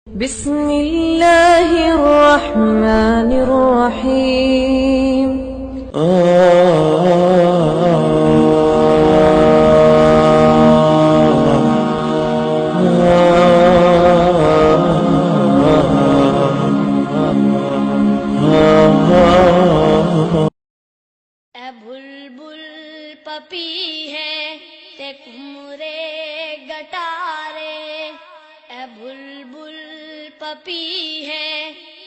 بسم اللہ الرحمن الرحیم اے بلبل پپی ہے تے کمرے گٹارے، اے بلبل پپی ہے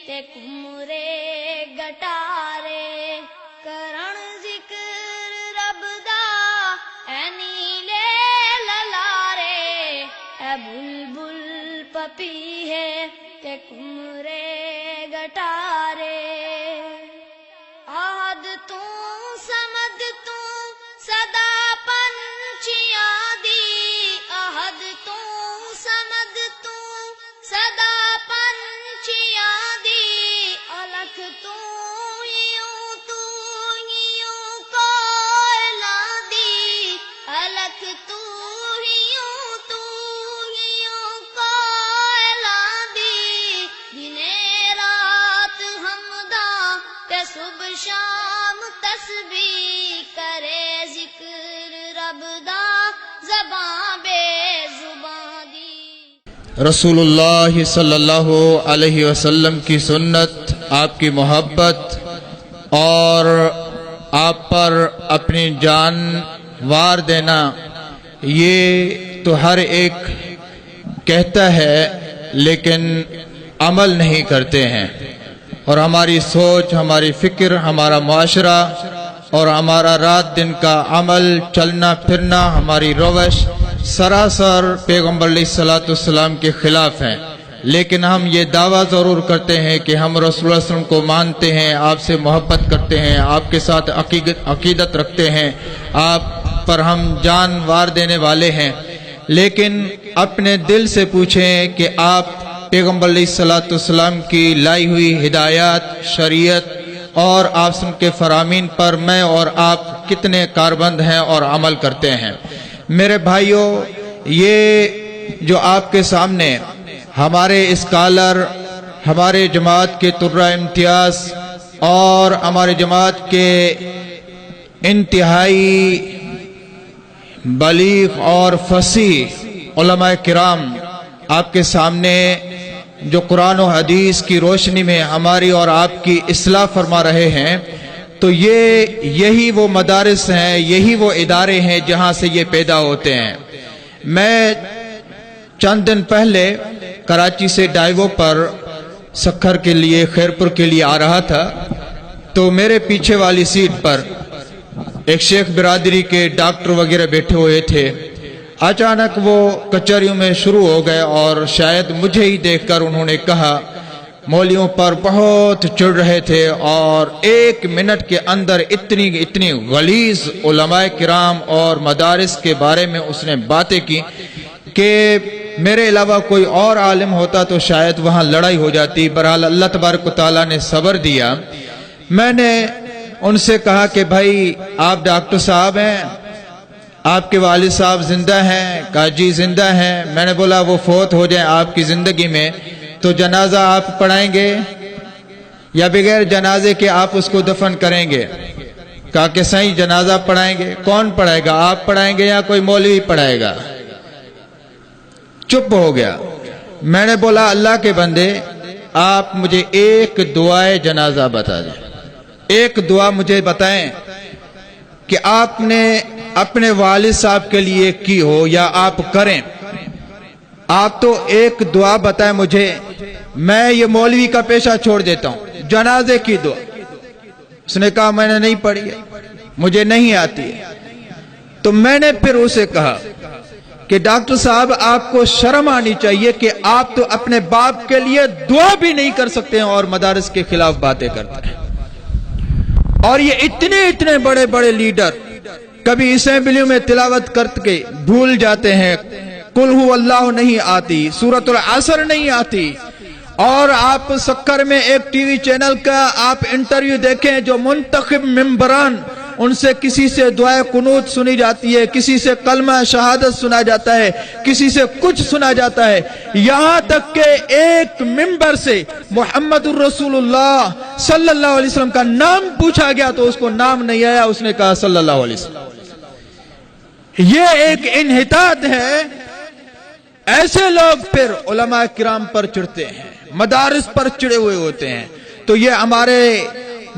تے کمرے گٹارے، کرن ذکر رب دا اے نیلے للارے، اے بلبل پپی ہے تے کمرے گٹارے، آہد تو سمد تو صدا پنچیاں دی، آہد تو سمد تو صدا پنچیاں دی، الکھ تو یوں کوئلاں دی، الکھ تو یوں کوئلاں دی، دنے رات حمداں تے صبح شام تسبیح کرے ذکر رب دا زباں بے زباں دی۔ رسول اللہ صلی اللہ علیہ وسلم کی سنت، آپ کی محبت اور آپ پر اپنی جان وار دینا، یہ تو ہر ایک کہتا ہے لیکن عمل نہیں کرتے ہیں، اور ہماری سوچ، ہماری فکر، ہمارا معاشرہ اور ہمارا رات دن کا عمل، چلنا پھرنا، ہماری روش سراسر پیغمبر علیہ السلام کے خلاف ہیں، لیکن ہم یہ دعویٰ ضرور کرتے ہیں کہ ہم رسول اللہ صلی اللہ علیہ وسلم کو مانتے ہیں، آپ سے محبت کرتے ہیں، آپ کے ساتھ عقیدت رکھتے ہیں، آپ پر ہم جان وار دینے والے ہیں، لیکن اپنے دل سے پوچھیں کہ آپ پیغمبر علیہ السلام کی لائی ہوئی ہدایات، شریعت اور آپ کے فرامین پر میں اور آپ کتنے کاربند ہیں اور عمل کرتے ہیں۔ میرے بھائیوں، یہ جو آپ کے سامنے ہمارے اسکالر، ہمارے جماعت کے طلباء امتیاز اور ہمارے جماعت کے انتہائی بلیغ اور فصیح علماء کرام آپ کے سامنے جو قرآن و حدیث کی روشنی میں ہماری اور آپ کی اصلاح فرما رہے ہیں، تو یہی وہ مدارس ہیں، یہی وہ ادارے ہیں جہاں سے یہ پیدا ہوتے ہیں۔ میں چند دن پہلے کراچی سے ڈائیوو پر سکھر کے لیے، خیرپور کے لیے آ رہا تھا، تو میرے پیچھے والی سیٹ پر ایک شیخ برادری کے ڈاکٹر وغیرہ بیٹھے ہوئے تھے۔ اچانک وہ کچہریوں میں شروع ہو گئے اور شاید مجھے ہی دیکھ کر انہوں نے کہا، مولویوں پر بہت چڑھ رہے تھے، اور ایک منٹ کے اندر اتنی غلیظ علماء کرام اور مدارس کے بارے میں اس نے باتیں کی کہ میرے علاوہ کوئی اور عالم ہوتا تو شاید وہاں لڑائی ہو جاتی۔ بہرحال اللہ تبارک و تعالیٰ نے صبر دیا۔ میں نے ان سے کہا کہ بھائی آپ ڈاکٹر صاحب ہیں، آپ کے والد صاحب زندہ ہیں؟ کہا جی زندہ ہیں۔ میں نے بولا وہ فوت ہو جائیں آپ کی زندگی میں تو جنازہ آپ پڑھائیں گے یا بغیر جنازے کے آپ اس کو دفن کریں گے؟ کہا کہ صحیح جنازہ پڑھائیں گے۔ کون پڑھائے گا، آپ پڑھائیں گے یا کوئی مولوی پڑھائے گا؟ چپ ہو گیا۔ میں نے بولا اللہ کے بندے، آپ مجھے ایک دعائے جنازہ بتا دیں، ایک دعا مجھے بتائیں کہ آپ نے اپنے والد صاحب کے لیے کی ہو یا آپ کریں۔ آپ تو ایک دعا بتائیں مجھے، میں یہ مولوی کا پیشہ چھوڑ دیتا ہوں، جنازے کی دعا۔ اس نے کہا میں نے نہیں پڑھی ہے، مجھے نہیں آتی ہے۔ تو میں نے پھر اسے کہا کہ ڈاکٹر صاحب آپ کو شرم آنی چاہیے کہ آپ تو اپنے باپ کے لیے دعا بھی نہیں کر سکتے ہیں اور مدارس کے خلاف باتیں کرتے ہیں۔ اور یہ اتنے بڑے بڑے لیڈر کبھی اسمبلیوں میں تلاوت کر کے بھول جاتے ہیں، قل ہو اللہ نہیں آتی، سورۃ العصر نہیں آتی، اور آپ سکر میں ایک ٹی وی چینل کا آپ انٹرویو دیکھیں جو منتخب ممبران ان سے کسی سے دعائے قنوت سنی جاتی ہے، کسی سے کلمہ شہادت سنا جاتا ہے، کسی سے کچھ سنا جاتا ہے، یہاں تک کہ ایک ممبر سے محمد الرسول اللہ صلی اللہ علیہ وسلم کا نام پوچھا گیا تو اس کو نام نہیں آیا، اس نے کہا صلی اللہ علیہ وسلم۔ یہ ایک انحطاط ہے۔ ایسے لوگ پھر علماء کرام پر چڑھتے ہیں، مدارس پر چڑھے ہوئے ہوتے ہیں۔ تو یہ ہمارے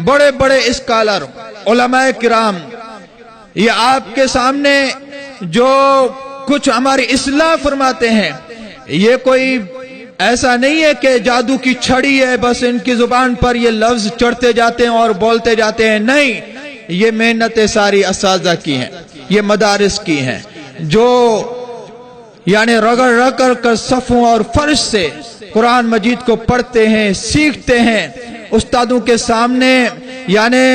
بڑے بڑے اسکالر علماء کرام، یہ آپ کے سامنے جو کچھ ہماری اصلاح فرماتے ہیں، یہ کوئی ایسا نہیں ہے کہ جادو کی چھڑی ہے، بس ان کی زبان پر یہ لفظ چڑھتے جاتے ہیں اور بولتے جاتے ہیں، نہیں، یہ محنتیں ساری اساتذہ کی ہیں، یہ مدارس کی ہیں، جو یعنی رگڑ رگڑ کر صفوں اور فرش سے قرآن مجید کو پڑھتے ہیں، سیکھتے ہیں، استادوں کے سامنے یعنی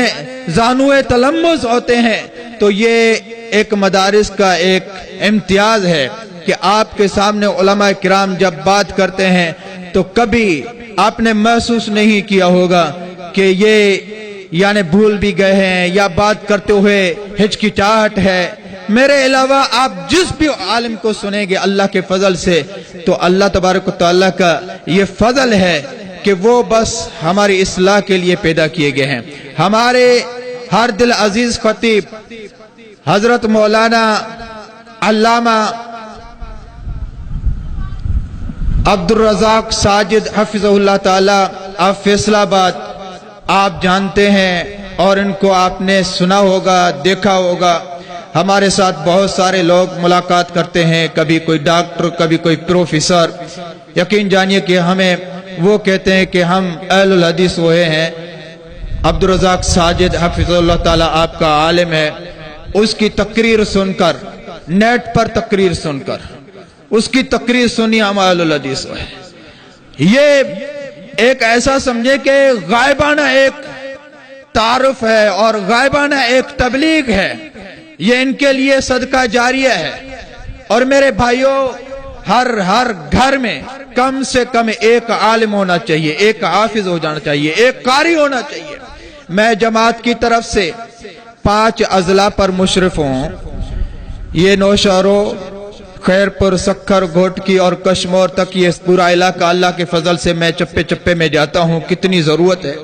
زانوئے تلمذ ہوتے ہیں۔ تو یہ ایک مدارس کا ایک امتیاز ہے کہ آپ کے سامنے علماء کرام جب بات کرتے ہیں تو کبھی آپ نے محسوس نہیں کیا ہوگا کہ یہ یعنی بھول بھی گئے ہیں یا بات کرتے ہوئے ہچکچاہٹ ہے۔ میرے علاوہ آپ جس بھی عالم کو سنیں گے اللہ کے فضل سے، تو اللہ تبارک و تعالیٰ کا یہ فضل ہے کہ وہ بس ہماری اصلاح کے لیے پیدا کیے گئے ہیں۔ ہمارے ہر دل عزیز خطیب حضرت مولانا علامہ عبدالرزاق ساجد حفظہ اللہ تعالی آپ فیصل آباد آپ جانتے ہیں اور ان کو آپ نے سنا ہوگا، دیکھا ہوگا۔ ہمارے ساتھ بہت سارے لوگ ملاقات کرتے ہیں، کبھی کوئی ڈاکٹر، کبھی کوئی پروفیسر۔ یقین جانیے کہ ہمیں وہ کہتے ہیں کہ ہم اہل الحدیث ہوئے ہیں۔ عبدالرزاق ساجد حفظہ اللہ تعالیٰ آپ کا عالم ہے، اس کی تقریر سن کر، نیٹ پر تقریر سن کر اس کی تقریر سنی، ہم اہل الحدیث ہوئے۔ یہ ایک ایسا سمجھے کہ غائبانہ ایک تعارف ہے اور غائبانہ ایک تبلیغ ہے، یہ ان کے لیے صدقہ جاریہ ہے۔ اور میرے بھائیوں، ہر گھر میں کم سے کم ایک عالم ہونا چاہیے، ایک حافظ ہو جانا چاہیے، ایک قاری ہونا چاہیے۔ میں جماعت کی طرف سے 5 اضلاع پر مشرف ہوں، یہ نوشہرو، خیر پور، سکھر، گھوٹکی اور کشمور تک یہ پورا علاقہ اللہ کے فضل سے میں چپے چپے میں جاتا ہوں۔ کتنی ضرورت ہے،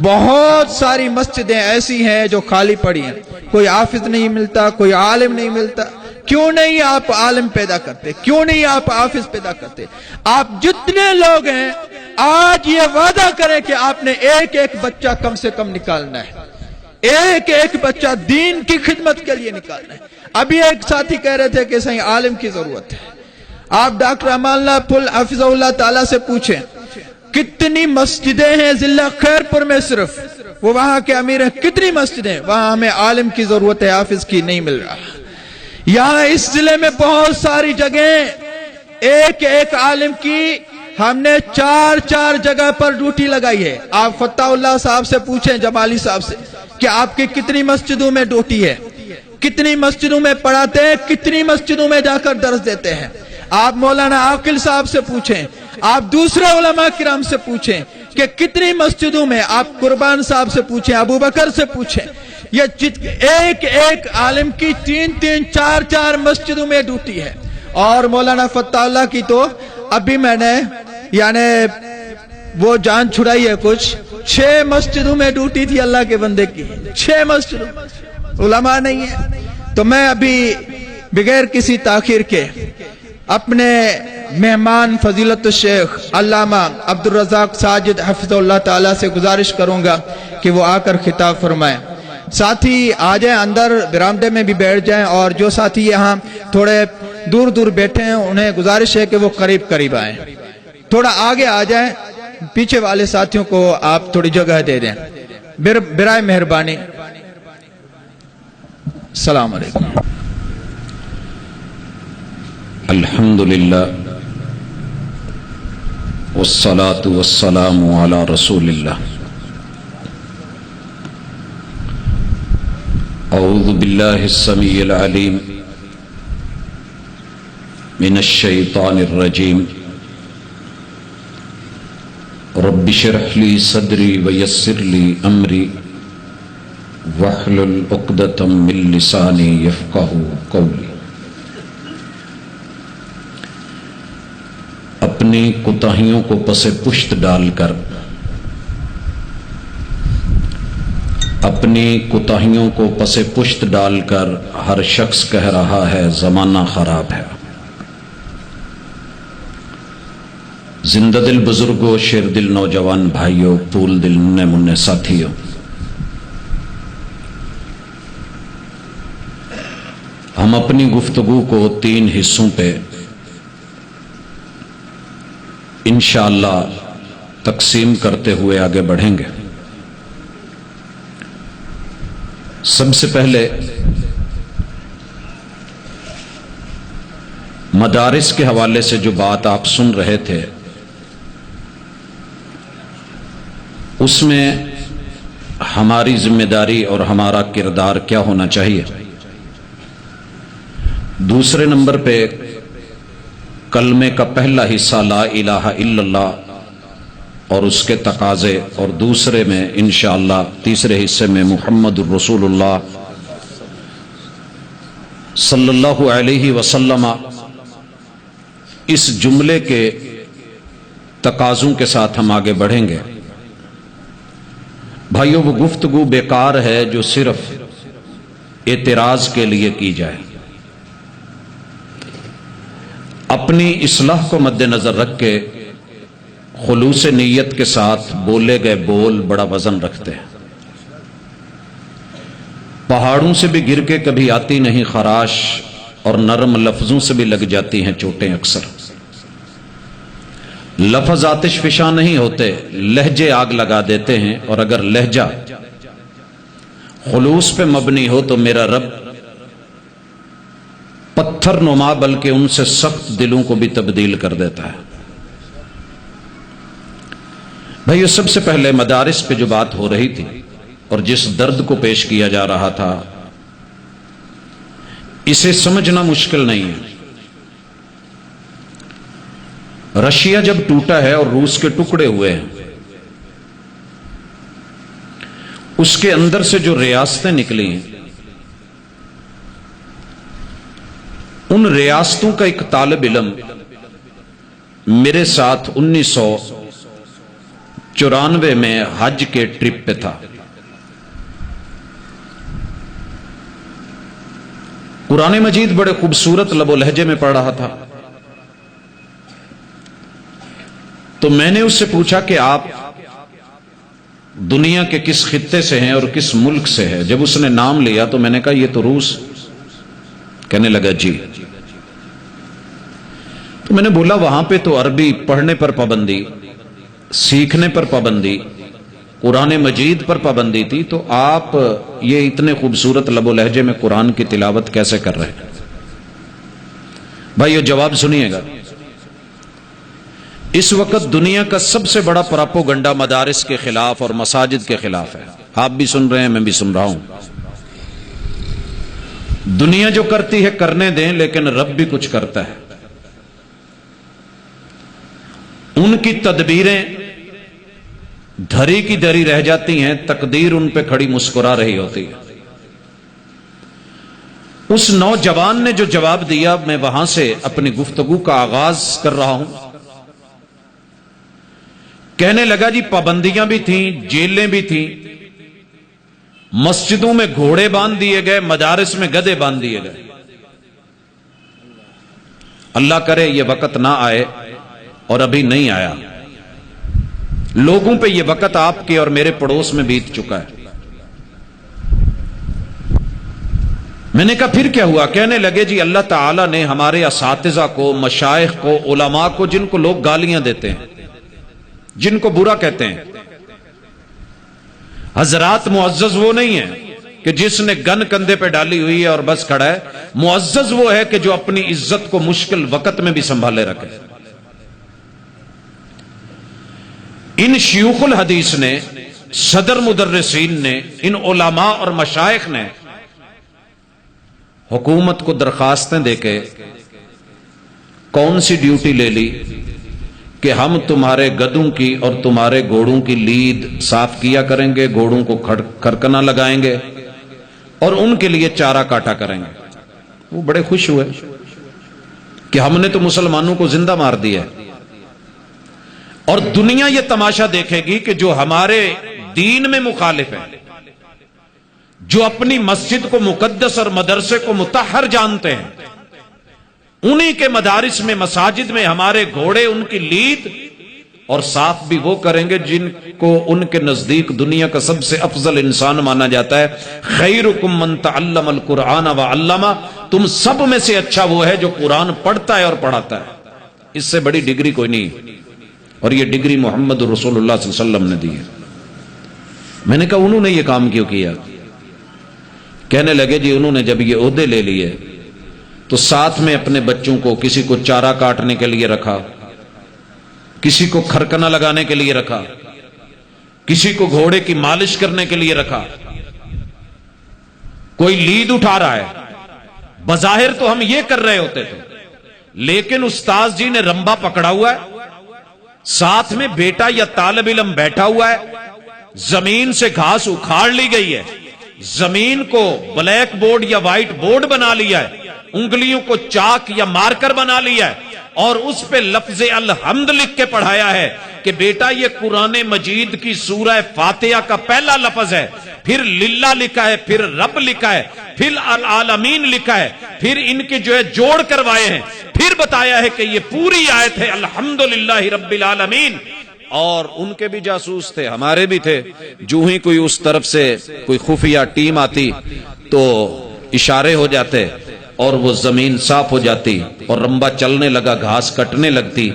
بہت ساری مسجدیں ایسی ہیں جو خالی پڑی ہیں، کوئی حافظ نہیں ملتا، کوئی عالم نہیں ملتا۔ کیوں نہیں آپ عالم پیدا کرتے؟ کیوں نہیں آپ حافظ پیدا کرتے؟ آپ جتنے لوگ ہیں آج یہ وعدہ کریں کہ آپ نے ایک ایک بچہ کم سے کم نکالنا ہے، ایک ایک بچہ دین کی خدمت کے لیے نکالنا ہے۔ ابھی ایک ساتھی کہہ رہے تھے کہ صحیح عالم کی ضرورت ہے۔ آپ ڈاکٹر امان اللہ پھل حفظہ اللہ تعالیٰ سے پوچھیں کتنی مسجدیں ہیں ضلع خیر پور میں، صرف وہ وہاں کے امیر ہیں، کتنی مسجدیں؟ وہاں ہمیں عالم کی ضرورت ہے، حافظ کی نہیں مل رہا۔ یہاں اس ضلع میں بہت ساری جگہیں ایک ایک عالم کی ہم نے 4 جگہ پر ڈیوٹی لگائی ہے۔ آپ فتح اللہ صاحب سے پوچھیں، جمالی صاحب سے، کہ آپ کی کتنی مسجدوں میں ڈیوٹی ہے، کتنی مسجدوں میں پڑھاتے ہیں، کتنی مسجدوں میں جا کر درس دیتے ہیں۔ آپ مولانا عاقل صاحب سے پوچھیں، آپ دوسرے علماء کرام سے پوچھیں کہ کتنی مسجدوں میں، آپ قربان صاحب سے پوچھیں، ابو بکر سے پوچھیں، یہ ایک ایک عالم کی 3 4 مسجدوں میں ڈیوٹی ہے۔ اور مولانا فتح اللہ کی تو ابھی میں نے یعنی وہ جان چھڑائی ہے، کچھ 6 مسجدوں میں ڈیوٹی تھی اللہ کے بندے کی، 6 مسجدوں، علماء نہیں ہے۔ تو میں ابھی بغیر کسی تاخیر کے اپنے مہمان فضیلت الشیخ علامہ عبدالرزاق ساجد حفظہ اللہ تعالیٰ سے گزارش کروں گا کہ وہ آ کر خطاب فرمائیں۔ ساتھی آ جائیں، اندر برآمدے میں بھی بیٹھ جائیں، اور جو ساتھی یہاں تھوڑے دور دور بیٹھے ہیں انہیں گزارش ہے کہ وہ قریب آئیں، تھوڑا آگے آ جائیں، پیچھے والے ساتھیوں کو آپ تھوڑی جگہ دے دیں برائے مہربانی۔ السلام علیکم۔ الحمدللہ والصلاة والسلام علی رسول اللہ۔ اعوذ باللہ السمیع العلیم من الشیطان الرجیم۔ رب اشرح لی صدری ویسر لی امری واحلل عقدۃ من لسانی یفقہوا قولی۔ اپنی کوتاہیوں کو پس پشت ڈال کر ہر شخص کہہ رہا ہے زمانہ خراب ہے۔ زندہ دل بزرگوں، شیر دل نوجوان بھائیوں، پھول دل ننے منے ساتھیوں، ہم اپنی گفتگو کو 3 حصوں پہ انشاءاللہ تقسیم کرتے ہوئے آگے بڑھیں گے۔ سب سے پہلے مدارس کے حوالے سے جو بات آپ سن رہے تھے، اس میں ہماری ذمہ داری اور ہمارا کردار کیا ہونا چاہیے۔ دوسرے نمبر پہ کلمے کا پہلا حصہ لا الہ الا اللہ اور اس کے تقاضے، اور دوسرے میں انشاءاللہ تیسرے حصے میں محمد الرسول اللہ صلی اللہ علیہ وسلم اس جملے کے تقاضوں کے ساتھ ہم آگے بڑھیں گے۔ بھائیو، وہ گفتگو بیکار ہے جو صرف اعتراض کے لیے کی جائے۔ اپنی اصلاح کو مد نظر رکھ کے خلوص نیت کے ساتھ بولے گئے بول بڑا وزن رکھتے ہیں۔ پہاڑوں سے بھی گر کے کبھی آتی نہیں خراش، اور نرم لفظوں سے بھی لگ جاتی ہیں چوٹیں اکثر۔ لفظ آتش فشاں نہیں ہوتے، لہجے آگ لگا دیتے ہیں، اور اگر لہجہ خلوص پہ مبنی ہو تو میرا رب پتھر نما بلکہ ان سے سخت دلوں کو بھی تبدیل کر دیتا ہے۔ بھائیو، سب سے پہلے مدارس پہ جو بات ہو رہی تھی اور جس درد کو پیش کیا جا رہا تھا، اسے سمجھنا مشکل نہیں ہے۔ رشیا جب ٹوٹا ہے اور روس کے ٹکڑے ہوئے ہیں، اس کے اندر سے جو ریاستیں نکلی ہیں، ان ریاستوں کا ایک طالب علم میرے ساتھ 1994 میں حج کے ٹرپ پہ تھا۔ قرآن مجید بڑے خوبصورت لب و لہجے میں پڑھ رہا تھا، تو میں نے اس سے پوچھا کہ آپ دنیا کے کس خطے سے ہیں اور کس ملک سے ہے۔ جب اس نے نام لیا تو میں نے کہا یہ تو روس۔ کہنے لگا جی۔ تو میں نے بولا وہاں پہ تو عربی پڑھنے پر پابندی، سیکھنے پر پابندی، قرآن مجید پر پابندی تھی، تو آپ یہ اتنے خوبصورت لب و لہجے میں قرآن کی تلاوت کیسے کر رہے ہیں؟ بھائی یہ جواب سنیے گا۔ اس وقت دنیا کا سب سے بڑا پراپوگنڈا مدارس کے خلاف اور مساجد کے خلاف ہے۔ آپ بھی سن رہے ہیں، میں بھی سن رہا ہوں۔ دنیا جو کرتی ہے کرنے دیں، لیکن رب بھی کچھ کرتا ہے۔ ان کی تدبیریں دھری کی دھری رہ جاتی ہیں، تقدیر ان پہ کھڑی مسکرا رہی ہوتی ہے۔ اس نوجوان نے جو جواب دیا، میں وہاں سے اپنی گفتگو کا آغاز کر رہا ہوں۔ کہنے لگا جی پابندیاں بھی تھیں، جیلیں بھی تھیں، مسجدوں میں گھوڑے باندھ دیے گئے، مدارس میں گدھے باندھ دیے گئے۔ اللہ کرے یہ وقت نہ آئے، اور ابھی نہیں آیا۔ لوگوں پہ یہ وقت آپ کے اور میرے پڑوس میں بیت چکا ہے۔ میں نے کہا پھر کیا ہوا؟ کہنے لگے جی اللہ تعالیٰ نے ہمارے اساتذہ کو، مشائخ کو، علماء کو، جن کو لوگ گالیاں دیتے ہیں، جن کو برا کہتے ہیں، حضرات معزز وہ نہیں ہے کہ جس نے گن کندھے پہ ڈالی ہوئی ہے اور بس کھڑا ہے۔ معزز وہ ہے کہ جو اپنی عزت کو مشکل وقت میں بھی سنبھالے رکھے۔ ان شیوخ الحدیث نے، صدر مدرسین نے، ان علماء اور مشائخ نے حکومت کو درخواستیں دے کے کون سی ڈیوٹی لے لی کہ ہم تمہارے گدھوں کی اور تمہارے گھوڑوں کی لید صاف کیا کریں گے، گھوڑوں کو کھڑکنا لگائیں گے اور ان کے لیے چارہ کاٹا کریں گے۔ وہ بڑے خوش ہوئے کہ ہم نے تو مسلمانوں کو زندہ مار دیا ہے، اور دنیا یہ تماشا دیکھے گی کہ جو ہمارے دین میں مخالف ہیں، جو اپنی مسجد کو مقدس اور مدرسے کو مطہر جانتے ہیں، انہی کے مدارس میں، مساجد میں ہمارے گھوڑے ان کی لید اور صاف بھی وہ کریں گے جن کو ان کے نزدیک دنیا کا سب سے افضل انسان مانا جاتا ہے۔ خیرکم من تعلم القرآن وعلمہ، تم سب میں سے اچھا وہ ہے جو قرآن پڑھتا ہے اور پڑھاتا ہے۔ اس سے بڑی ڈگری کوئی نہیں، اور یہ ڈگری محمد رسول اللہ صلی اللہ علیہ وسلم نے دی ہے۔ میں نے کہا انہوں نے یہ کام کیوں کیا؟ کہنے لگے جی انہوں نے جب یہ عہدے لے لیے تو ساتھ میں اپنے بچوں کو کسی کو چارہ کاٹنے کے لیے رکھا، کسی کو کھرکنا لگانے کے لیے رکھا، کسی کو گھوڑے کی مالش کرنے کے لیے رکھا، کوئی لید اٹھا رہا ہے۔ بظاہر تو ہم یہ کر رہے ہوتے تھے، لیکن استاذ جی نے رمبا پکڑا ہوا ہے، ساتھ میں بیٹا یا طالب علم بیٹھا ہوا ہے، زمین سے گھاس اکھاڑ لی گئی ہے، زمین کو بلیک بورڈ یا وائٹ بورڈ بنا لیا ہے، انگلیوں کو چاک یا مارکر بنا لیا ہے، اور اس پہ لفظ الحمد لکھ کے پڑھایا ہے کہ بیٹا یہ قرآن مجید کی سورہ فاتحہ کا پہلا لفظ ہے، پھر للہ لکھا ہے، پھر رب لکھا ہے، پھر العالمین لکھا ہے، پھر ان کے جو ہے جوڑ کروائے ہیں، پھر بتایا ہے کہ یہ پوری آیت ہے الحمدللہ رب العالمین۔ اور ان کے بھی جاسوس تھے، ہمارے بھی تھے، جو ہی کوئی اس طرف سے کوئی خفیہ ٹیم آتی تو اشارے ہو جاتے اور وہ زمین صاف ہو جاتی اور رمبا چلنے لگا، گھاس کٹنے لگتی۔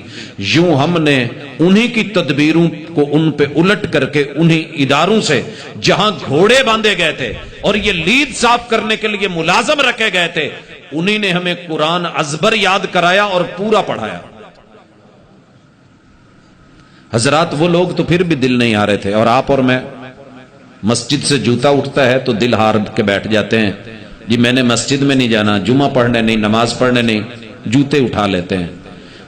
یوں ہم نے انہی کی تدبیروں کو ان پہ الٹ کر کے انہی اداروں سے جہاں گھوڑے باندھے گئے تھے اور یہ لید صاف کرنے کے لیے ملازم رکھے گئے تھے، انہی نے ہمیں قرآن ازبر یاد کرایا اور پورا پڑھایا۔ حضرات وہ لوگ تو پھر بھی دل نہیں آ رہے تھے، اور آپ اور میں مسجد سے جوتا اٹھتا ہے تو دل ہار کے بیٹھ جاتے ہیں، جی میں نے مسجد میں نہیں جانا، جمعہ پڑھنے نہیں، نماز پڑھنے نہیں، جوتے اٹھا لیتے ہیں۔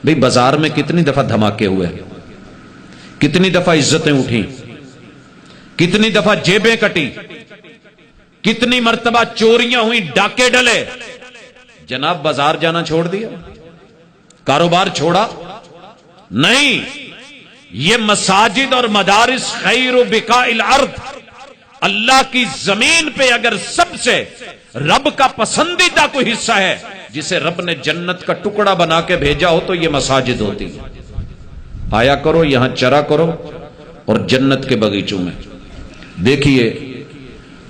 بھئی بازار میں کتنی دفعہ دھماکے ہوئے، کتنی دفعہ عزتیں اٹھی، کتنی دفعہ جیبیں کٹی، کتنی مرتبہ چوریاں ہوئی، ڈاکے ڈلے، جناب بازار جانا چھوڑ دیا، کاروبار چھوڑا؟ نہیں، یہ مساجد اور مدارس خیر و بقاء الارض، اللہ کی زمین پہ اگر سب سے رب کا پسندیدہ کوئی حصہ ہے جسے رب نے جنت کا ٹکڑا بنا کے بھیجا ہو تو یہ مساجد ہوتی ہے۔ آیا کرو، یہاں چرا کرو، اور جنت کے باغیچوں میں دیکھیے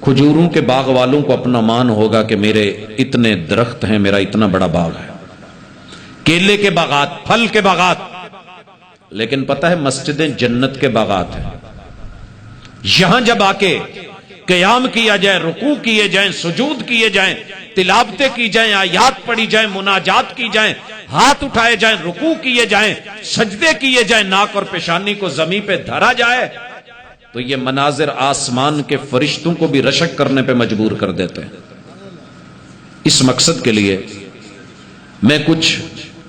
کھجوروں کے باغ والوں کو اپنا مان ہوگا کہ میرے اتنے درخت ہیں، میرا اتنا بڑا باغ ہے، کیلے کے باغات، پھل کے باغات، لیکن پتہ ہے مسجدیں جنت کے باغات ہیں۔ یہاں جب آ کے قیام کیا جائے، رکوع کیے جائیں، سجود کیے جائیں، تلاوتیں کی جائیں، آیات پڑھی جائیں، مناجات کی جائیں، ہاتھ اٹھائے جائیں، رکوع کیے جائیں، سجدے کیے جائیں، ناک اور پیشانی کو زمین پہ دھرا جائے، تو یہ مناظر آسمان کے فرشتوں کو بھی رشک کرنے پہ مجبور کر دیتے ہیں۔ اس مقصد کے لیے میں کچھ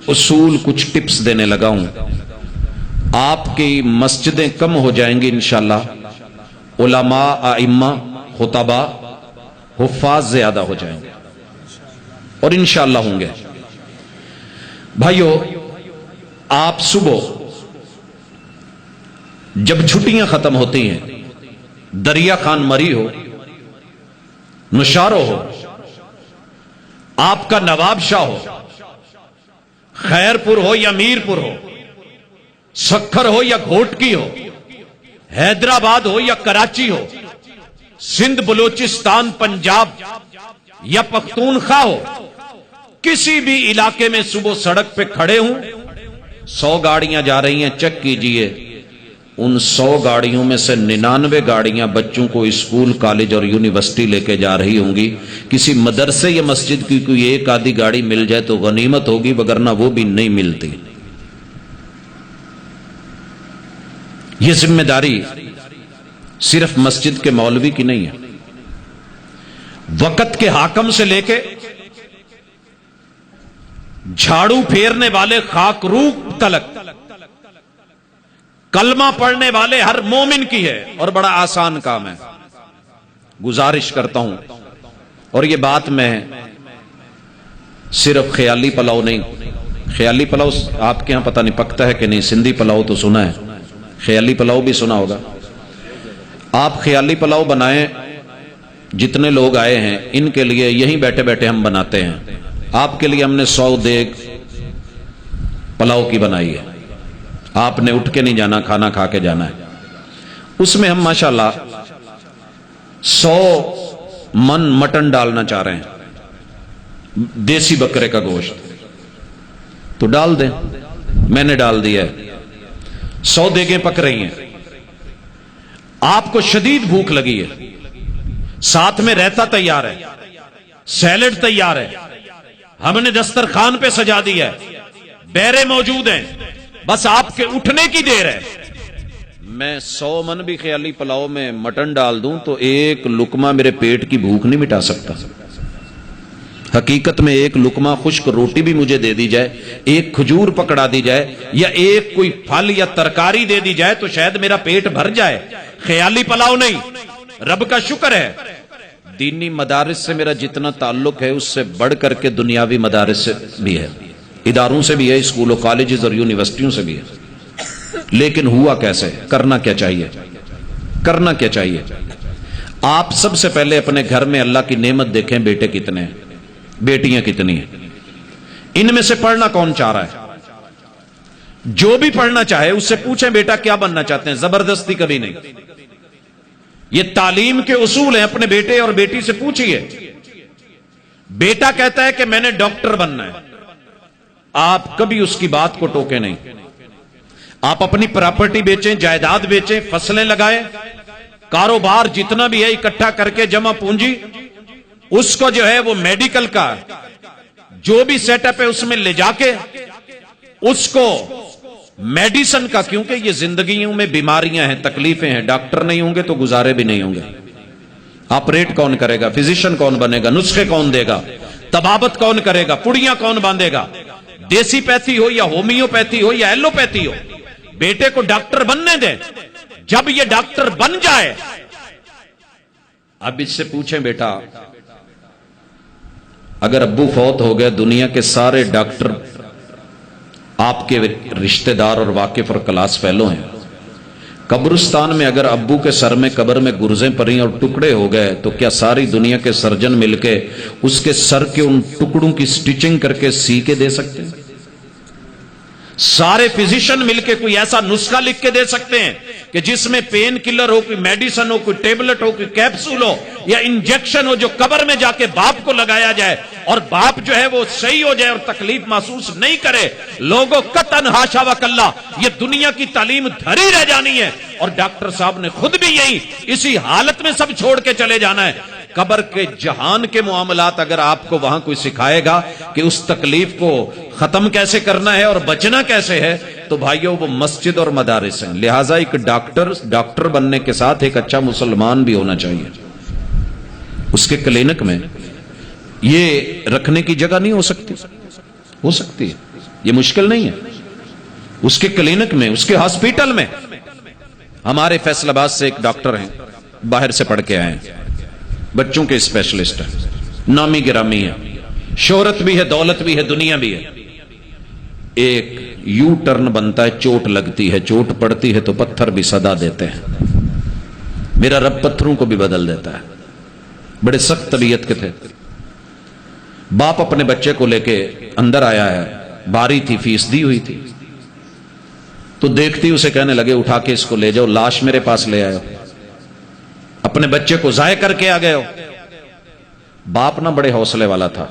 اصول، کچھ ٹپس دینے لگا ہوں۔ آپ کی مسجدیں کم ہو جائیں گی انشاءاللہ، علماء، ائمہ، خطباء، حفاظ زیادہ ہو جائیں گے، اور انشاءاللہ ہوں گے۔ بھائیو، آپ صبح جب چھٹیاں ختم ہوتی ہیں، دریا خان مری ہو، نشارو ہو، آپ کا نواب شاہ ہو، خیر پور ہو یا میر پور ہو، سکھر ہو یا گھوٹکی ہو، حیدرآباد ہو یا کراچی ہو، سندھ، بلوچستان، پنجاب یا پختونخوا ہو، کسی بھی علاقے میں صبح سڑک پہ کھڑے ہوں، 100 گاڑیاں جا رہی ہیں، چیک کیجئے ان 100 گاڑیوں میں سے 99 گاڑیاں بچوں کو اسکول، کالج اور یونیورسٹی لے کے جا رہی ہوں گی۔ کسی مدرسے یا مسجد کی کوئی ایک آدھی گاڑی مل جائے تو غنیمت ہوگی، وگرنہ وہ بھی نہیں ملتی۔ یہ ذمہ داری صرف مسجد کے مولوی کی نہیں ہے، وقت کے حاکم سے لے کے جھاڑو پھیرنے والے خاک روح تلک کلمہ پڑھنے والے ہر مومن کی ہے اور بڑا آسان کام ہے. گزارش کرتا ہوں، اور یہ بات میں صرف خیالی پلاؤ نہیں، خیالی پلاؤ آپ کے ہاں پتہ نہیں پکتا ہے کہ نہیں، سندھی پلاؤ تو سنا ہے، خیالی پلاؤ بھی سنا ہوگا. آپ خیالی پلاؤ بنائیں، جتنے لوگ آئے ہیں ان کے لیے یہیں بیٹھے بیٹھے ہم بناتے ہیں. آپ کے لیے ہم نے 100 دیگ پلاؤ کی بنائی ہے، آپ نے اٹھ کے نہیں جانا، کھانا کھا کے جانا ہے. اس میں ہم ماشاءاللہ 100 من مٹن ڈالنا چاہ رہے ہیں، دیسی بکرے کا گوشت. تو ڈال دیں، میں نے ڈال دیا ہے. 100 دیگیں پک رہی ہیں. آپ کو شدید بھوک لگی ہے، ساتھ میں رائتا تیار ہے، سیلڈ تیار ہے، ہم نے دسترخوان پہ سجا دیا ہے، بیرے موجود ہیں، بس آپ کے اٹھنے کی دیر ہے. میں 100 من بھی خیالی پلاؤ میں مٹن ڈال دوں تو ایک لقمہ میرے پیٹ کی بھوک نہیں مٹا سکتا. حقیقت میں ایک لقمہ خشک روٹی بھی مجھے دے دی جائے، ایک کھجور پکڑا دی جائے، یا ایک کوئی پھل یا ترکاری دے دی جائے تو شاید میرا پیٹ بھر جائے. خیالی پلاؤ نہیں. رب کا شکر ہے دینی مدارس سے میرا جتنا تعلق ہے اس سے بڑھ کر کے دنیاوی مدارس سے بھی ہے، اداروں سے بھی ہے، اسکولوں کالجز اور یونیورسٹیوں سے بھی ہے. لیکن ہوا کیسے؟ کرنا کیا چاہیے؟ کرنا کیا چاہیے؟ آپ سب سے پہلے اپنے گھر میں اللہ کی نعمت دیکھیں، بیٹے کتنے ہیں، بیٹیاں کتنی ہیں. ان میں سے پڑھنا کون چاہ رہا ہے؟ جو بھی پڑھنا چاہے اس سے پوچھیں بیٹا کیا بننا چاہتے ہیں. زبردستی کبھی نہیں. یہ تعلیم کے اصول ہیں. اپنے بیٹے اور بیٹی سے پوچھئے. بیٹا کہتا ہے کہ میں نے ڈاکٹر بننا ہے، آپ کبھی اس کی بات کو ٹوکے نہیں. آپ اپنی پراپرٹی بیچیں، جائیداد بیچیں، فصلیں لگائیں، کاروبار جتنا بھی ہے اکٹھا کر کے جمع پونجی اس کو جو ہے وہ میڈیکل کا جو بھی سیٹ اپ ہے اس میں لے جا کے اس کو میڈیسن کا، کیونکہ یہ زندگیوں میں بیماریاں ہیں، تکلیفیں ہیں، ڈاکٹر نہیں ہوں گے تو گزارے بھی نہیں ہوں گے. آپریٹ کون کرے گا؟ فزیشین کون بنے گا؟ نسخے کون دے گا؟ طبابت کون کرے گا؟ پڑیاں کون باندھے گا؟ دیسی پیتھی ہو یا ہومیوپیتھی ہو یا ایلوپیتھی ہو، بیٹے کو ڈاکٹر بننے دیں. جب یہ ڈاکٹر بن جائے، اب اس سے پوچھیں بیٹا اگر ابو فوت ہو گئے، دنیا کے سارے ڈاکٹر آپ کے رشتہ دار اور واقف اور کلاس فیلو ہیں، قبرستان میں اگر ابو کے سر میں قبر میں گرزیں پڑیں اور ٹکڑے ہو گئے تو کیا ساری دنیا کے سرجن مل کے اس کے سر کے ان ٹکڑوں کی سٹیچنگ کر کے سی کے دے سکتے ہیں؟ سارے فزیشین مل کے کوئی ایسا نسخہ لکھ کے دے سکتے ہیں کہ جس میں پین کلر ہو، کوئی میڈیسن ہو، کوئی ٹیبلٹ ہو، کوئی کیپسول ہو یا انجیکشن ہو جو قبر میں جا کے باپ کو لگایا جائے اور باپ جو ہے وہ صحیح ہو جائے اور تکلیف محسوس نہیں کرے؟ لوگوں قطعاً حاشا وکلا یہ دنیا کی تعلیم دھری رہ جانی ہے. اور ڈاکٹر صاحب نے خود بھی یہی اسی حالت میں سب چھوڑ کے چلے جانا ہے. قبر کے جہان کے معاملات اگر آپ کو وہاں کوئی سکھائے گا کہ اس تکلیف کو ختم کیسے کرنا ہے اور بچنا کیسے ہے تو بھائیو وہ مسجد اور مدارس ہیں. لہٰذا ایک ڈاکٹر بننے کے ساتھ ایک اچھا مسلمان بھی ہونا چاہیے. اس کے کلینک میں یہ رکھنے کی جگہ نہیں ہو سکتی؟ ہو سکتی ہے، یہ مشکل نہیں ہے. اس کے کلینک میں، اس کے ہاسپیٹل میں. ہمارے فیصل آباد سے ایک ڈاکٹر ہیں، باہر سے پڑھ کے آئے ہیں، بچوں کے اسپیشلسٹ ہیں، نامی گرامی ہیں، شہرت بھی ہے، دولت بھی ہے، دنیا بھی ہے. ایک یو ٹرن بنتا ہے، چوٹ لگتی ہے، چوٹ پڑتی ہے تو پتھر بھی صدا دیتے ہیں. میرا رب پتھروں کو بھی بدل دیتا ہے. بڑے سخت طبیعت کے تھے. باپ اپنے بچے کو لے کے اندر آیا ہے، باری تھی، فیس دی ہوئی تھی، تو دیکھتی اسے کہنے لگے اٹھا کے اس کو لے جاؤ، لاش میرے پاس لے آئے ہو، اپنے بچے کو ضائع کر کے آ گئے ہو. باپ نہ بڑے حوصلے والا تھا،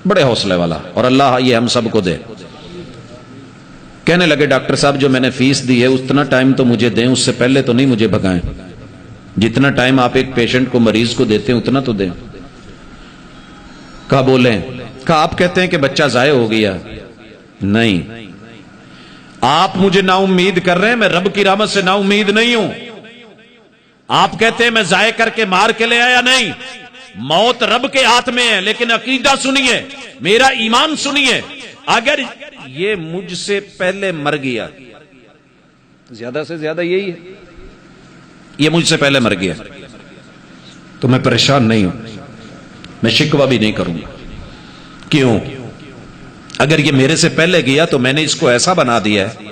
بڑے حوصلے والا، اور اللہ یہ ہم سب کو دے. کہنے لگے ڈاکٹر صاحب جو میں نے فیس دی ہے اتنا ٹائم تو مجھے دیں، اس سے پہلے تو نہیں مجھے بھگائیں. جتنا ٹائم آپ ایک پیشنٹ کو، مریض کو دیتے ہیں اتنا تو دیں. کہا بولیں؟ کہا آپ کہتے ہیں کہ بچہ ضائع ہو گیا. نہیں، آپ مجھے نا امید کر رہے ہیں، میں رب کی رحمت سے نا امید نہیں ہوں. آپ کہتے ہیں میں ضائع کر کے مار کے لے آیا. نہیں، موت رب کے ہاتھ میں ہے، لیکن عقیدہ سنیے، میرا ایمان سنیے. اگر یہ مجھ سے پہلے مر گیا زیادہ سے زیادہ یہی ہے. یہ مجھ سے پہلے مر گیا تو میں پریشان نہیں ہوں, میں شکوہ بھی نہیں کروں گا. کیوں؟ اگر یہ میرے سے پہلے گیا تو میں نے اس کو ایسا بنا دیا ہے,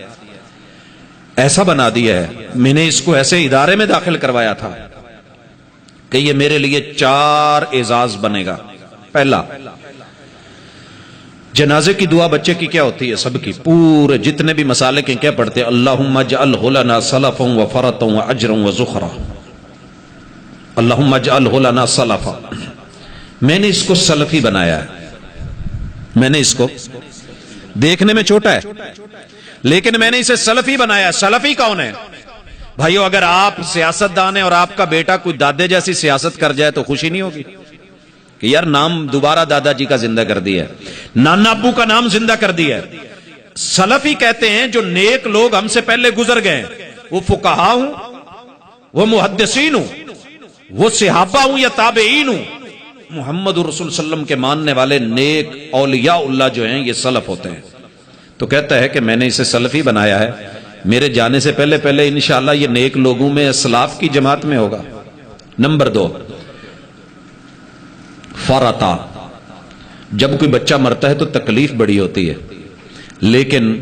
ایسا بنا دیا ہے, میں نے اس کو ایسے ادارے میں داخل کروایا تھا کہ یہ میرے لیے 4 اعزاز بنے گا. پہلا, جنازے کی دعا بچے کی کیا ہوتی ہے؟ سب کی, پورے جتنے بھی مسالے کے کیا پڑھتے ہیں؟ اللہم اجعلہ لنا سلفا وفرتا واجرا وذخرا. اللہم اجعلہ لنا سلفا, میں نے اس کو سلفی بنایا ہے. میں نے اس کو, دیکھنے میں چھوٹا ہے لیکن میں نے اسے سلفی بنایا. سلفی کون ہے بھائیو؟ اگر آپ سیاستدان ہیں اور آپ کا بیٹا کوئی دادے جیسی سیاست کر جائے تو خوشی نہیں ہوگی کہ یار نام دوبارہ دادا جی کا زندہ کر دیا ہے, نانا ابو کا نام زندہ کر دیا ہے. سلفی کہتے ہیں جو نیک لوگ ہم سے پہلے گزر گئے, وہ فقہا ہوں, وہ محدثین ہوں, وہ صحابہ ہوں یا تابعین ہوں, محمد رسول صلی اللہ علیہ وسلم کے ماننے والے نیک اولیاء اللہ جو ہیں یہ سلف ہوتے ہیں. تو کہتا ہے کہ میں نے اسے سلفی بنایا ہے, میرے جانے سے پہلے پہلے انشاءاللہ یہ نیک لوگوں میں اسلاف کی جماعت میں ہوگا. نمبر 2, فرتا, جب کوئی بچہ مرتا ہے تو تکلیف بڑی ہوتی ہے, لیکن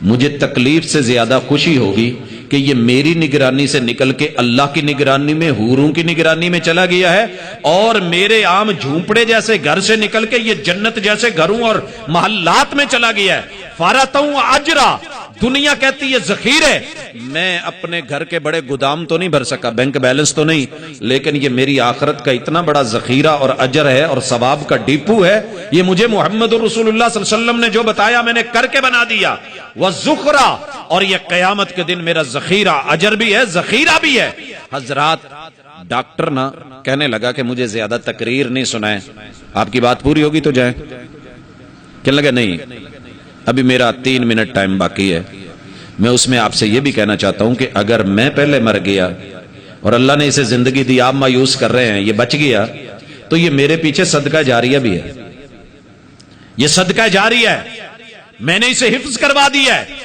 مجھے تکلیف سے زیادہ خوشی ہوگی کہ یہ میری نگرانی سے نکل کے اللہ کی نگرانی میں, حوروں کی نگرانی میں چلا گیا ہے, اور میرے عام جھونپڑے جیسے گھر سے نکل کے یہ جنت جیسے گھروں اور محلات میں چلا گیا ہے. فارتوں اجرا, دنیا کہتی ہے ذخیرے, میں اپنے گھر کے بڑے گودام تو نہیں بھر سکا, بینک بیلنس تو نہیں, لیکن یہ میری آخرت کا اتنا بڑا ذخیرہ اور اجر ہے اور ثواب کا ڈیپو ہے. یہ مجھے محمد رسول اللہ صلی اللہ علیہ وسلم نے جو بتایا میں نے کر کے بنا دیا. وَالذُّخْرَ, اور یہ قیامت کے دن میرا ذخیرہ, اجر بھی ہے ذخیرہ بھی ہے. حضرات, ڈاکٹر نا کہنے لگا کہ مجھے زیادہ تقریر نہیں سنائیں, آپ کی بات پوری ہوگی تو جائیں. کہنے لگا نہیں, ابھی میرا 3 منٹ ٹائم باقی ہے. میں اس میں آپ سے یہ بھی کہنا چاہتا ہوں کہ اگر میں پہلے مر گیا اور اللہ نے اسے زندگی دی, آپ مایوس کر رہے ہیں, یہ بچ گیا, تو یہ میرے پیچھے صدقہ جاریہ بھی ہے. یہ صدقہ جاریہ ہے, میں نے اسے حفظ کروا دیا ہے,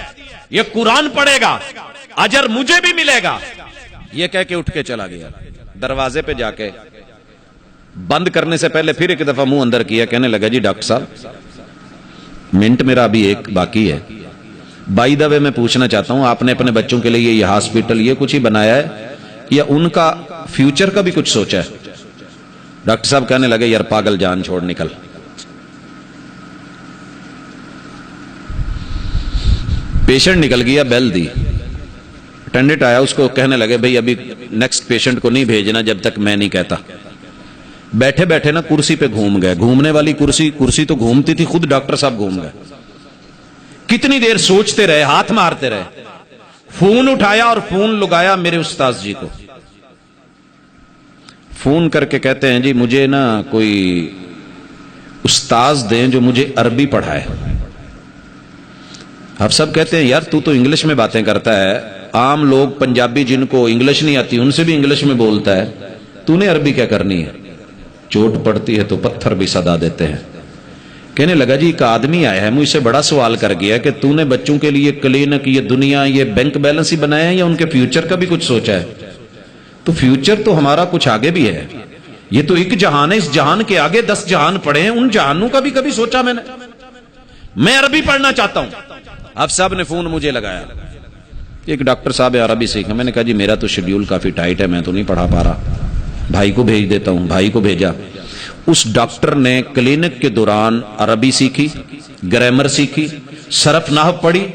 یہ قرآن پڑھے گا, اجر مجھے بھی ملے گا. یہ کہہ کے اٹھ کے چلا گیا. دروازے پہ جا کے بند کرنے سے پہلے پھر ایک دفعہ منہ اندر کیا, کہنے لگا جی ڈاکٹر صاحب منٹ میرا ابھی ایک باقی ہے, بائی دا وے میں پوچھنا چاہتا ہوں, آپ نے اپنے بچوں کے لیے یہ ہاسپٹل یہ کچھ ہی بنایا ہے یا ان کا فیوچر کا بھی کچھ سوچا ہے؟ ڈاکٹر صاحب کہنے لگے یار پاگل جان چھوڑ نکل. پیشنٹ نکل گیا, بیل دی, اٹینڈنٹ آیا, اس کو کہنے لگے بھئی ابھی نیکسٹ پیشنٹ کو نہیں بھیجنا جب تک میں نہیں کہتا. بیٹھے بیٹھے نا کرسی پہ گھوم گئے, گھومنے والی کرسی تو گھومتی تھی, خود ڈاکٹر صاحب گھوم گئے. کتنی دیر سوچتے رہے, ہاتھ مارتے رہے, فون اٹھایا اور فون لگایا میرے استاد جی کو. فون کر کے کہتے ہیں جی مجھے نا کوئی استاذ دیں جو مجھے عربی پڑھائے. اب سب کہتے ہیں یار تو انگلش میں باتیں کرتا ہے, عام لوگ پنجابی جن کو انگلش نہیں آتی ان سے بھی انگلش میں بولتا ہے, تو نے عربی کیا کرنی ہے؟ چوٹ پڑتی ہے تو پتھر بھی صدا دیتے ہیں. کہنے لگا جی ایک آدمی آیا ہے مجھ سے بڑا سوال کر گیا کہ تو نے بچوں کے لیے کلینک, یہ دنیا, یہ بینک بیلنس ہی بنایا ہے یا ان کے فیوچر کا بھی کچھ سوچا ہے؟ تو فیوچر تو ہمارا کچھ آگے بھی ہے, یہ تو ایک جہان ہے, اس جہان کے آگے 10 جہان پڑے ہیں, ان جہانوں کا بھی کبھی سوچا میں نے؟ میں عربی پڑھنا چاہتا ہوں. اب صاحب نے فون مجھے لگایا, ایک ڈاکٹر صاحب ہے عربی سیکھا. میں نے کہا جی میرا تو شیڈیول کافی ٹائٹ ہے, میں تو نہیں پڑھا پا رہا, بھائی کو بھیج دیتا ہوں. بھائی کو بھیجا. اس ڈاکٹر نے کلینک کے دوران عربی سیکھی, گرامر سیکھی, صرف نحو پڑھی,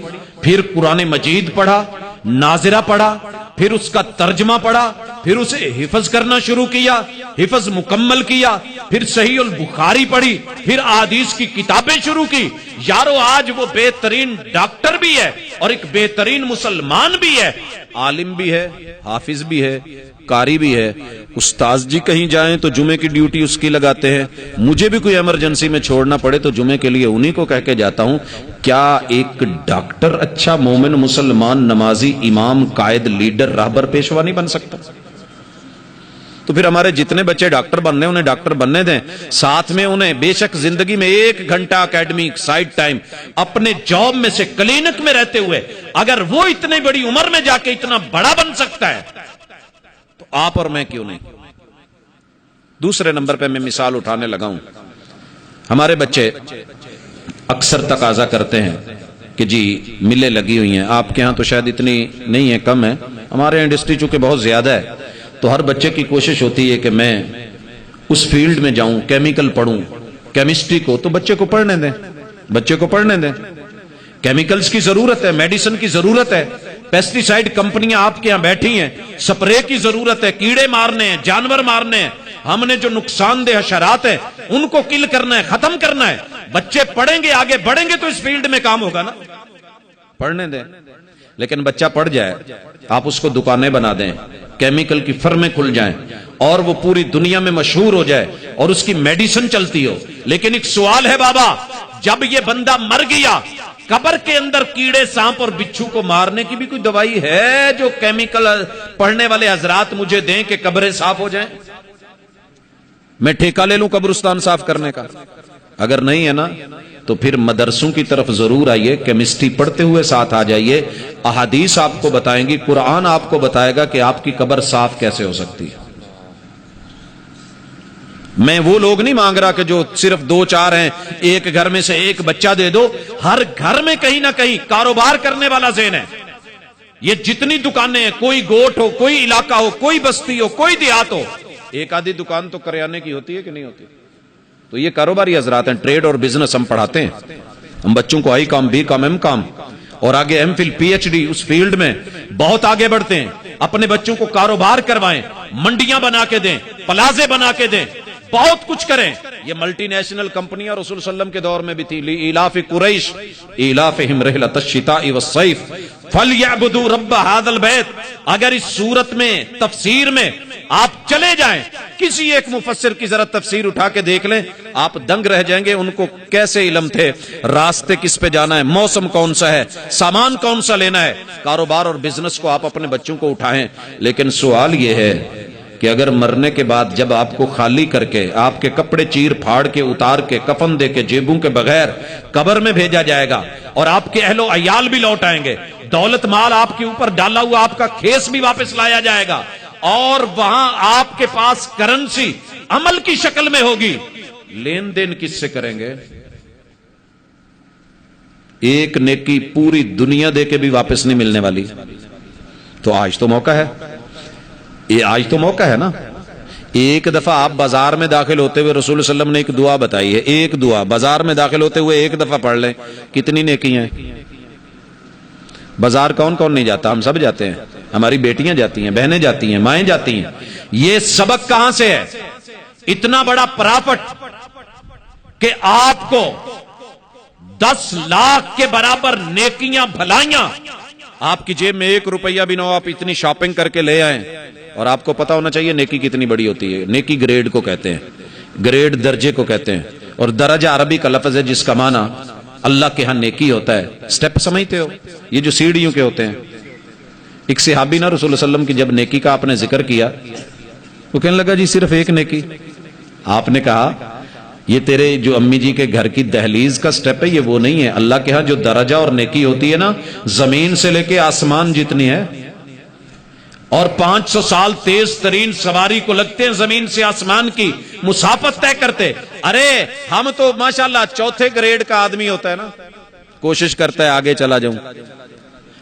پھر قرآن مجید پڑھا, ناظرہ پڑھا, پھر اس کا ترجمہ پڑھا, پھر اسے حفظ کرنا شروع کیا, حفظ مکمل کیا, پھر صحیح البخاری پڑھی, پھر احادیث کی کتابیں شروع کی. یارو آج وہ بہترین ڈاکٹر بھی ہے اور ایک بہترین مسلمان بھی ہے, عالم بھی ہے, حافظ بھی ہے, قاری بھی ہے. استاذ جی کہیں جائیں تو جمعے کی ڈیوٹی اس کی لگاتے ہیں, مجھے بھی کوئی ایمرجنسی میں چھوڑنا پڑے تو جمعے کے لیے انہی کو کہہ کے جاتا ہوں. کیا ایک ڈاکٹر اچھا مومن, مسلمان, نمازی, امام, قائد, لیڈر, راہبر, پیشوا نہیں بن سکتا؟ تو پھر ہمارے جتنے بچے ڈاکٹر بننے انہیں ڈاکٹر بننے دیں, ساتھ میں انہیں بے شک زندگی میں 1 گھنٹہ اکیڈمک سائڈ ٹائم اپنے جاب میں سے کلینک میں رہتے ہوئے اگر وہ اتنی بڑی عمر میں جا کے اتنا بڑا بن سکتا ہے تو آپ اور میں کیوں نہیں. دوسرے نمبر پہ میں مثال اٹھانے لگا ہوں, ہمارے بچے اکثر تقاضا کرتے ہیں کہ جی ملیں لگی ہوئی ہیں, آپ کے ہاں تو شاید اتنی نہیں ہے, کم ہے, ہمارے انڈسٹری چونکہ بہت زیادہ ہے تو ہر بچے کی کوشش ہوتی ہے کہ میں اس فیلڈ میں جاؤں, کیمیکل پڑھوں, کیمسٹری کو, تو بچے کو پڑھنے دیں, بچے کو پڑھنے دیں. کیمیکلز کی ضرورت ہے, میڈیسن کی ضرورت ہے, پیسٹی سائیڈ کمپنیاں آپ کے ہاں بیٹھی ہیں, سپرے کی ضرورت ہے, کیڑے مارنے ہیں, جانور مارنے ہیں, ہم نے جو نقصان دہ حشرات ہیں ان کو کل کرنا ہے, ختم کرنا ہے. بچے پڑھیں گے, آگے بڑھیں گے تو اس فیلڈ میں کام ہوگا نا, پڑھنے دیں. لیکن بچہ پڑھ جائے, آپ اس کو دکانیں بنا دیں, کیمیکل کی فرمیں کھل جائیں اور وہ پوری دنیا میں مشہور ہو جائے اور اس کی میڈیسن چلتی ہو. لیکن ایک سوال ہے بابا, جب یہ بندہ مر گیا, قبر کے اندر کیڑے, سانپ اور بچھو کو مارنے کی بھی کوئی دوائی ہے جو کیمیکل پڑھنے والے حضرات مجھے دیں کہ قبریں صاف ہو جائیں؟ میں ٹھیکہ لے لوں قبرستان صاف کرنے کا؟ اگر نہیں ہے نا تو پھر مدرسوں کی طرف ضرور آئیے, کیمسٹری پڑھتے ہوئے ساتھ آ جائیے. احادیث آپ کو بتائیں گی, قرآن آپ کو بتائے گا کہ آپ کی قبر صاف کیسے ہو سکتی ہے. میں وہ لوگ نہیں مانگ رہا کہ جو صرف 2-4 ہیں, ایک گھر میں سے ایک بچہ دے دو. ہر گھر میں کہیں نہ کہیں کاروبار کرنے والا ذہن ہے. یہ جتنی دکانیں ہیں, کوئی گوٹ ہو, کوئی علاقہ ہو, کوئی بستی ہو, کوئی دیہات ہو, ایک آدھی دکان تو کریانے کی ہوتی ہے کہ نہیں ہوتی؟ تو یہ کاروباری حضرات ہیں, ٹریڈ اور بزنس ہم پڑھاتے ہیں. ہم بچوں کو آئی کام, بی کام, ایم کام اور آگے M Phil, P H D, اس فیلڈ میں بہت آگے بڑھتے ہیں. اپنے بچوں کو کاروبار کروائیں, منڈیاں بنا کے دیں, پلازے بنا کے دیں, بہت کچھ کریں. یہ ملٹی نیشنل کمپنیاں رسول صلی اللہ علیہ وسلم کے دور میں بھی تھی. لإیلاف قریش ایلافہم رحلۃ الشتاء والصیف فلیعبدوا رب ھذا البیت. اگر اس صورت میں تفسیر میں آپ چلے جائیں, کسی ایک مفسر کی ذرا تفسیر اٹھا کے دیکھ لیں, آپ دنگ رہ جائیں گے. ان کو کیسے علم تھے, راستے کس پہ جانا ہے, موسم کون سا ہے, سامان کون سا لینا ہے. کاروبار اور بزنس کو آپ اپنے بچوں کو اٹھائیں. لیکن سوال یہ ہے کہ اگر مرنے کے بعد جب آپ کو خالی کر کے, آپ کے کپڑے چیر پھاڑ کے, اتار کے, کفن دے کے, جیبوں کے بغیر قبر میں بھیجا جائے گا اور آپ کے اہل و عیال بھی لوٹ آئیں گے, دولت مال آپ کے اوپر ڈالا ہوا آپ کا کھیس بھی واپس لایا جائے گا, اور وہاں آپ کے پاس کرنسی عمل کی شکل میں ہوگی, لین دین کس سے کریں گے؟ ایک نیکی پوری دنیا دے کے بھی واپس نہیں ملنے والی. تو آج تو موقع ہے, یہ آج تو موقع ہے نا. ایک دفعہ آپ بازار میں داخل ہوتے ہوئے, رسول صلی اللہ علیہ وسلم نے ایک دعا بتائی ہے, ایک دعا بازار میں داخل ہوتے ہوئے ایک دفعہ پڑھ لیں, کتنی نیکی ہیں. بازار کون کون نہیں جاتا؟ ہم سب جاتے ہیں, ہماری بیٹیاں جاتی ہیں, بہنیں جاتی ہیں, مائیں جاتی ہیں. یہ سبق کہاں سے ہے؟ اتنا بڑا پرافٹ کہ آپ کو 10 لاکھ کے برابر نیکیاں, بھلائیاں آپ کی جیب میں 1 روپیہ بھی نہ ہو, آپ اتنی شاپنگ کر کے لے آئیں. اور آپ کو پتا ہونا چاہیے نیکی کتنی بڑی ہوتی ہے. نیکی گریڈ کو کہتے ہیں, گریڈ درجے کو کہتے ہیں, اور درجہ عربی کا لفظ ہے جس کا معنی اللہ کے ہاں نیکی ہوتا ہے. سٹیپ سمجھتے ہو, یہ جو سیڑھیوں کے ہوتے ہیں. ایک صحابی نا رسول اللہ علیہ وسلم کی جب نیکی کا آپ نے ذکر کیا, وہ کہنے لگا جی صرف ایک نیکی. آپ نے کہا یہ تیرے جو امی جی کے گھر کی دہلیز کا سٹیپ ہے, یہ وہ نہیں ہے. اللہ کے ہاں جو درجہ اور نیکی ہوتی ہے نا, زمین سے لے کے آسمان جتنی ہے, اور 500 سال تیز ترین سواری کو لگتے ہیں زمین سے آسمان کی مسافت طے کرتے. ارے ہم تو ماشاءاللہ 4تھے گریڈ کا آدمی ہوتا ہے نا, کوشش کرتا ہے آگے چلا جاؤں.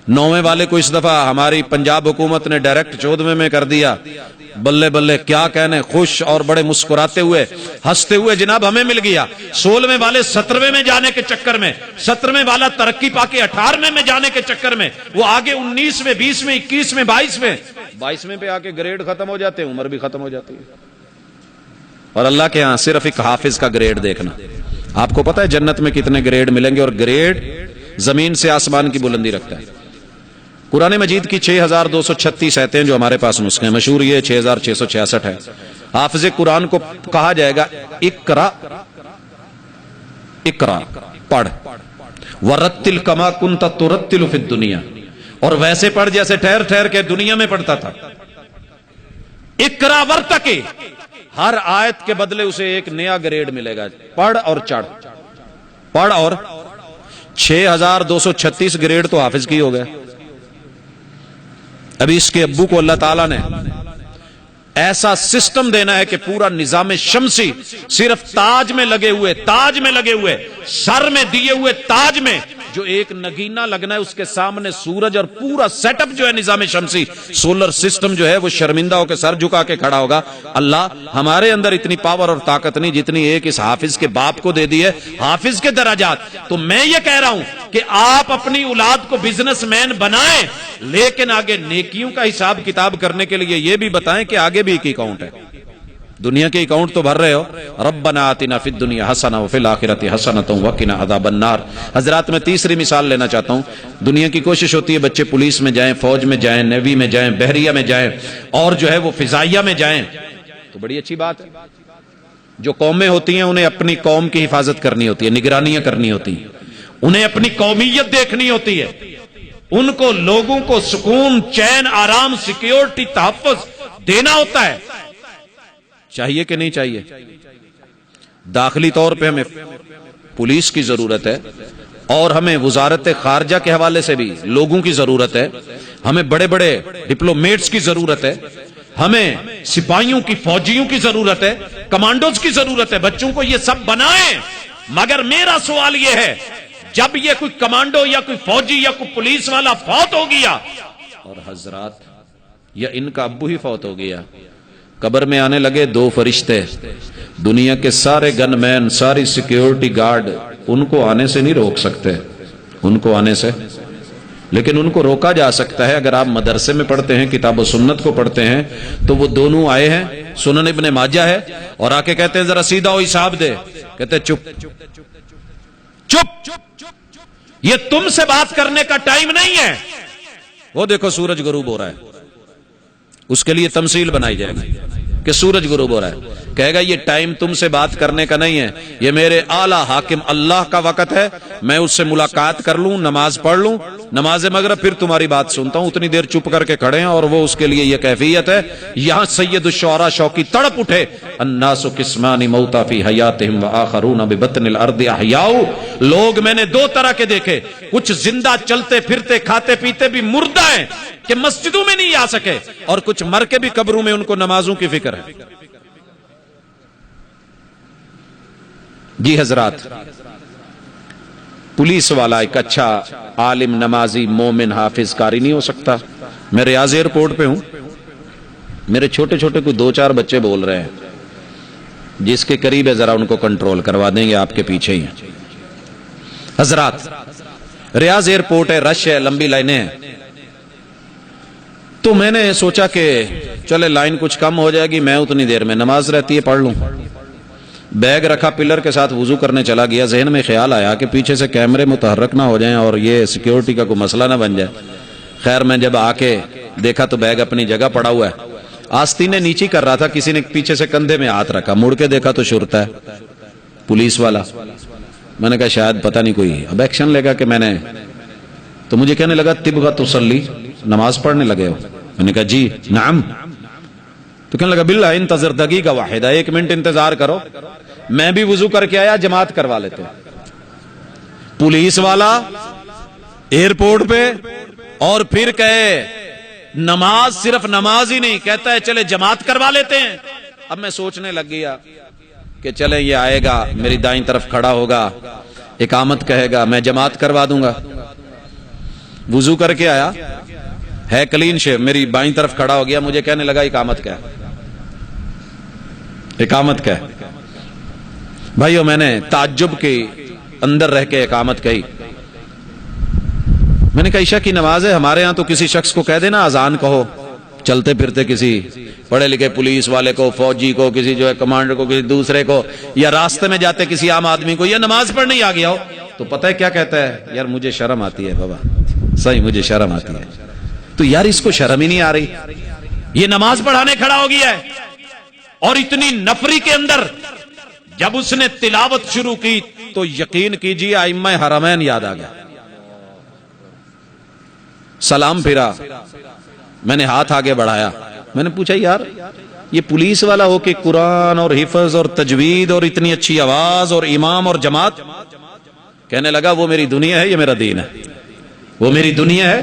9ویں والے کو اس دفعہ ہماری پنجاب حکومت نے ڈائریکٹ 14ویں میں کر دیا. بلے بلے کیا کہنے, خوش اور بڑے مسکراتے ہوئے, ہنستے ہوئے جناب ہمیں مل گیا. 16ویں والے 17ویں میں جانے کے چکر میں, 17ویں والا ترقی پا کے 18ویں میں جانے کے چکر میں, وہ آگے 19ویں, 20ویں, 21ویں, 22ویں پہ آ کے گریڈ ختم ہو جاتے ہیں, عمر بھی ختم ہو جاتی ہے. اور اللہ کے ہاں صرف ایک حافظ کا گریڈ دیکھنا. آپ کو پتا ہے جنت میں کتنے گریڈ ملیں گے, اور گریڈ زمین سے آسمان کی بلندی رکھتا ہے. قرآن مجید کی 6236 آیتیں جو ہمارے پاس نسخے ہیں, مشہور یہ 6666 ہے. حافظ قرآن کو کہا جائے گا اقرا, اقرا پڑھ, ورتل کما کنت ترتل فی الدنیا, اور ویسے پڑھ جیسے ٹھہر ٹھہر کے دنیا میں پڑھتا تھا. اقرا ورتقی، ہر آیت کے بدلے اسے ایک نیا گریڈ ملے گا، پڑھ اور چڑھ، پڑھ اور 6236 گریڈ تو حافظ کی ہو گئے۔ ابھی اس کے ابو کو اللہ تعالیٰ نے ایسا سسٹم دینا ہے کہ پورا نظام شمسی صرف تاج میں لگے ہوئے سر میں دیے ہوئے تاج میں جو ایک نگینا لگنا ہے، اس کے سامنے سورج اور پورا سیٹ اپ جو ہے نظام شمسی سولر سسٹم جو ہے وہ شرمندہ ہو کے سر جھکا کے کھڑا ہوگا۔ اللہ ہمارے اندر اتنی پاور اور طاقت نہیں جتنی ایک اس حافظ کے باپ کو دے دی ہے، حافظ کے درجات۔ تو میں یہ کہہ رہا ہوں کہ آپ اپنی اولاد کو بزنس مین بنائیں، لیکن آگے نیکیوں کا حساب کتاب کرنے کے لیے یہ بھی بتائیں کہ آگے بھی ایک اکاؤنٹ ہے۔ دنیا کے اکاؤنٹ تو بھر رہے ہو، ربنا آتنا فی الدنیا حسنہ وفی الآخرۃ حسنۃ وقنا عذاب النار۔ حضرات میں تیسری مثال لینا چاہتا ہوں۔ دنیا کی کوشش ہوتی ہے بچے پولیس میں جائیں، فوج میں جائیں، نیوی میں جائیں، بحریہ میں جائیں، اور جو ہے وہ فضائیہ میں جائیں، تو بڑی اچھی بات ہے۔ جو قومیں ہوتی ہیں انہیں اپنی قوم کی حفاظت کرنی ہوتی ہے، نگرانیاں کرنی ہوتی ہیں، انہیں اپنی قومیت دیکھنی ہوتی ہے، ان کو لوگوں کو سکون، چین، آرام، سیکیورٹی، تحفظ دینا ہوتا ہے۔ چاہیے کہ نہیں چاہیے؟ داخلی طور پہ ہمیں پولیس کی ضرورت ہے، اور ہمیں وزارت خارجہ کے حوالے سے بھی لوگوں کی ضرورت ہے، ہمیں بڑے بڑے ڈپلومیٹس کی ضرورت ہے، ہمیں سپاہیوں کی، فوجیوں کی ضرورت ہے، کمانڈوز کی ضرورت ہے۔ بچوں کو یہ سب بنائیں، مگر میرا سوال یہ ہے جب یہ کوئی کمانڈو یا کوئی فوجی یا کوئی پولیس والا فوت ہو گیا اور حضرات یا ان کا ابو ہی فوت ہو گیا، قبر میں آنے لگے دو فرشتے، دنیا کے سارے گن مین، ساری سیکیورٹی گارڈ ان کو آنے سے نہیں روک سکتے، ان کو آنے سے، لیکن ان کو روکا جا سکتا ہے۔ اگر آپ مدرسے میں پڑھتے ہیں، کتاب و سنت کو پڑھتے ہیں، تو وہ دونوں آئے ہیں، سنن ابن ماجہ ہے، اور آ کے کہتے ہیں ذرا سیدھا ہو حساب دے، کہتے ہیں چپ چپ، یہ تم سے بات کرنے کا ٹائم نہیں ہے۔ وہ دیکھو سورج غروب ہو رہا ہے، اس کے لیے تمثیل بنائی جائے گی کہ سورج غروب ہو رہا ہے، کہے گا یہ ٹائم تم سے بات کرنے کا نہیں ہے، یہ میرے اعلیٰ حاکم اللہ کا وقت ہے، میں اس سے ملاقات کر لوں، نماز پڑھ لوں، نماز مغرب، پھر تمہاری بات سنتا ہوں۔ اتنی دیر چپ کر کے کھڑے ہیں، اور وہ اس کے لیے یہ کیفیت ہے۔ یہاں سید الشعراء شوقی تڑپ اٹھے، الناس قسمان موتا فی حیاتہم وآخرون ببطن الارض احیاء۔ لوگ میں نے دو طرح کے دیکھے، کچھ زندہ چلتے پھرتے کھاتے پیتے بھی مردہ ہیں کہ مسجدوں میں نہیں آ سکے، اور کچھ مر کے بھی قبروں میں ان کو نمازوں کی فکر ہے۔ جی حضرات، پولیس والا ایک اچھا عالم، نمازی، مومن، حافظ، قاری نہیں ہو سکتا؟ میں ریاض ایئرپورٹ پہ ہوں، میرے چھوٹے چھوٹے کوئی 2-4 بچے بول رہے ہیں، جس کے قریب ہے ذرا ان کو کنٹرول کروا دیں گے، آپ کے پیچھے ہی ہیں۔ حضرات، ریاض ایئرپورٹ ہے، رش ہے، لمبی لائنیں ہیں، تو میں نے سوچا کہ چلے لائن کچھ کم ہو جائے گی، میں اتنی دیر میں نماز رہتی ہے پڑھ لوں۔ بیگ رکھا، پلر کے ساتھ وضو کرنے چلا گیا، ذہن میں خیال آیا کہ پیچھے سے کیمرے متحرک نہ ہو جائیں اور یہ سیکیورٹی کا کوئی مسئلہ نہ بن جائے۔ خیر میں جب آ کے دیکھا تو بیگ اپنی جگہ پڑا ہوا ہے، آستینیں نیچی کر رہا تھا، کسی نے پیچھے سے کندھے میں ہاتھ رکھا، مڑ کے دیکھا تو شرطا ہے، پولیس والا۔ میں نے کہا شاید پتہ نہیں کوئی اب ایکشن لے گا کہ میں نے، تو مجھے کہنے لگا تبغا تصلی، نماز پڑھنے لگے ہو؟ میں نے کہا جی نعم۔ تو کہنے لگا باللہ انتظر دقیقہ واحدہ، 1 منٹ انتظار کرو، میں بھی وضو کر کے آیا، جماعت کروا لیتے۔ پولیس والا ایئرپورٹ پہ، اور پھر کہے نماز، صرف نماز ہی نہیں، کہتا ہے چلے جماعت کروا لیتے ہیں۔ اب میں سوچنے لگ گیا کہ چلے یہ آئے گا، میری دائیں طرف کھڑا ہوگا، اقامت کہے گا، میں جماعت کروا دوں گا۔ وضو کر کے آیا، ہے کلین شیو، میری بائیں طرف کھڑا ہو گیا، مجھے کہنے لگا اقامت کیا ہے، اقامت کیا ہے۔ بھائیو میں نے تعجب کے اندر رہ کے اقامت کہی۔ میں نے کہا عشاء کی نماز ہے، ہمارے ہاں تو کسی شخص کو کہہ دینا اذان کہو، چلتے پھرتے کسی پڑھے لکھے پولیس والے کو، فوجی کو، کسی جو ہے کمانڈر کو، کسی دوسرے کو، یا راستے میں جاتے کسی عام آدمی کو، یا نماز پڑھنے ہی آ گیا ہو تو پتہ ہے کیا کہتا ہے؟ یار مجھے شرم آتی ہے بابا، صحیح مجھے شرم آتی ہے۔ تو یار اس کو شرم ہی نہیں آ رہی، یہ نماز پڑھانے کھڑا ہو گیا ہے، اور اتنی نفری کے اندر جب اس نے تلاوت شروع کی تو یقین کیجیے ائمہ حرمین یاد آ گیا۔ سلام پھرا، میں نے ہاتھ آگے بڑھایا، میں نے پوچھا یار یہ پولیس والا ہو کہ قرآن اور حفظ اور تجوید اور اتنی اچھی آواز اور امام اور جماعت. کہنے لگا وہ میری دنیا ہے، یہ میرا دین ہے. وہ میری دنیا ہے،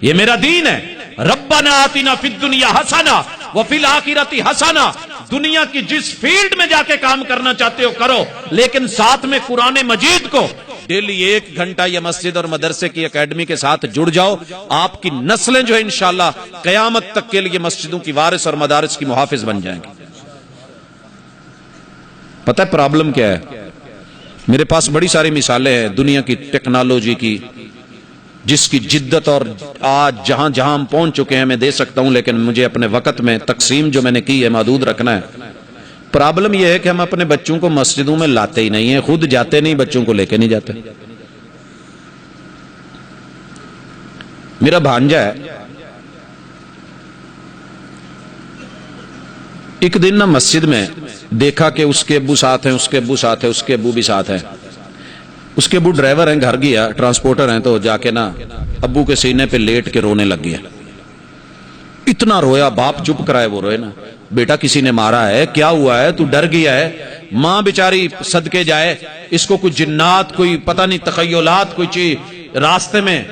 یہ میرا دین ہے. ربنا آتنا فی الدنیا حسنہ وفی الآخرۃ حسنہ. دنیا کی جس فیلڈ میں جا کے کام کرنا چاہتے ہو کرو، لیکن ساتھ میں قرآن مجید کو ڈیلی 1 گھنٹہ یا مسجد اور مدرسے کی اکیڈمی کے ساتھ جڑ جاؤ. آپ کی نسلیں جو ہے انشاءاللہ قیامت تک کے لیے مسجدوں کی وارث اور مدارس کی محافظ بن جائیں گے. پتہ ہے پرابلم کیا ہے؟ میرے پاس بڑی ساری مثالیں ہیں دنیا کی ٹیکنالوجی کی، جس کی جدت اور آج جہاں جہاں ہم پہنچ چکے ہیں میں دے سکتا ہوں، لیکن مجھے اپنے وقت میں تقسیم جو میں نے کی ہے محدود رکھنا ہے. پرابلم یہ ہے کہ ہم اپنے بچوں کو مسجدوں میں لاتے ہی نہیں ہیں، خود جاتے نہیں، بچوں کو لے کے نہیں جاتے. میرا بھانجا ہے، ایک دن نہ مسجد میں دیکھا کہ اس کے ابو ساتھ ہیں، اس کے ابو ساتھ ہیں، اس کے ابو بھی ساتھ ہیں. اس کے ابو ڈرائیور ہیں، گھر گیا ٹرانسپورٹر ہیں، تو جا کے نا ابو کے سینے پہ لیٹ کے رونے لگ گیا. اتنا رویا، باپ چپ کرائے وہ روئے نا. بیٹا کسی نے مارا ہے؟ کیا ہوا ہے؟ تو ڈر گیا ہے؟ ماں بیچاری صدقے جائے، اس کو کوئی جنات، کوئی پتہ نہیں تخیلات، کوئی چیز راستے میں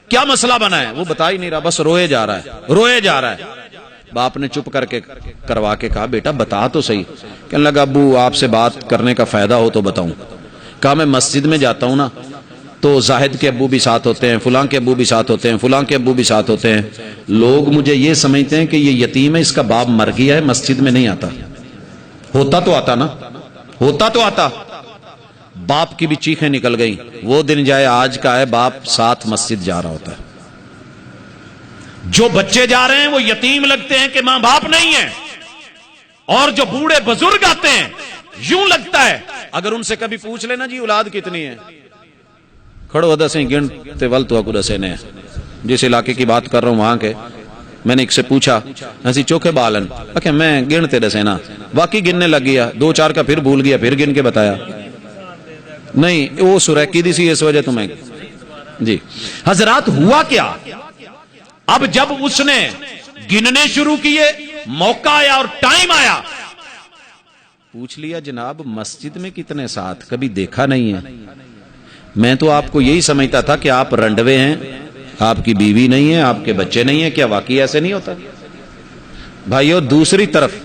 کیا مسئلہ بنا ہے وہ بتا ہی نہیں رہا، بس روئے جا رہا ہے، روئے جا رہا ہے. باپ نے چپ کر کے کروا کے کہا بیٹا بتا تو صحیح. کہنے لگا ابو آپ سے بات کرنے کا فائدہ ہو تو بتاؤں. کہا میں مسجد میں جاتا ہوں نا تو زاہد کے ابو بھی ساتھ ہوتے ہیں، فلاں کے ابو بھی ساتھ ہوتے ہیں، فلاں کے ابو بھی ساتھ ہوتے ہیں. لوگ مجھے یہ سمجھتے ہیں کہ یہ یتیم ہے، اس کا باپ مر گیا ہے، مسجد میں نہیں آتا. ہوتا تو آتا نا، ہوتا تو آتا. باپ کی بھی چیخیں نکل گئی. وہ دن جائے آج کا ہے، باپ ساتھ مسجد جا رہا ہوتا ہے. جو بچے جا رہے ہیں وہ یتیم لگتے ہیں کہ ماں باپ نہیں ہے، اور جو بوڑھے بزرگ آتے ہیں یوں لگتا ہے. اگر ان سے کبھی پوچھ لینا جی اولاد کتنی ہے، کھڑو دسیں گنتے ول تو دسے نے. جس علاقے کی بات کر رہا ہوں وہاں کے، میں نے ایک سے پوچھا ایسی چوکھے بالن، کہ میں گنتے دسے نا. واقعی گننے لگ گیا، 2-4 کا پھر بھول گیا، پھر گن کے بتایا. نہیں وہ سریکی دی سی اس وجہ تمہیں. جی حضرات ہوا کیا، اب جب اس نے گننے شروع کیے، موقع آیا اور ٹائم آیا، پوچھ لیا جناب مسجد میں کتنے ساتھ، کبھی دیکھا نہیں ہے. میں تو آپ کو یہی سمجھتا تھا کہ آپ رنڈوے ہیں، آپ کی بیوی نہیں ہے، آپ کے بچے نہیں ہیں. کیا واقعی ایسے نہیں ہوتا بھائیو؟ دوسری طرف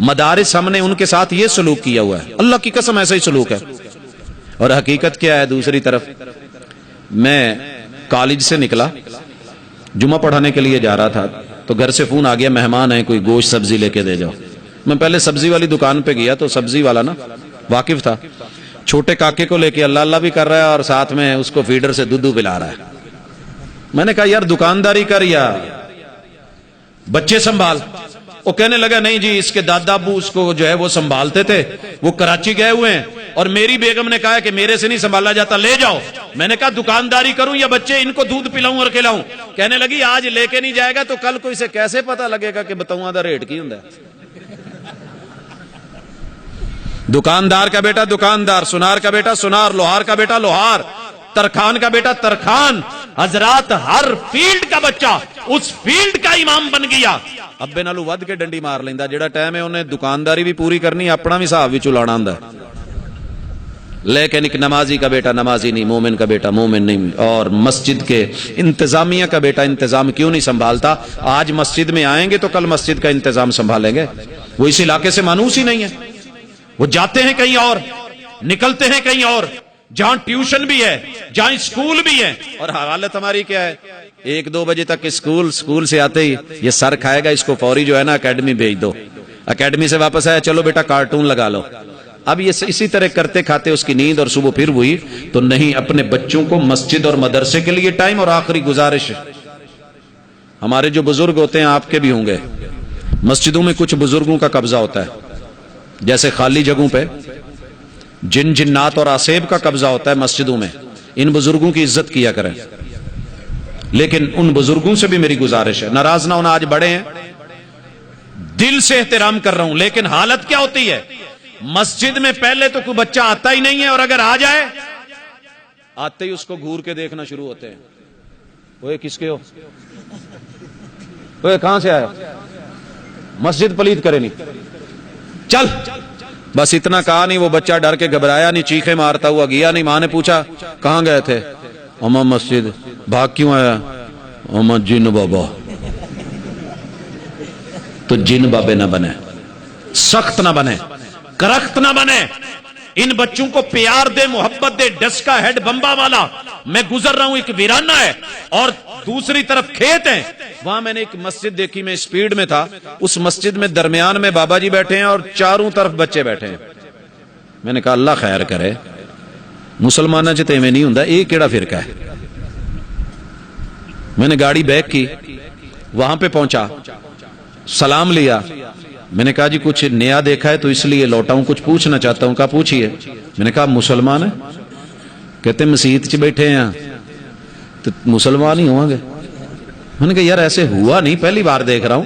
مدارس ہم نے ان کے ساتھ یہ سلوک کیا ہوا ہے، اللہ کی قسم ایسا ہی سلوک ہے. اور حقیقت کیا ہے دوسری طرف؟ میں کالج سے نکلا، جمعہ پڑھانے کے لیے جا رہا تھا، تو گھر سے فون آ گیا مہمان ہیں، کوئی گوشت سبزی لے کے دے جاؤ. میں پہلے سبزی والی دکان پہ گیا تو سبزی والا نا واقف تھا، چھوٹے کاکے کو لے کے اللہ اللہ بھی کر رہا ہے اور ساتھ میں اس کو فیڈر سے دودھ پلا رہا ہے. میں نے کہا یار دکانداری کر یا بچے سنبھال. وہ کہنے لگا نہیں جی اس کے دادا ابو اس کو جو ہے وہ سنبھالتے تھے، وہ کراچی گئے ہوئے ہیں، اور میری بیگم نے کہا کہ میرے سے نہیں سنبھالا جاتا، لے جاؤ. میں نے کہا دکانداری کروں یا بچے ان کو دودھ پلاؤں اور کھلاؤں؟ کہنے لگی آج لے کے نہیں جائے گا تو کل کو اسے کیسے پتا لگے گا کہ بتاؤں دا ریٹ کی ہوندا ہے. دکاندار کا بیٹا دکاندار، سنار کا بیٹا سنار، لوہار کا بیٹا لوہار، ترخان کا بیٹا ترخان. حضرات ہر فیلڈ کا بچہ اس فیلڈ کا امام بن گیا. ابے نالو ود کے ڈنڈی مار لیندا. جڑا ٹائم ہے انہیں دکانداری بھی پوری کرنی، اپنا بھی حساب بھی چلانا ہوندا. لیکن ایک نمازی کا بیٹا نمازی نہیں، مومن کا بیٹا مومن نہیں، اور مسجد کے انتظامیہ کا بیٹا انتظام کیوں نہیں سنبھالتا؟ آج مسجد میں آئیں گے تو کل مسجد کا انتظام سنبھالیں گے. وہ اس علاقے سے مانوس ہی نہیں ہے، وہ جاتے ہیں کہیں اور، نکلتے ہیں کہیں اور، جہاں ٹیوشن بھی ہے، جہاں اسکول بھی ہے. اور حالت ہماری کیا ہے؟ 1-2 بجے تک اسکول سے آتے ہی یہ سر کھائے گا، اس کو فوری جو ہے نا اکیڈمی بھیج دو. اکیڈمی سے واپس آیا چلو بیٹا کارٹون لگا لو. اب یہ اسی طرح کرتے کھاتے اس کی نیند اور صبح پھر ہوئی. تو نہیں، اپنے بچوں کو مسجد اور مدرسے کے لیے ٹائم. اور آخری گزارش، ہمارے جو بزرگ ہوتے ہیں آپ کے بھی ہوں گے، مسجدوں میں کچھ بزرگوں کا قبضہ ہوتا ہے، جیسے خالی جگہوں پہ جن جنات اور آسیب کا قبضہ ہوتا ہے مسجدوں میں. ان بزرگوں کی عزت کیا کریں. لیکن ان بزرگوں سے بھی میری گزارش ہے، ناراض نہ ہونا، آج بڑے ہیں، دل سے احترام کر رہا ہوں. لیکن حالت کیا ہوتی ہے؟ مسجد میں پہلے تو کوئی بچہ آتا ہی نہیں ہے، اور اگر آ جائے آتے ہی اس کو گھور کے دیکھنا شروع ہوتے ہیں. وہ کس کے ہو؟ وہ کہاں سے آیا؟ مسجد پلیت کرے نہیں، چل. بس اتنا کہا نہیں، وہ بچہ ڈر کے گھبرایا نہیں، چیخے مارتا ہوا گیا نہیں. ماں نے پوچھا کہاں گئے تھے؟ اما مسجد. بھاگ کیوں آیا؟ اما جن بابا. تو جن بابے نہ بنے، سخت نہ بنے، کرخت نہ بنے. ان بچوں کو پیار دے، محبت دے. ڈسکا ہیڈ بمبا والا میں گزر رہا ہوں، ایک ویرانہ ہے اور دوسری طرف کھیت ہیں. وہاں میں نے ایک مسجد دیکھی، میں سپیڈ میں تھا. اس مسجد میں درمیان میں بابا جی بیٹھے ہیں اور چاروں طرف بچے بیٹھے ہیں. میں نے کہا اللہ خیر کرے، مسلمانہ چ تے میں نہیں ہوندا، یہ کیڑا فرقہ ہے. میں نے گاڑی بیک کی، وہاں پہ پہنچا، سلام لیا. میں نے کہا جی کچھ نیا دیکھا ہے تو اس لیے لوٹا ہوں، کچھ پوچھنا چاہتا ہوں. کہا پوچھیے. میں نے کہا مسلمان ہے؟ کہتے مسجد چ بیٹھے ہیں تو مسلمان ہی ہوں گے. میں نے کہا یار ایسے ہوا نہیں، پہلی بار دیکھ رہا ہوں.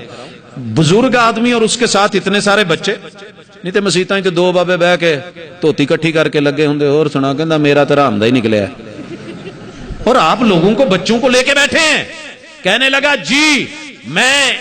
بزرگ آدمی اور اس کے ساتھ اتنے سارے بچے. نہیں تو مسیتاں تو دو بابے بہ کے دھوتی کٹھی کر کے لگے ہوں. اور سنا کہ میرا تو حرام دا ہی نکلیا ہے. اور آپ لوگوں کو، بچوں کو لے کے بیٹھے ہیں. کہنے لگا جی میں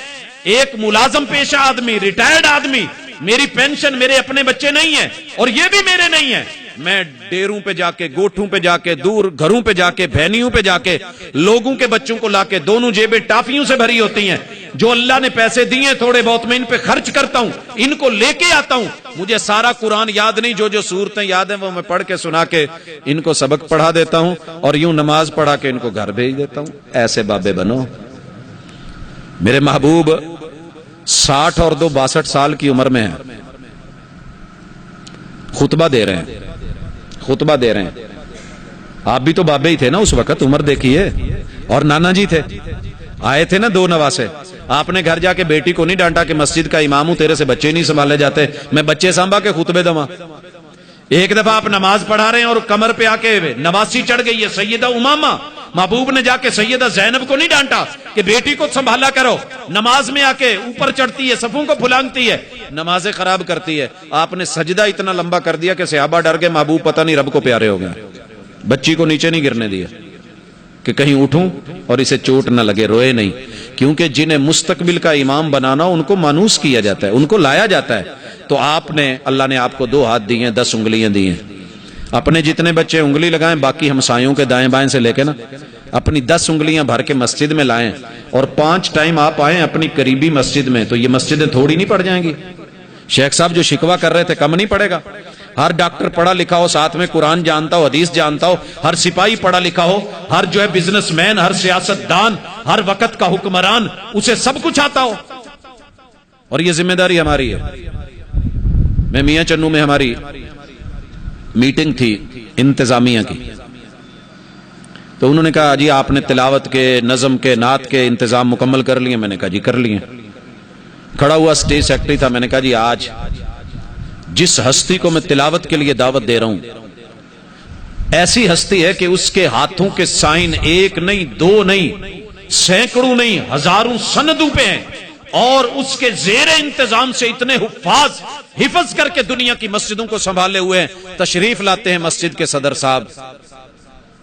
ایک ملازم پیشہ آدمی، ریٹائرڈ آدمی، میری پینشن، میرے اپنے بچے نہیں ہیں اور یہ بھی میرے نہیں ہیں. میں ڈیروں پہ جا کے، گوٹھوں پہ جا کے، دور گھروں پہ جا کے، بہنیوں پہ جا کے لوگوں کے بچوں کو لا کے، دونوں جیبیں ٹافیوں سے بھری ہوتی ہیں. جو اللہ نے پیسے دیے تھوڑے بہت میں ان پہ خرچ کرتا ہوں، ان کو لے کے آتا ہوں. مجھے سارا قرآن یاد نہیں، جو صورتیں یاد ہیں وہ میں پڑھ کے سنا کے ان کو سبق پڑھا دیتا ہوں اور یوں نماز پڑھا کے ان کو گھر بھیج دیتا ہوں. ایسے بابے بنو. میرے محبوب 60 اور 2 62 سال کی عمر میں ہیں، خطبہ دے رہے ہیں. آپ بھی تو بابے ہی تھے نا اس وقت، عمر دیکھیے. اور نانا جی تھے، آئے تھے نا 2 نواسے. آپ نے گھر جا کے بیٹی کو نہیں ڈانٹا کہ مسجد کا امام ہوں، تیرے سے بچے نہیں سنبھالے جاتے، میں بچے سنبھا کے خطبے دواں. ایک دفعہ آپ نماز پڑھا رہے ہیں اور کمر پہ آ کے نواسی چڑھ گئی ہے. سیدہ امامہ، محبوب نے جا کے سیدہ زینب کو نہیں ڈانٹا کہ بیٹی کو سنبھالا کرو. نماز میں آ کے اوپر چڑھتی ہے، صفوں کو پھلانگتی ہے، نمازیں خراب کرتی ہے. آپ نے سجدہ اتنا لمبا کر دیا کہ صحابہ ڈر گئے، محبوب پتہ نہیں رب کو پیارے ہو گئے. بچی کو نیچے نہیں گرنے دیا کہ کہیں اٹھوں اور اسے چوٹ نہ لگے. روئے نہیں، کیونکہ جنہیں مستقبل کا امام بنانا ان کو مانوس کیا جاتا ہے، ان کو لایا جاتا ہے. تو آپ نے، اللہ نے آپ کو 2 ہاتھ دیے ہیں، 10 انگلیاں دی ہیں. اپنے جتنے بچے انگلی لگائیں، باقی ہمسایوں کے دائیں بائیں سے لے کے نا اپنی 10 انگلیاں بھر کے مسجد میں لائیں اور 5 ٹائم آپ آئیں اپنی قریبی مسجد میں. تو یہ مسجدیں تھوڑی نہیں پڑ جائیں گی. شیخ صاحب جو شکوہ کر رہے تھے کم نہیں پڑے گا. ہر ڈاکٹر پڑھا لکھا ہو، ساتھ میں قرآن جانتا ہو، حدیث جانتا ہو. ہر سپاہی پڑھا لکھا ہو، ہر جو ہے بزنس مین، ہر سیاست دان، ہر وقت کا حکمران، اسے سب کچھ آتا ہو. اور یہ ذمہ داری ہماری ہے. میں میاں چنو میں ہماری میٹنگ تھی انتظامیہ کی، تو انہوں نے کہا جی آپ نے تلاوت کے، نظم کے، نعت کے انتظام مکمل کر لیے؟ میں نے کہا جی کر لیے. کھڑا ہوا اسٹیج سیکرٹری تھا. میں نے کہا جی آج جس ہستی کو میں تلاوت کے لیے دعوت دے رہا ہوں، ایسی ہستی ہے کہ اس کے ہاتھوں کے سائن 1 نہیں 2 نہیں، سینکڑوں نہیں، ہزاروں سندوں پہ ہیں. اور اس کے زیر انتظام سے اتنے حفاظ حفظ کر کے دنیا کی مسجدوں کو سنبھالے ہوئے ہیں. تشریف لاتے ہیں مسجد کے صدر صاحب.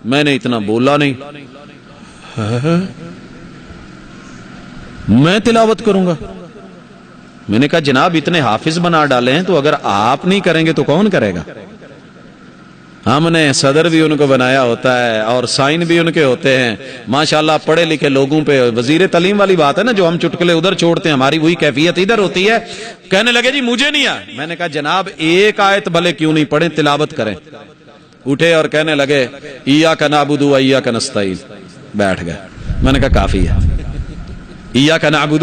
میں نے اتنا بولا نہیں، میں تلاوت کروں گا. میں نے کہا جناب اتنے حافظ بنا ڈالے ہیں تو اگر آپ نہیں کریں گے تو کون کرے گا؟ ہم نے صدر بھی ان کو بنایا ہوتا ہے اور سائن بھی ان کے ہوتے ہیں. ماشاءاللہ پڑھے لکھے لوگوں پہ وزیر تعلیم والی بات ہے نا، جو ہم چٹکلے ادھر چھوڑتے ہیں، ہماری وہی کیفیت ادھر ہوتی ہے. کہنے لگے جی مجھے نہیں آیا. میں نے کہا جناب 1 آیت بھلے کیوں نہیں پڑھیں، تلاوت کریں. اٹھے اور کہنے لگے ایاک نعبد و ایاک نستعین. بیٹھ گئے. میں نے کہا کافی ہے. ایاک نعبد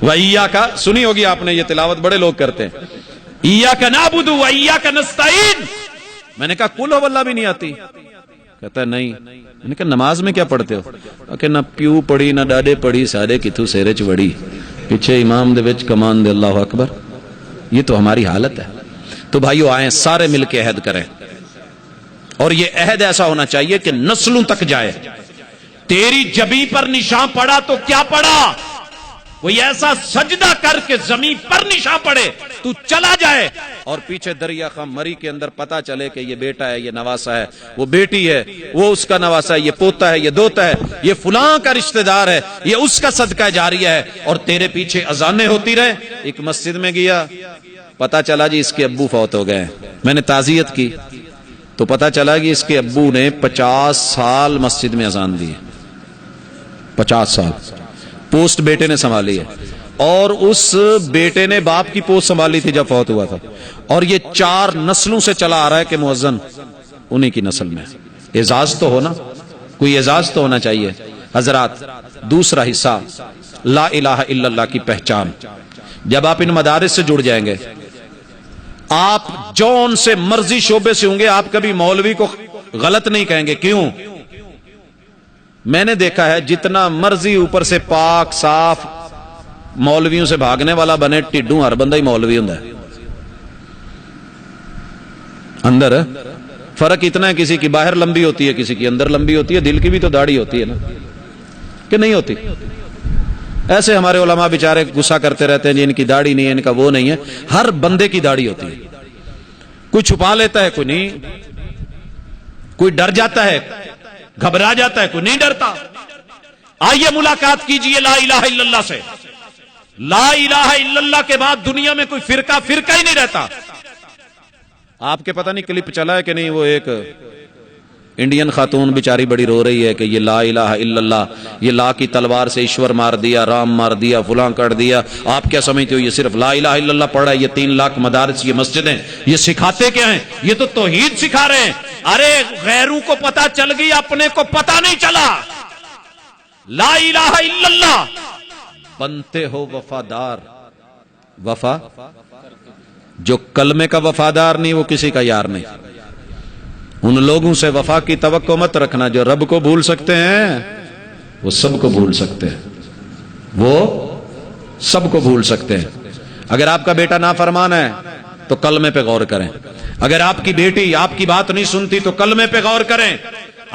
و ایاک سنی ہوگی آپ نے، یہ تلاوت بڑے لوگ کرتے ہیں. ایاک نعبد و ایاک نستعین. میں نے کہا قل هو اللہ بھی نہیں آتی. کہتا ہے نہیں. میں نے کہا نماز میں کیا پڑھتے ہو؟ کہ نہ پیو پڑھی نہ ڈاڈے پڑھی، سارے کتھو سیرے چ وڑی، پیچھے امام دے وچ کمان دے اللہ اکبر. یہ تو ہماری حالت ہے. تو بھائیو آئیں سارے مل کے عہد کریں، اور یہ عہد ایسا ہونا چاہیے کہ نسلوں تک جائے. تیری جبیں پر نشان پڑا تو کیا پڑا؟ کوئی ایسا سجدہ کر کے زمین پر نشا پڑے تو چلا جائے اور پیچھے دریا خواہ مری کے اندر پتا چلے کہ یہ بیٹا ہے، یہ نواسا ہے، وہ بیٹی ہے، وہ اس کا نواسا ہے، یہ پوتا ہے، یہ دوتا ہے، یہ فلاں کا رشتہ دار ہے، یہ اس کا صدقہ جاریہ ہے، اور تیرے پیچھے اذانیں ہوتی رہے. ایک مسجد میں گیا، پتا چلا جی اس کے ابو فوت ہو گئے. میں نے تعزیت کی تو پتا چلا کہ اس کے ابو نے 50 سال مسجد میں اذان دی ہے. 50 سال پوسٹ بیٹے نے سنبھالی ہے، اور اس بیٹے نے باپ کی پوسٹ سنبھالی تھی جب فوت ہوا تھا، اور یہ 4 نسلوں سے چلا آ رہا ہے کہ مؤذن انہی کی نسل میں. اعزاز تو ہونا، کوئی اعزاز تو ہونا چاہیے. حضرات، دوسرا حصہ لا الہ الا اللہ کی پہچان. جب آپ ان مدارس سے جڑ جائیں گے، آپ جون سے مرضی شعبے سے ہوں گے، آپ کبھی مولوی کو غلط نہیں کہیں گے. کیوں؟ میں نے دیکھا ہے جتنا مرضی اوپر سے پاک صاف مولویوں سے بھاگنے والا بنے، ٹڈوں ہر بندہ ہی مولوی ہوں. اندر فرق اتنا ہے، کسی کی باہر لمبی ہوتی ہے، کسی کی اندر لمبی ہوتی ہے. دل کی بھی تو داڑھی ہوتی ہے نا، کہ نہیں ہوتی؟ ایسے ہمارے علماء بیچارے غصہ کرتے رہتے ہیں جی ان کی داڑھی نہیں ہے، ان کا وہ نہیں ہے. ہر بندے کی داڑھی ہوتی ہے. کوئی چھپا لیتا ہے، کوئی نہیں. کوئی ڈر جاتا ہے، گھبرا جاتا ہے، کوئی نہیں ڈرتا. آئیے ملاقات کیجئے لا الہ الا اللہ سے. لا الہ الا اللہ کے بعد دنیا میں کوئی فرقہ ہی نہیں رہتا. آپ کے پتہ نہیں کلپ چلا ہے کہ نہیں، وہ ایک انڈین خاتون بیچاری بڑی رو رہی ہے کہ یہ لا الہ الا اللہ، یہ لا کی تلوار سے ایشور مار دیا، رام مار دیا، فلاں کر دیا. آپ کیا سمجھتے ہو یہ صرف لا الہ الا اللہ پڑھا ہے؟ یہ 3 لاکھ مدارس، یہ مسجدیں، یہ سکھاتے کیا ہیں؟ یہ تو توحید سکھا رہے ہیں. ارے غیروں کو پتا چل گئی، اپنے کو پتا نہیں چلا. لا الہ الا اللہ بنتے ہو وفادار. وفا جو کلمے کا وفادار نہیں وہ کسی کا یار نہیں. ان لوگوں سے وفا کی توقع مت رکھنا جو رب کو بھول سکتے ہیں، وہ سب کو بھول سکتے ہیں. وہ سب کو بھول سکتے ہیں. اگر آپ کا بیٹا نافرمان ہے تو کلمے پہ غور کریں. اگر آپ کی بیٹی آپ کی بات نہیں سنتی تو کلمے پہ غور کریں.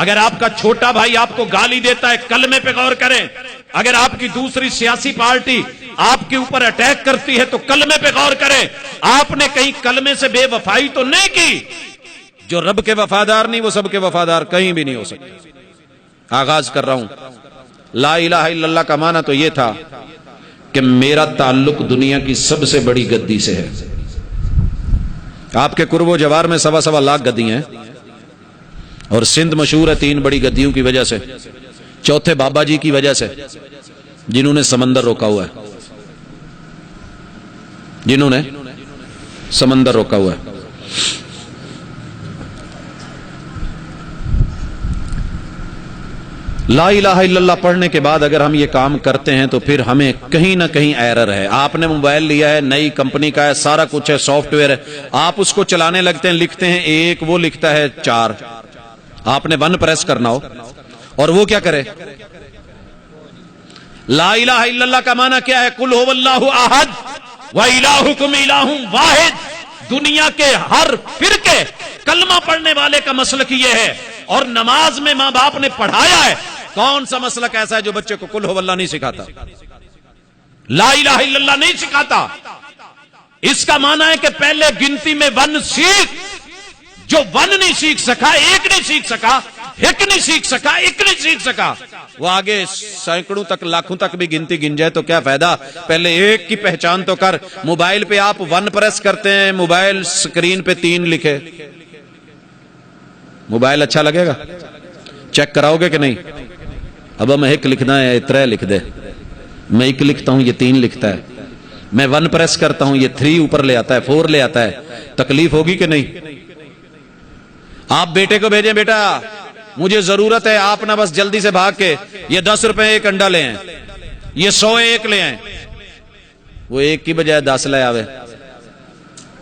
اگر آپ کا چھوٹا بھائی آپ کو گالی دیتا ہے، کلمے پہ غور کریں. اگر آپ کی دوسری سیاسی پارٹی آپ کے اوپر اٹیک کرتی ہے تو کلمے پہ غور کریں. آپ نے کہیں کلمے سے بے وفائی تو نہیں کی. جو رب کے وفادار نہیں وہ سب کے وفادار کہیں بھی نہیں ہو سکتے. آغاز کر رہا ہوں. لا الہ الا اللہ کا معنی تو یہ تھا کہ میرا تعلق دنیا کی سب سے بڑی گدی سے ہے. آپ کے قرب و جوار میں 1.25 لاکھ گدی ہیں، اور سندھ مشہور ہے 3 بڑی گدیوں کی وجہ سے. چوتھے بابا جی کی وجہ سے، جنہوں نے سمندر روکا ہوا ہے. جنہوں نے سمندر روکا ہوا ہے. لا الہ الا اللہ پڑھنے کے بعد اگر ہم یہ کام کرتے ہیں تو پھر ہمیں کہیں نہ کہیں ایرر ہے. آپ نے موبائل لیا ہے، نئی کمپنی کا ہے، سارا کچھ ہے، سافٹ ویئر ہے، آپ اس کو چلانے لگتے ہیں، لکھتے ہیں 1، وہ لکھتا ہے 4. آپ نے 1 پریس کرنا ہو اور وہ کیا کرے. لا الہ الا اللہ کا معنی کیا ہے؟ قل هو اللہ احد وَإِلَٰهُكُمْ إِلَٰهٌ واحد. دنیا کے ہر فرقے کلمہ پڑھنے والے کا مسلک یہ ہے، اور نماز میں ماں باپ نے پڑھایا ہے. کون سا مسلک ایسا ہے جو بچے کو قل هو اللہ نہیں سکھاتا، لا الہ الا اللہ نہیں سکھاتا؟ اس کا معنی ہے کہ پہلے گنتی میں 1 سیکھ. جو 1 نہیں سیکھ سکا، 1 نہیں سیکھ سکا، 1 نہیں سیکھ سکا، 1 نہیں سیکھ سکا، وہ آگے سینکڑوں تک، لاکھوں تک بھی گنتی گن جائے تو کیا فائدہ. پہلے 1 کی پہچان تو کر. موبائل پہ آپ 1 پریس کرتے ہیں، موبائل سکرین پہ 3 لکھے، موبائل اچھا لگے گا؟ چیک کراؤ گے کہ نہیں؟ اب ہم 1 لکھنا ہے، 3 لکھ دے. میں 1 لکھتا ہوں، یہ 3 لکھتا ہے. میں 1 پریس کرتا ہوں، یہ 3 اوپر لے آتا ہے، 4 لے آتا ہے. تکلیف ہوگی کہ نہیں؟ آپ بیٹے کو بھیجیں، بیٹا مجھے ضرورت ہے، آپ نہ بس جلدی سے بھاگ کے یہ 10 روپے 1 انڈا لے آئیں، یہ 100 1 لے آئیں. وہ 1 کی بجائے 10 لے آوے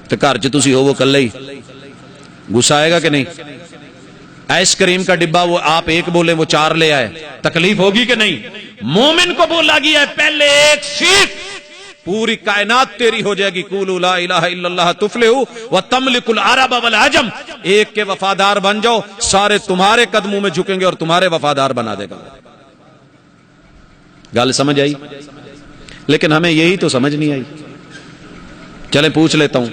تو گھر چ تسی ہو وہ کلے ہی. غصہ آئے گا کہ نہیں؟ آئس کریم کا ڈبہ وہ آپ 1 بولے، وہ 4 لے آئے، تکلیف ہوگی کہ نہیں؟ مومن کو بولا گیا ہے پہلے 1 سیکھ، پوری کائنات تیری ہو جائے گی. قولوا لا الہ الا اللہ تفلحوا وتملک العرب والعجم. 1 کے وفادار بن جاؤ، سارے تمہارے قدموں میں جھکیں گے اور تمہارے وفادار بنا دے گا. گل سمجھ آئی؟ لیکن ہمیں یہی تو سمجھ نہیں آئی. چلیں پوچھ لیتا ہوں,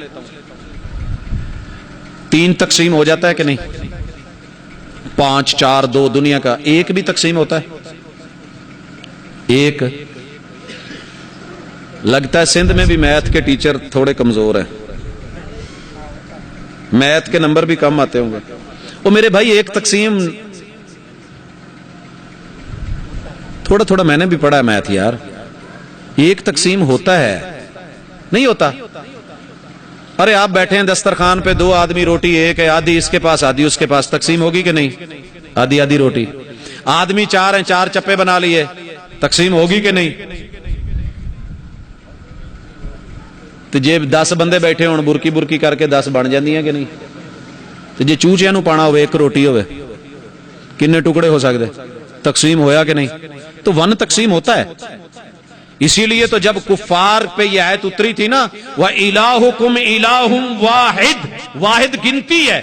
3 تقسیم ہو جاتا ہے کہ نہیں؟ 5 4 2 دنیا کا 1 بھی تقسیم ہوتا ہے؟ 1 لگتا ہے سندھ میں بھی میتھ کے ٹیچر تھوڑے کمزور ہیں, میتھ کے نمبر بھی کم آتے ہوں گے. وہ میرے بھائی 1 تقسیم تھوڑا تھوڑا میں نے بھی پڑھا ہے میتھ یار. 1 تقسیم ہوتا ہے نہیں ہوتا؟ ارے آپ بیٹھے ہیں دسترخوان پہ, 2 آدمی روٹی ایک ہے, آدھی اس کے پاس آدھی اس کے پاس, تقسیم ہوگی کہ نہیں؟ آدھی آدھی روٹی. آدمی 4 ہیں, 4 چپے بنا لیے, تقسیم ہوگی کہ نہیں؟ تو جے 10 بندے بیٹھے ہوں برکی برکی کر کے 10 بن جاندی ہیں کہ نہیں؟ تو جے چوچیاں نو پانا ہوئے 1 روٹی ہوئے کنے ٹکڑے ہو سکتے؟ تقسیم ہویا کہ نہیں؟ تو 1 تقسیم ہوتا ہے. اسی لیے تو جب کفار پہ یہ آیت اتری تھی نا, وَإِلَٰهُكُمْ إِلَٰهٌ وَاحِدٌ, واحد گنتی ہے,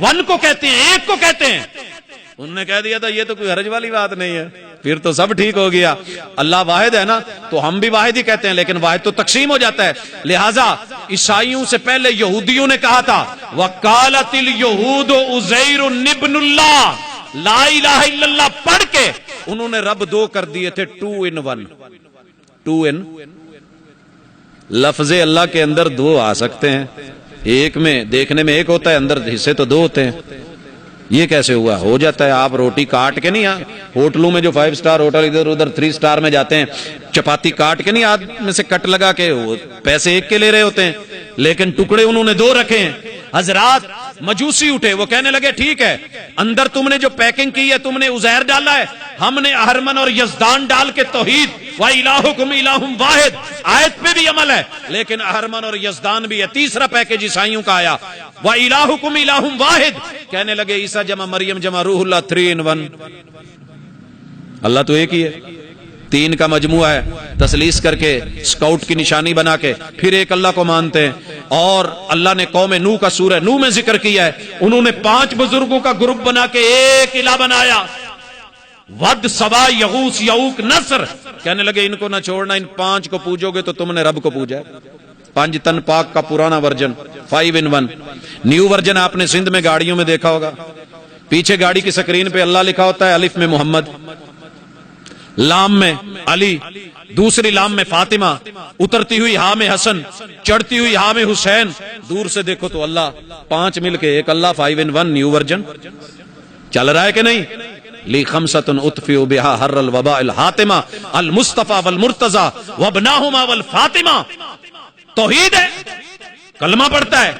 1 کو کہتے ہیں, 1 کو کہتے ہیں. انہوں نے کہہ دیا تھا یہ تو کوئی حرج والی بات نہیں ہے, پھر تو سب ٹھیک ہو گیا. اللہ واحد ہے نا, تو ہم بھی واحد ہی کہتے ہیں, لیکن واحد تو تقسیم ہو جاتا ہے. لہٰذا عیسائیوں سے پہلے یہودیوں نے کہا تھا وَقَالَتِ الْيَهُودُ عُزَيْرٌ ابْنُ اللَّهِ, لا الہ الا اللہ پڑھ کے انہوں نے رب 2 کر دیے تھے, 2 in 1. 2 in لفظ اللہ کے اندر 2 آ سکتے ہیں, 1 میں دیکھنے میں 1 ہوتا ہے, اندر حصے تو 2 ہوتے ہیں. یہ کیسے ہوا؟ ہو جاتا ہے. آپ روٹی کاٹ کے نہیں, ہوٹلوں میں جو 5 سٹار ہوٹل ادھر ادھر 3 سٹار میں جاتے ہیں, چپاتی کاٹ کے نہیں ہاتھ میں سے کٹ لگا کے, وہ پیسے 1 کے لے رہے ہوتے ہیں, لیکن ٹکڑے انہوں نے 2 رکھے ہیں. حضرات مجوسی اٹھے, وہ کہنے لگے ٹھیک ہے اندر تم نے جو پیکنگ کی ہے تم نے عزیر ڈالا ہے, ہم نے اہرمن اور یزدان ڈال کے توحید وَإِلَٰهُكُمْ إِلَٰهٌ وَاحِدٌ آیت پہ بھی عمل ہے, لیکن اہرمن اور یزدان بھی ہے. تیسرا پیکج عیسائیوں کا آیا وَإِلَٰهُكُمْ إِلَٰهٌ وَاحِدٌ, کہنے لگے عیسیٰ جمع مریم جمع روح اللہ 3 in 1. اللہ تو ایک ہی ہے, 3 کا مجموعہ ہے. تسلیس کر کے سکاؤٹ کی نشانی بنا کے پھر ایک اللہ کو مانتے ہیں. اور اللہ نے قوم نوح کا سورہ نوح میں ذکر کیا ہے, انہوں نے 5 بزرگوں کا گروپ بنا کے ایک الہ بنایا, ود سوا یغوث یعوق نصر. کہنے لگے ان کو نہ چھوڑنا, ان 5 کو پوجو گے تو تم نے رب کو پوجا. 5 تن پاک کا پرانا ورژن 5 in 1. نیو ورژن آپ نے سندھ میں گاڑیوں میں دیکھا ہوگا, پیچھے گاڑی کی سکرین پہ اللہ لکھا ہوتا ہے, الف میں محمد, لام میں علی, دوسری لام میں فاطمہ, اترتی ہوئی ہاں میں حسن, چڑھتی ہوئی ہاں میں حسین. دور سے دیکھو تو اللہ, 5 مل کے ایک اللہ. 5 in 1 نیو ورژن چل رہا ہے کہ نہیں؟ لی خمسۃ اطفئ بہا حر الوباء الحاتمہ المصطفیٰ والمرتضی وابناہما والفاطمہ. توحید ہے, کلمہ پڑھتا ہے.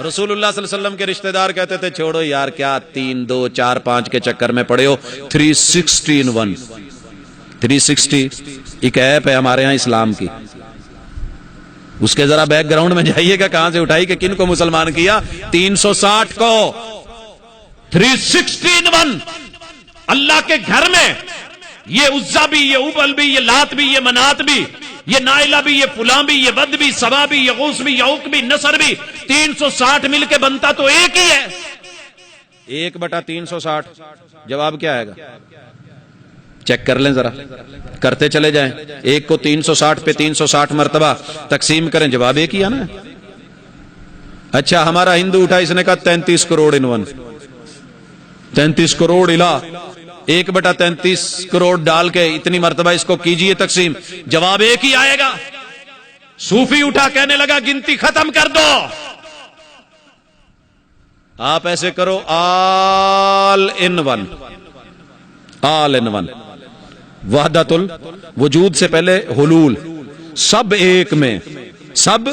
رسول اللہ صلی اللہ علیہ وسلم کے رشتہ دار کہتے تھے چھوڑو یار کیا 3 2 4 5 کے چکر میں پڑے ہو, 360 in 1. 360 ایک ایپ ہے ہمارے ہاں اسلام کی, اس کے ذرا بیک گراؤنڈ میں جائیے گا کہاں سے اٹھائی کہ کن کو مسلمان کیا. 360 کو 360 in 1. اللہ کے گھر میں یہ عزا بھی, یہ ابل بھی, یہ لات بھی, یہ منات بھی, یہ نائلہ بھی, یہ فلاں بھی, یہ ود بھی, سبا بھی, یغوث بھی, یعوق بھی, نصر بھی, 360 مل کے بنتا تو ایک ہی ہے. 1/360 جواب کیا آئے گا؟ چیک کر لیں ذرا, کرتے چلے جائیں. 1 کو 360 پہ 360 مرتبہ تقسیم کریں, جواب ایک ہی آنا ہے. اچھا ہمارا ہندو اٹھا, اس نے کہا 33 کروڑ in 1. 33 کروڑ الہ, 1/33 کروڑ ڈال کے اتنی مرتبہ اس کو کیجئے تقسیم, جواب ایک ہی آئے گا. صوفی اٹھا کہنے لگا گنتی ختم کر دو. آپ ایسے کرو آل ان 1, آل ان 1. وحدت الوجود سے پہلے حلول, سب ایک میں, سب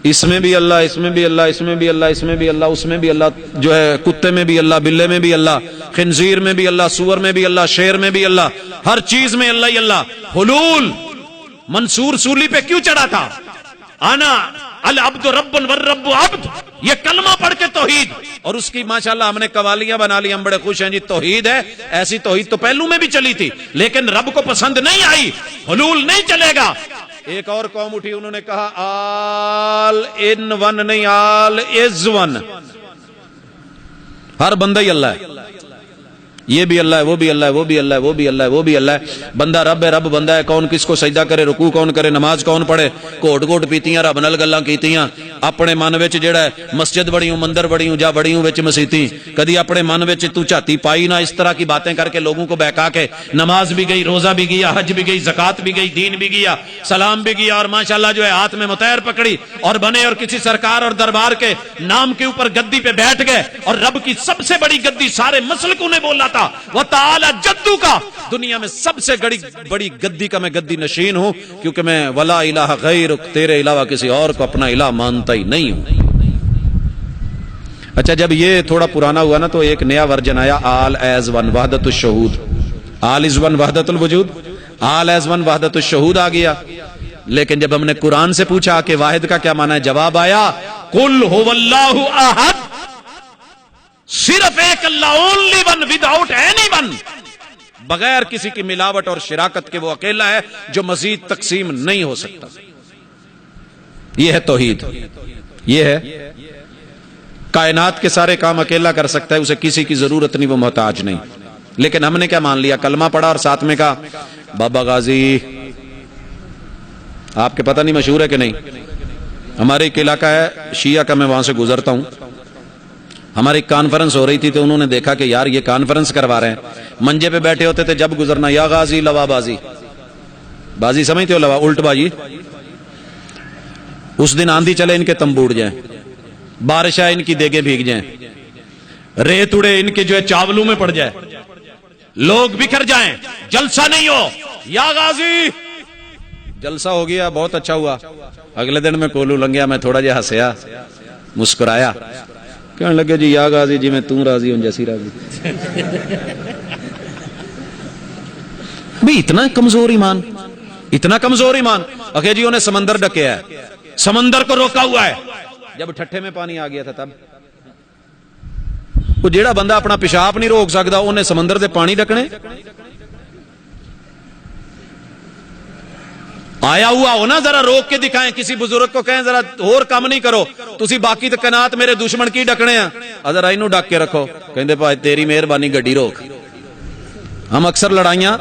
اس میں بھی اللہ, اس میں بھی اللہ, اس میں بھی اللہ, اس میں بھی اللہ, اس میں بھی اللہ, جو ہے کتے میں بھی اللہ, بلے میں بھی اللہ, خنزیر میں بھی اللہ, سور میں بھی اللہ, شیر میں بھی اللہ, ہر چیز میں اللہ ہی اللہ. حلول منصور سولی پہ کیوں چڑھا تھا؟ انا العبد رب والرب عبد, یہ کلمہ پڑھ کے توحید. اور اس کی ماشاءاللہ ہم نے قوالیاں بنا لی, ہم بڑے خوش ہیں جی توحید ہے. ایسی توحید تو پہلو میں بھی چلی تھی لیکن رب کو پسند نہیں آئی, حلول نہیں چلے گا. ایک اور قوم اٹھی, انہوں نے کہا آل ان 1 نہیں, آل از 1. ہر بندہ ہی اللہ ہے, یہ بھی اللہ ہے، وہ بھی اللہ ہے، وہ بھی اللہ ہے، وہ بھی اللہ ہے، وہ بھی اللہ ہے. بندہ رب ہے، رب بندہ ہے. کون کس کو سجدہ کرے، رکوع کون کرے، نماز کون پڑھے. گھوٹ گھوٹ پیتیاں رب نال گلاں کیتیاں. اپنے من وچ جڑا ہے مسجد بڑی ہوں، مندر بڑی ہوں، جا بڑی ہوں وچ مسیتی. کدی اپنے من وچ تو جھاتی پائی نہ. اس طرح کی باتیں کر کے لوگوں کو بہکا کے نماز بھی گئی، روزہ بھی گیا، حج بھی گئی، زکات بھی گئی، دین بھی گیا، سلام بھی گیا، اور ماشاءاللہ جو ہے ہاتھ میں مطہر پکڑی اور بنے اور کسی سرکار اور دربار کے نام کے اوپر گدی پہ بیٹھ گئے. اور رب کی سب سے بڑی گدی سارے مسلکوں نے بولا تھا، وہ تعالی جدو کا، دنیا میں سب سے بڑی گدی کا میں گدی نشین ہوں، کیونکہ میں ولا الہ غیرک، تیرے علاوہ کسی اور کو اپنا الہ مانتا ہی نہیں ہوں. اچھا جب یہ تھوڑا پرانا ہوا نا تو ایک نیا ورژن آیا، آل ایز ون وحدت الشہود. آل از ون وحدت الوجود، آل ایز ون وحدت الشہود آ گیا. لیکن جب ہم نے قرآن سے پوچھا کہ واحد کا کیا معنی ہے، جواب آیا قل هو اللہ احد، صرف ایک اللہ، only one, without any one, بغیر کسی کی ملاوٹ اور شراکت کے وہ اکیلا ہے جو مزید تقسیم نہیں ہو سکتا. یہ ہے توحید. یہ ہے کائنات کے سارے کام اکیلا کر سکتا ہے، اسے کسی کی ضرورت نہیں، وہ محتاج نہیں. لیکن ہم نے کیا مان لیا، کلمہ پڑھا اور ساتھ میں کہا بابا غازی. آپ کے پتہ نہیں مشہور ہے کہ نہیں، ہمارے ایک علاقہ ہے شیعہ کا، میں وہاں سے گزرتا ہوں. ہماری کانفرنس ہو رہی تھی تو انہوں نے دیکھا کہ یار یہ کانفرنس کروا رہے ہیں. منجے پہ بیٹھے ہوتے تھے، جب گزرنا یا غازی لوا بازی. بازی سمجھتے ہو، لوا الٹ بازی. اس دن آندھی چلے ان کے تمبو اڑ جائیں، بارش آئے ان کی دیگیں بھیگ جائیں، ریت اڑے ان کے جو ہے چاولوں میں پڑ جائے، لوگ بکھر جائیں، جلسہ نہیں ہو. یا غازی جلسہ ہو گیا، بہت اچھا ہوا. اگلے دن میں کولو لنگیا، میں تھوڑا جہا ہنسیا، مسکرایا، کہنے لگے جی یا غازی جی میں توں راضی ہوں جیسی راضی. بھی اتنا کمزور ایمان، اتنا کمزور ایمان. اکھے جی انہیں سمندر ڈکیا ہے، سمندر کو روکا ہوا ہے. جب ٹھٹھے میں پانی آ گیا تھا تب وہ جیڑا بندہ اپنا پیشاب نہیں روک سکتا انہیں سمندر سے پانی ڈکنے. آیا ہوا ہو نا، ذرا روک کے دکھائیں. کسی بزرگ کو کہیں ذرا اور کم نہیں کرو، تسی باقی تو کنات میرے دشمن کی ڈکنے ہیں، ذرا اینو ڈک کے رکھو. کہندے بھائی تیری مہربانی گڈی روک. ہم اکثر لڑائیاں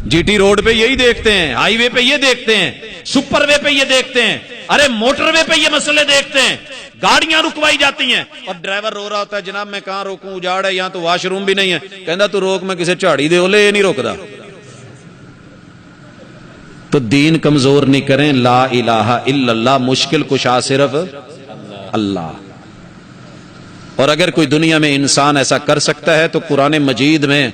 جی ٹی روڈ پہ یہی دیکھتے ہیں، ہائی وے پہ یہ دیکھتے ہیں، سپر وے پہ یہ دیکھتے ہیں، ارے موٹر وے پہ یہ مسئلے دیکھتے ہیں. گاڑیاں رکوائی جاتی ہیں اور ڈرائیور رو رہا ہوتا ہے، جناب میں کہاں روکوں، اجاڑ ہے یہاں تو واش روم بھی نہیں ہے. کہندا تو روک، میں کسے جھاڑی دے اولے نہیں روکدا. تو دین کمزور نہیں کریں. لا الہ الا اللہ، مشکل کشا صرف اللہ. اور اگر کوئی دنیا میں انسان ایسا کر سکتا ہے تو قرآن مجید میں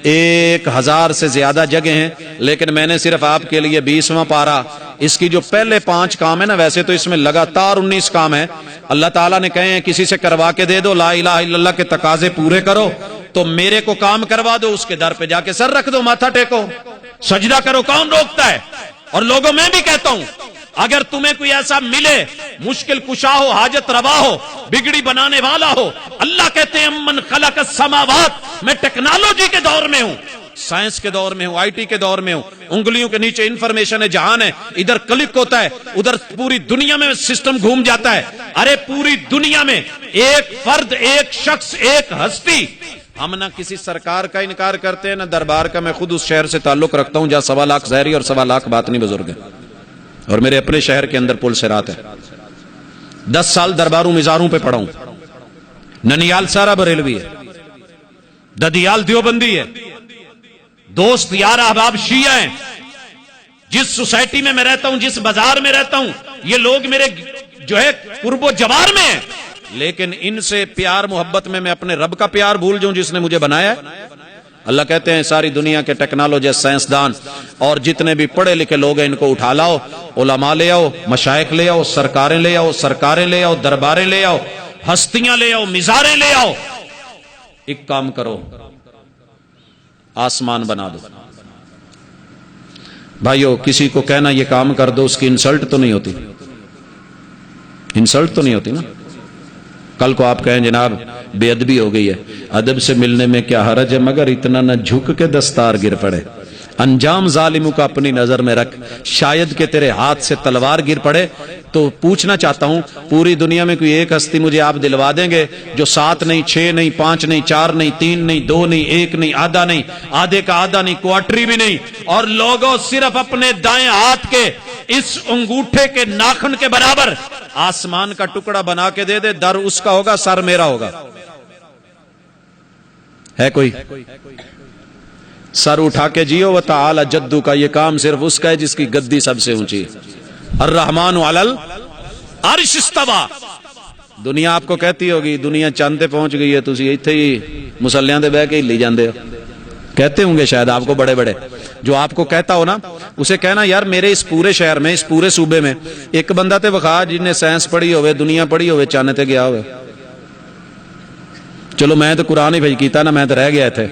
1000 سے زیادہ جگہ ہیں، لیکن میں نے صرف آپ کے لیے 20واں پارا، اس کی جو پہلے 5 کام ہے نا، ویسے تو اس میں لگاتار 19 کام ہے. اللہ تعالیٰ نے کہے ہیں کسی سے کروا کے دے دو، لا الہ الا اللہ کے تقاضے پورے کرو، تو میرے کو کام کروا دو، اس کے در پہ جا کے سر رکھ دو، ماتھا ٹیکو، سجدہ کرو. کون روکتا ہے؟ اور لوگوں میں بھی کہتا ہوں اگر تمہیں کوئی ایسا ملے مشکل کشا ہو، حاجت روا ہو، بگڑی بنانے والا ہو، اللہ کہتے ہیں من خلق السماوات، میں ٹیکنالوجی کے دور میں ہوں، سائنس کے دور میں ہوں، آئی ٹی کے دور میں ہوں، انگلیوں کے نیچے انفارمیشن ہے، جہان ہے، ادھر کلک ہوتا ہے، ادھر پوری دنیا میں سسٹم گھوم جاتا ہے. ارے پوری دنیا میں ایک فرد، ایک شخص، ایک ہستی. ہم نہ کسی سرکار کا انکار کرتے ہیں نہ دربار کا. میں خود اس شہر سے تعلق رکھتا ہوں جہاں 1.25 لاکھ ظاہری اور 1.25 لاکھ باطنی بزرگ ہیں، اور میرے اپنے شہر کے اندر پل صراط ہے. 10 سال درباروں مزاروں پہ پڑھا ہوں. ننیال سارا بریلوی ہے، ددیال دیوبندی ہے، دوست یار احباب شیعہ ہیں. جس سوسائٹی میں میں رہتا ہوں، جس بازار میں رہتا ہوں، یہ لوگ میرے جو ہے قرب و جوار میں ہیں، لیکن ان سے پیار محبت میں اپنے رب کا پیار بھول جاؤں جس نے مجھے بنایا ہے. اللہ کہتے ہیں ساری دنیا کے ٹیکنالوجسٹ، سائنسدان اور جتنے بھی پڑھے لکھے لوگ ہیں ان کو اٹھا لاؤ، علماء لے آؤ، مشائخ لے آؤ، سرکاریں لے آؤ، سرکاریں لے آؤ، درباریں لے آؤ، ہستیاں لے آؤ، مزاریں لے آؤ. ایک کام کرو، آسمان بنا دو. بھائیو کسی کو کہنا یہ کام کر دو، اس کی انسلٹ تو نہیں ہوتی؟ انسلٹ تو نہیں ہوتی نا. کل کو آپ کہیں جناب بے ادبی ہو گئی ہے، ادب سے ملنے میں کیا حرج ہے، مگر اتنا نہ جھک کے دستار گر پڑے. انجام ظالموں کا اپنی نظر میں رکھ، شاید کہ تیرے ہاتھ سے تلوار گر پڑے۔ تو پوچھنا چاہتا ہوں، پوری دنیا میں کوئی ایک ہستی مجھے آپ دلوا دیں گے جو 7 نہیں 6 نہیں 5 نہیں 4 نہیں 3 نہیں 2 نہیں 1 نہیں آدھا نہیں آدھے کا آدھا نہیں کوارٹری بھی نہیں، اور لوگوں صرف اپنے دائیں ہاتھ کے اس انگوٹھے کے ناخن کے برابر آسمان کا ٹکڑا بنا کے دے دے، در اس کا ہوگا، سر میرا ہوگا؟ ہے کوئی؟ سر اٹھا کے جیو و تعالی جدو کا، یہ کام صرف اس کا ہے جس کی گدی سب سے اونچی ہے۔ الرحمن علی العرش استوى۔ دنیا آپ کو کہتی ہوگی دنیا چاند تے پہنچ گئی ہے، تسی ایتھے ہی مسلیاں تے بیٹھ کے ہلی جاندے ہو، کہتے ہوں گے شاید آپ کو بڑے بڑے، جو آپ کو کہتا ہو نا اسے کہنا یار میرے اس پورے شہر میں، اس پورے صوبے میں ایک بندہ تے وخا جن نے سائنس پڑھی ہوئے، دنیا پڑھی ہوئے، چاند تے گیا ہوئے۔ چلو میں تو قرآن ہی بھائی کیتا نا، میں تو رہ گیا تھے،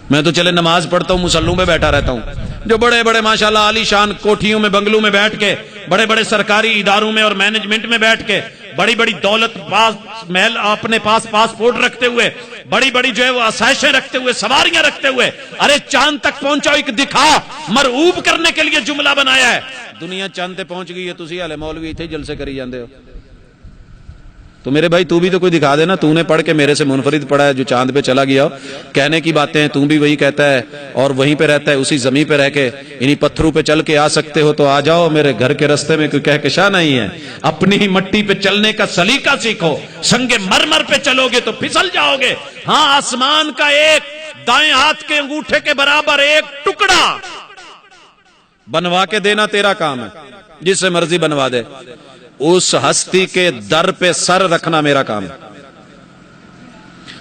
میں تو چلے نماز پڑھتا ہوں، مسلوں میں بیٹھا رہتا ہوں، جو بڑے بڑے ماشاءاللہ عالی شان کوٹھیوں میں بنگلوں میں بیٹھ کے، بڑے بڑے سرکاری اداروں میں اور مینجمنٹ میں بیٹھ کے، بڑی بڑی دولت محل اپنے پاس پاسپورٹ رکھتے ہوئے، بڑی بڑی جو ہے وہ آسائشیں رکھتے ہوئے، سواریاں رکھتے ہوئے، ارے چاند تک پہنچاؤ، ایک دکھا مرعوب کرنے کے لیے جملہ بنایا ہے۔ دنیا چاند تے پہنچ گئی ہے، تسی ہلے مولوی ایتھے جلسے کری جاندے ہو۔ تو میرے بھائی تو بھی تو کوئی دکھا دینا، تو نے پڑھ کے میرے سے منفرد پڑھا ہے جو چاند پہ چلا گیا ہو، کہنے کی باتیں ہیں، تو بھی وہی کہتا ہے اور وہیں پہ رہتا ہے، اسی زمین پہ رہ کے انہی پتھروں پہ چل کے آ سکتے ہو تو آ جاؤ، میرے گھر کے رستے میں کوئی کہکشاں نہیں ہے، اپنی ہی مٹی پہ چلنے کا سلیقہ سیکھو، سنگ مرمر پہ چلو گے تو پھسل جاؤ گے۔ ہاں آسمان کا ایک دائیں ہاتھ کے انگوٹھے کے برابر ایک ٹکڑا بنوا کے دینا تیرا کام ہے، جس سے مرضی بنوا دے، اس ہستی کے در پہ سر رکھنا میرا کام ہے۔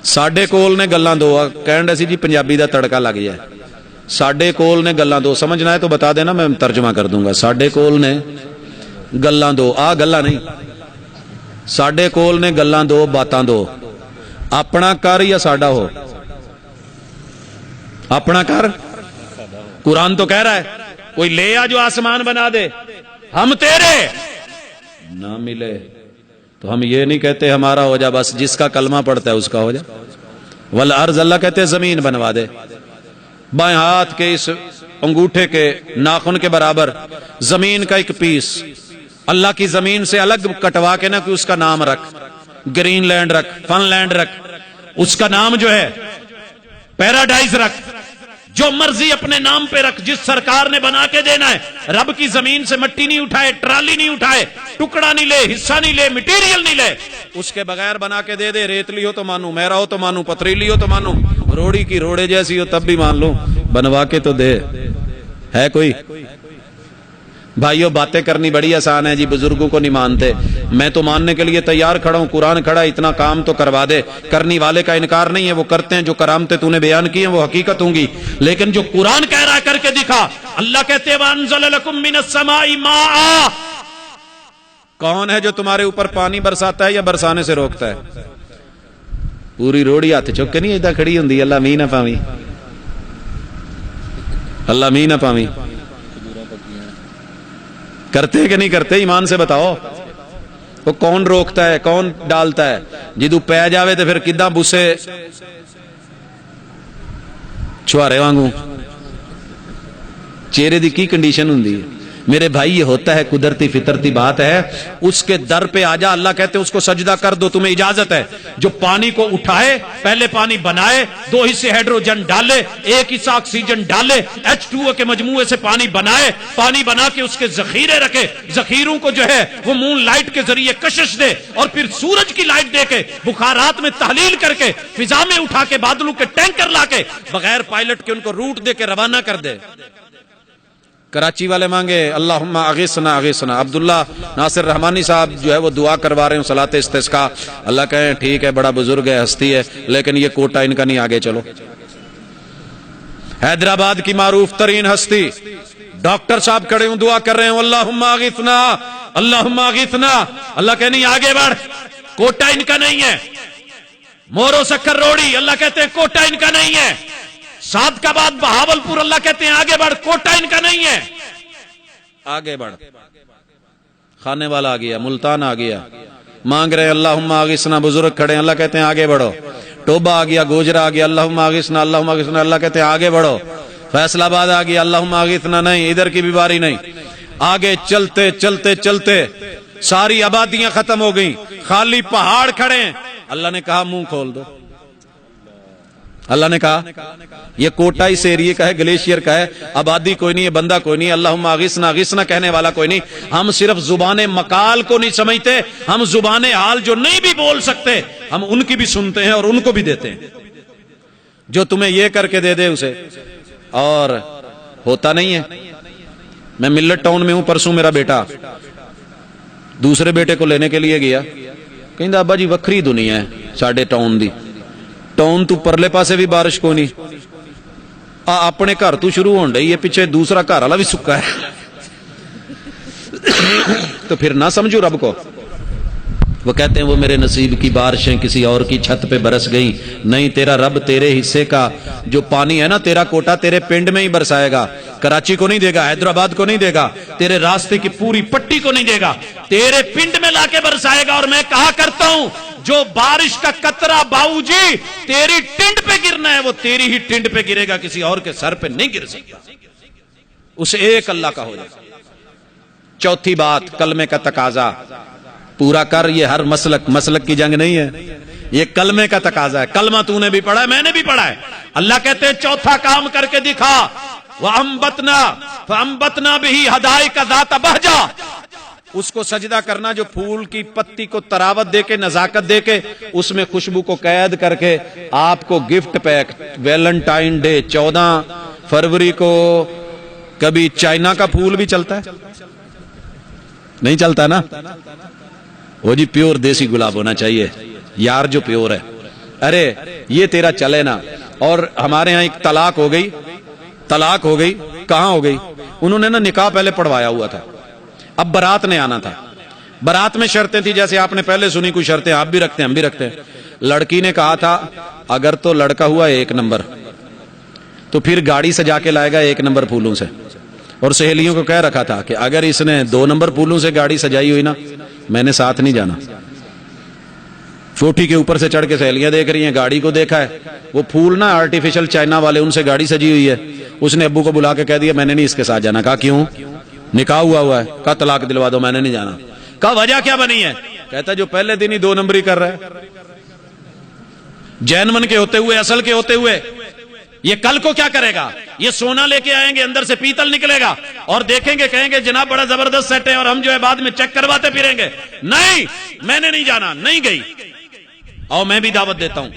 ساڈے کول نے گلاں دو، کہن سی جی پنجابی دا تڑکا لگ گیا ہے، ساڈے کول نے گلاں دو، سمجھنا ہے تو بتا دینا میں ترجمہ کر دوں گا۔ ساڈے کول نے گلاں دو، آ گلاں نہیں، ساڈے کول نے گلاں دو، باتاں دو، اپنا کر یا ساڈا ہو؟ اپنا کر، قرآن تو کہہ رہا ہے کوئی لے آ جو آسمان بنا دے، ہم تیرے نہ ملے تو ہم یہ نہیں کہتے ہمارا ہو جا، بس جس کا کلمہ پڑھتا ہے اس کا ہو جا۔ والارض، اللہ کہتے ہیں زمین بنوا دے، بائیں ہاتھ کے اس انگوٹھے کے ناخن کے برابر زمین کا ایک پیس اللہ کی زمین سے الگ کٹوا کے نہ کہ اس کا نام رکھ، گرین لینڈ رکھ، فن لینڈ رکھ، اس کا نام جو ہے پیراڈائز رکھ، جو مرضی اپنے نام پہ رکھ، جس سرکار نے بنا کے دینا ہے۔ رب کی زمین سے مٹی نہیں اٹھائے، ٹرالی نہیں اٹھائے، ٹکڑا نہیں لے، حصہ نہیں لے، مٹیریل نہیں لے، اس کے بغیر بنا کے دے دے۔ ریتلی ہو تو مانوں، میرا ہو تو مانوں، پتریلی ہو تو مانوں، روڑی کی روڑے جیسی ہو تب بھی مان لوں، بنوا کے تو دے۔ ہے کوئی؟ بھائیو باتیں کرنی بڑی آسان ہے جی، بزرگوں کو نہیں مانتے، میں تو ماننے کے لیے تیار کھڑا ہوں، قرآن کھڑا، اتنا کام تو کروا دے۔ کرنے والے کا انکار نہیں ہے، وہ کرتے ہیں، جو کرامتیں تو نے بیان کی ہیں وہ حقیقت ہوں گی، لیکن جو قرآن کہہ رہا ہے کر کے دکھا۔ اللہ کہتے ہیں وَأَنزَلَ لَكُم مِّنَ السَّمَاءِ مَاءً، کون ہے جو تمہارے اوپر پانی برساتا ہے یا برسانے سے روکتا ہے؟ پوری روڑی ہاتھ چک کے نہیں ایدہ کھڑی ہوندی، اللہ مین نہ پاویں، اللہ مین نہ پاویں۔ کرتے کہ نہیں کرتے؟ ایمان سے بتاؤ، وہ کون روکتا ہے، کون ڈالتا ہے؟ جدو پہ جاوے تو پھر کداں بوسے چھوارے وانگوں چہرے دی کی کنڈیشن ہوندی ہے؟ میرے بھائی یہ ہوتا ہے، قدرتی فطرتی بات ہے، اس کے در پہ آ جا، اللہ کہتے ہیں اس کو سجدہ کر دو، تمہیں اجازت ہے۔ جو پانی کو اٹھائے، پہلے پانی بنائے، 2 حصے ہائیڈروجن ڈالے، 1 حصہ آکسیجن ڈالے، H2O کے مجموعے سے پانی بنائے، پانی بنا کے اس کے ذخیرے رکھے، ذخیروں کو جو ہے وہ مون لائٹ کے ذریعے کشش دے، اور پھر سورج کی لائٹ دے کے بخارات میں تحلیل کر کے فضا میں اٹھا کے بادلوں کے ٹینکر لا کے بغیر پائلٹ کے ان کو روٹ دے کے روانہ کر دے۔ کراچی والے مانگے اللہم اغثنا اغثنا، عبداللہ ناصر رحمانی صاحب جو ہے وہ دعا کروا رہے ہیں صلاۃ استسقاء، اللہ کہیں ٹھیک ہے، بڑا بزرگ ہے، ہستی ہے، لیکن یہ کوٹا ان کا نہیں، آگے چلو۔ حیدرآباد کی معروف ترین ہستی ڈاکٹر صاحب کھڑے ہوں، دعا کر رہے ہیں اللہم اغثنا اللہم اغثنا، اللہ کہیں نہیں، آگے بڑھ، کوٹا ان کا نہیں ہے۔ مورو سکر روڑی، اللہ کہتے ہیں کوٹا ان کا نہیں ہے۔ سعد کا بعد بہاول پور، اللہ کہتے ہیں آگے بڑھ، کوٹا ان کا نہیں ہے، آگے بڑھ۔ کھانے والا آ گیا، ملتان آ گیا، مانگ رہے اللہم اغثنا، بزرگ کھڑے ہیں، اللہ کہتے ہیں آگے بڑھو۔ ٹوبا آ گیا، گوجرا آ گیا، اللہم اغثنا اللہم اغثنا، اللہ کہتے ہیں آگے بڑھو۔ فیصل آباد آ گیا، اللہم اغثنا نہیں، ادھر کی بھی باری نہیں. آگے چلتے چلتے چلتے ساری آبادیاں ختم ہو گئیں، خالی پہاڑ کھڑے ہیں. اللہ نے کہا منہ کھول دو. اللہ نے کہا یہ کوٹا اس ایریے کا ہے، گلیشیئر کا ہے، آبادی کوئی نہیں ہے، بندہ کوئی نہیں، اللہم اغثنا اغثنا کہنے والا کوئی نہیں. ہم صرف زبان مقال کو نہیں سمجھتے، ہم زبان حال جو نہیں بھی بول سکتے ہم ان کی بھی سنتے ہیں اور ان کو بھی دیتے ہیں. جو تمہیں یہ کر کے دے دے اسے. اور ہوتا نہیں ہے. میں ملت ٹاؤن میں ہوں، پرسوں میرا بیٹا دوسرے بیٹے کو لینے کے لیے گیا، کہندا ابا جی وکری دنیا ہے ساڈے ٹاؤن دی. ٹاؤن تو پرلے پاسے بھی بارش کو نہیں، اپنے گھر تو شروع ہون ڈئی ہے، پیچھے دوسرا گھر والا بھی سکا ہے. تو پھر نہ سمجھو رب کو. وہ کہتے ہیں وہ میرے نصیب کی بارشیں کسی اور کی چھت پہ برس گئیں. نہیں، تیرا رب تیرے حصے کا جو پانی ہے نا، تیرا کوٹا تیرے پنڈ میں ہی برسائے گا. کراچی کو نہیں دے گا، حیدرآباد کو نہیں دے گا، تیرے راستے کی پوری پٹی کو نہیں دے گا، تیرے پنڈ میں لا کے برسائے گا. اور میں کہا کرتا ہوں جو بارش کا قطرہ باؤ جی تیری ٹنڈ پہ گرنا ہے وہ تیری ہی ٹنڈ پہ گرے گا، کسی اور کے سر پہ نہیں گر سکتا. اسے ایک اللہ کا ہو جائے. چوتھی بات، کلمے کا تقاضا پورا کر. یہ ہر مسلک کی جنگ نہیں ہے، یہ کلمے کا تقاضا ہے. کلمہ تو نے بھی پڑھا ہے، میں نے بھی پڑھا ہے. اللہ کہتے ہیں چوتھا کام کر کے دکھا. فَأَنبَتْنَا بِهِ حَدَائِقَ ذَاتَ بَهْجَةٍ. اس کو سجدہ کرنا جو پھول کی پتی کو تراوت دے کے، نزاکت دے کے، اس میں خوشبو کو قید کر کے آپ کو گفٹ پیک. ویلنٹائن ڈے 14 فروری کو کبھی چائنا کا پھول بھی چلتا ہے؟ نہیں چلتا نا. وہ جی پیور دیسی گلاب ہونا چاہیے یار، جو پیور ہے. ارے یہ تیرا چلے نا. اور ہمارے ہاں ایک طلاق ہو گئی. کہاں ہو گئی؟ انہوں نے نا نکاح پہلے پڑھوایا ہوا تھا، اب برات نے آنا تھا. برات میں شرطیں تھی جیسے آپ نے پہلے سنی، کوئی شرطیں آپ بھی رکھتے ہیں، ہم بھی رکھتے ہیں. لڑکی نے کہا تھا اگر تو لڑکا ہوا 1 نمبر تو پھر گاڑی سجا کے لائے گا 1 نمبر پھولوں سے. اور سہیلیوں کو کہہ رکھا تھا کہ اگر اس نے 2 نمبر پھولوں سے گاڑی سجائی ہوئی نا میں نے ساتھ نہیں جانا. چوٹی کے اوپر سے چڑھ کے سہیلیاں دیکھ رہی ہیں، گاڑی کو دیکھا ہے. وہ پھول نا آرٹیفیشل چائنا والے، ان سے گاڑی سجی ہوئی ہے. اس نے ابو کو بلا کے کہہ دیا میں نے نہیں اس کے ساتھ جانا. کہا کیوں؟ نکاح ہوا ہے. کہا طلاق دلوا دو، میں نے نہیں جانا. کہا وجہ کیا بنی ہے؟ کہتا جو پہلے دن ہی 2 نمبری کر رہا ہے. جینون کے ہوتے ہوئے، اصل کے ہوتے ہوئے، یہ کل کو کیا کرے گا؟ یہ سونا لے کے آئیں گے، اندر سے پیتل نکلے گا اور دیکھیں گے، کہیں گے جناب بڑا زبردست سیٹ ہے، اور ہم جو ہے بعد میں چیک کرواتے پھریں گے. نہیں، میں نے نہیں جانا. نہیں گئی. اور میں بھی دعوت دیتا ہوں،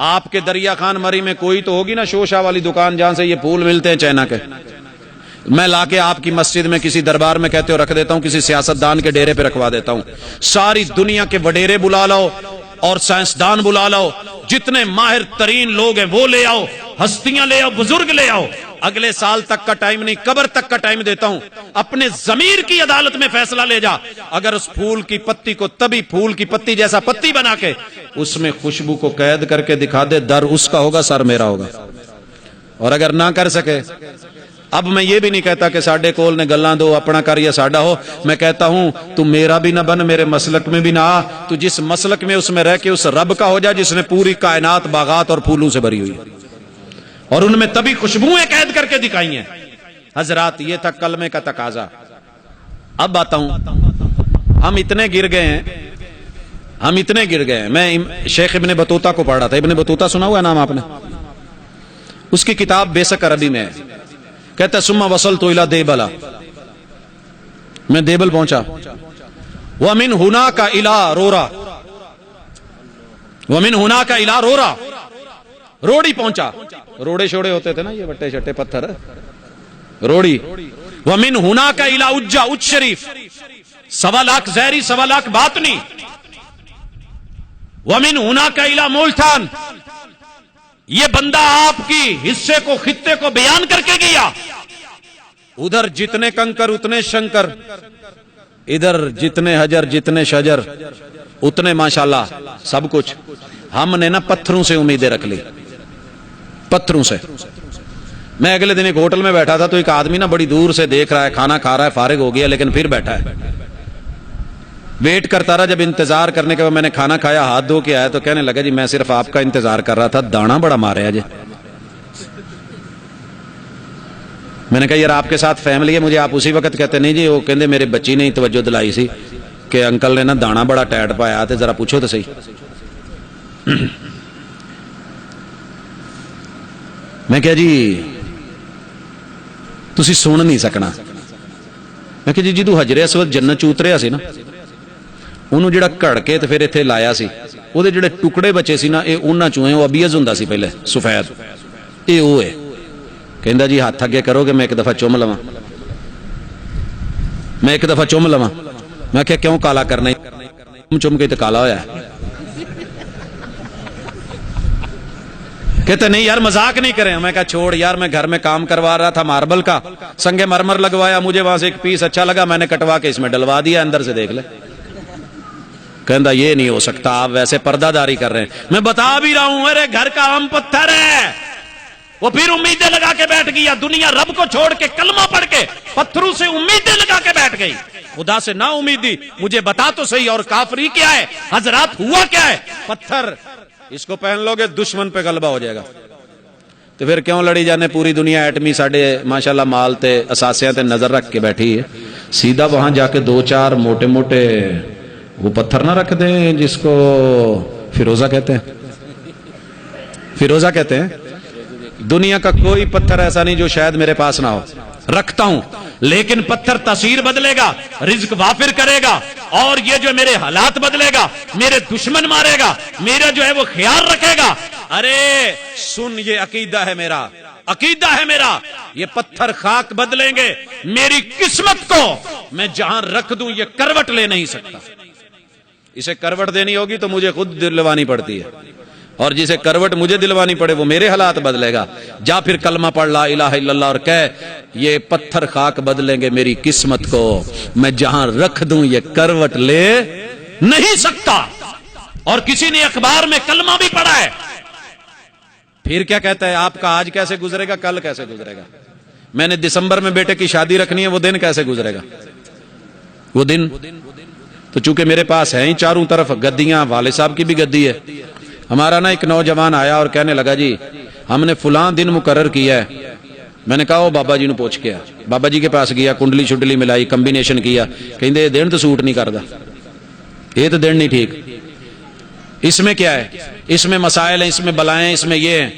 آپ کے دریا خان مری میں کوئی تو ہوگی نا شوشا والی دکان جہاں سے یہ پھول ملتے ہیں چائنا کے. میں لا کے آپ کی مسجد میں کسی دربار میں کہتے ہو رکھ دیتا ہوں، کسی سیاستدان کے ڈیرے پہ رکھوا دیتا ہوں. ساری دنیا کے وڈیرے بلا لاؤ اور سائنسدان بلا لاؤ، جتنے ماہر ترین لوگ ہیں وہ لے آؤ، ہستیاں لے آؤ، بزرگ لے آؤ. اگلے سال تک کا ٹائم نہیں، قبر تک کا ٹائم دیتا ہوں. اپنے ضمیر کی عدالت میں فیصلہ لے جا. اگر اس پھول کی پتی کو تبھی پھول کی پتی جیسا پتی بنا کے اس میں خوشبو کو قید کر کے دکھا دے، در اس کا ہوگا، سر میرا ہوگا. اور اگر نہ کر سکے، اب میں یہ بھی نہیں کہتا کہ ساڈے کول نے گلاں دو اپنا کر یا ساڈا ہو. میں کہتا ہوں تو میرا بھی نہ بن، میرے مسلک میں بھی نہ آ. تو جس مسلک میں اس میں رہ کے اس رب کا ہو جا جس نے پوری کائنات باغات اور پھولوں سے بھری ہوئی ہے، اور ان میں تبھی خوشبوئیں قید کر کے دکھائی ہیں. حضرات یہ تھا کلمے کا تقاضا. اب آتا ہوں، ہم اتنے گر گئے ہیں. میں شیخ ابن بطوطہ کو پڑھ رہا تھا. ابن بطوطہ سنا ہوا ہے نام آپ نے؟ اس کی کتاب بیسک عربی میں ہے. کہتا ہے ثم وصلت الى دیبل، میں دیبل پہنچا. ومن هناك الى رورا، ومن هناك الى رورا، روڑی پہنچا. روڑے شوڑے ہوتے تھے نا یہ وٹے شٹے پتھر، روڑی. ومن هناك الى اجا، اج شریف 1.25 لاکھ زہری 1.25 لاکھ باطنی. ومن هناك الى ملتان، یہ بندہ آپ کی حصے کو، خطے کو بیان کر کے گیا. ادھر جتنے کنکر اتنے شنکر، ادھر جتنے حجر جتنے شجر اتنے ماشاءاللہ سب کچھ. ہم نے نا پتھروں سے امیدیں رکھ لی، پتھروں سے. میں اگلے دن ایک ہوٹل میں بیٹھا تھا تو ایک آدمی نا بڑی دور سے دیکھ رہا ہے، کھانا کھا رہا ہے، فارغ ہو گیا لیکن پھر بیٹھا ہے، ویٹ کرتا رہا. جب انتظار کرنے کے بعد میں نے کھانا کھایا، ہاتھ دھو کے آیا تو کہنے لگا جی میں صرف آپ کا انتظار کر رہا تھا، دانا بڑا مارے جی. میں نے کہا یار آپ کے ساتھ فیملی ہے, مجھے آپ اسی وقت کہتے نہیں جی وہ کہندے میرے بچی نے توجہ دلائی سی کہ انکل نے نا دانا بڑا ٹائٹ پایا تے ذرا پوچھو تو صحیح. میں کہا جی تسی سن نہیں سکنا. میں کہا جی جدو حجر اسود جنت چ اتریا سی نا انہوں جڑا کڑ کے تے پھر ایتھے لایا سی او دے جڑے ٹکڑے بچے سی نا اے انہاں چوں او ابیض ہوندا سی پہلے سفید, اے او ہے. کہندا جی ہاتھ اگے کرو کہ میں ایک دفعہ چوم لواں, میں ایک دفعہ چوم لواں. میں کہا کیوں کالا کرنا ہے, چوم کے تے کالا ہویا ہے. کہتے نہیں یار مذاق نہیں کریں. میں کہا چھوڑ یار, میں گھر میں کام کروا رہا تھا ماربل کا, سنگ مرمر لگوایا, مجھے وہاں سے ایک پیس اچھا لگا, میں نے کٹوا کے اس میں ڈلوا دیا, اندر سے دیکھ لے. کہندا یہ نہیں ہو سکتا, آپ ویسے پردہ داری کر رہے ہیں. میں بتا بھی رہا ہوں میرے گھر کا عام پتھر ہے. وہ پھر امیدیں لگا کے بیٹھ گیا, دنیا رب کو چھوڑ کے کلمہ پڑھ کے پتھروں سے امیدیں لگا کے بیٹھ گئی. خدا سے نا امیدی, مجھے بتا تو صحیح اور کافری کیا ہے حضرات, ہوا کیا ہے؟ پتھر. اس کو پہن لو گے دشمن پہ غلبہ ہو جائے گا. تو پھر کیوں لڑی جانے, پوری دنیا ایٹمی ساڑھے ماشاءاللہ مال تے اساسیاں تے نظر رکھ کے بیٹھی ہے. سیدھا وہاں جا کے دو چار موٹے موٹے وہ پتھر نہ رکھ دیں جس کو فیروزہ کہتے ہیں, فیروزہ کہتے ہیں. دنیا کا کوئی پتھر ایسا نہیں جو شاید میرے پاس نہ ہو, رکھتا ہوں. لیکن پتھر تاثیر بدلے گا, رزق وافر کرے گا, اور یہ جو میرے حالات بدلے گا, میرے دشمن مارے گا, میرا جو ہے وہ خیال رکھے گا. ارے سن, یہ عقیدہ ہے میرا, عقیدہ ہے میرا. یہ پتھر خاک بدلیں گے, میری قسمت کو میں جہاں رکھ دوں یہ کروٹ لے نہیں سکتا. اسے کروٹ دینی ہوگی تو مجھے خود دلوانی پڑتی ہے, اور جسے کروٹ مجھے دلوانی پڑے وہ میرے حالات بدلے گا. جا پھر کلمہ پڑھ لا الہ الا اللہ اور کہہ یہ پتھر خاک بدلیں گے میری قسمت کو, میں جہاں رکھ دوں یہ کروٹ لے نہیں سکتا. اور کسی نے اخبار میں کلمہ بھی پڑھا ہے. پھر کیا کہتا ہے, آپ کا آج کیسے گزرے گا, کل کیسے گزرے گا. میں نے دسمبر میں بیٹے کی شادی رکھنی ہے, وہ دن کیسے گزرے گا. وہ دن تو چونکہ میرے پاس ہیں ہی چاروں طرف گدیاں, والد صاحب کی بھی گدی ہے. ہمارا نا ایک نوجوان آیا اور کہنے لگا جی ہم نے فلاں دن مقرر کیا ہے. میں نے کہا وہ بابا جی نو پوچھ کے آ. بابا جی کے پاس گیا, کنڈلی شڈلی ملائی, کمبینیشن کیا, کہندے یہ دن تو سوٹ نہیں کردا, یہ تو دن نہیں ٹھیک. اس میں کیا ہے, اس میں مسائل ہیں, اس میں بلائیں, اس میں یہ ہیں.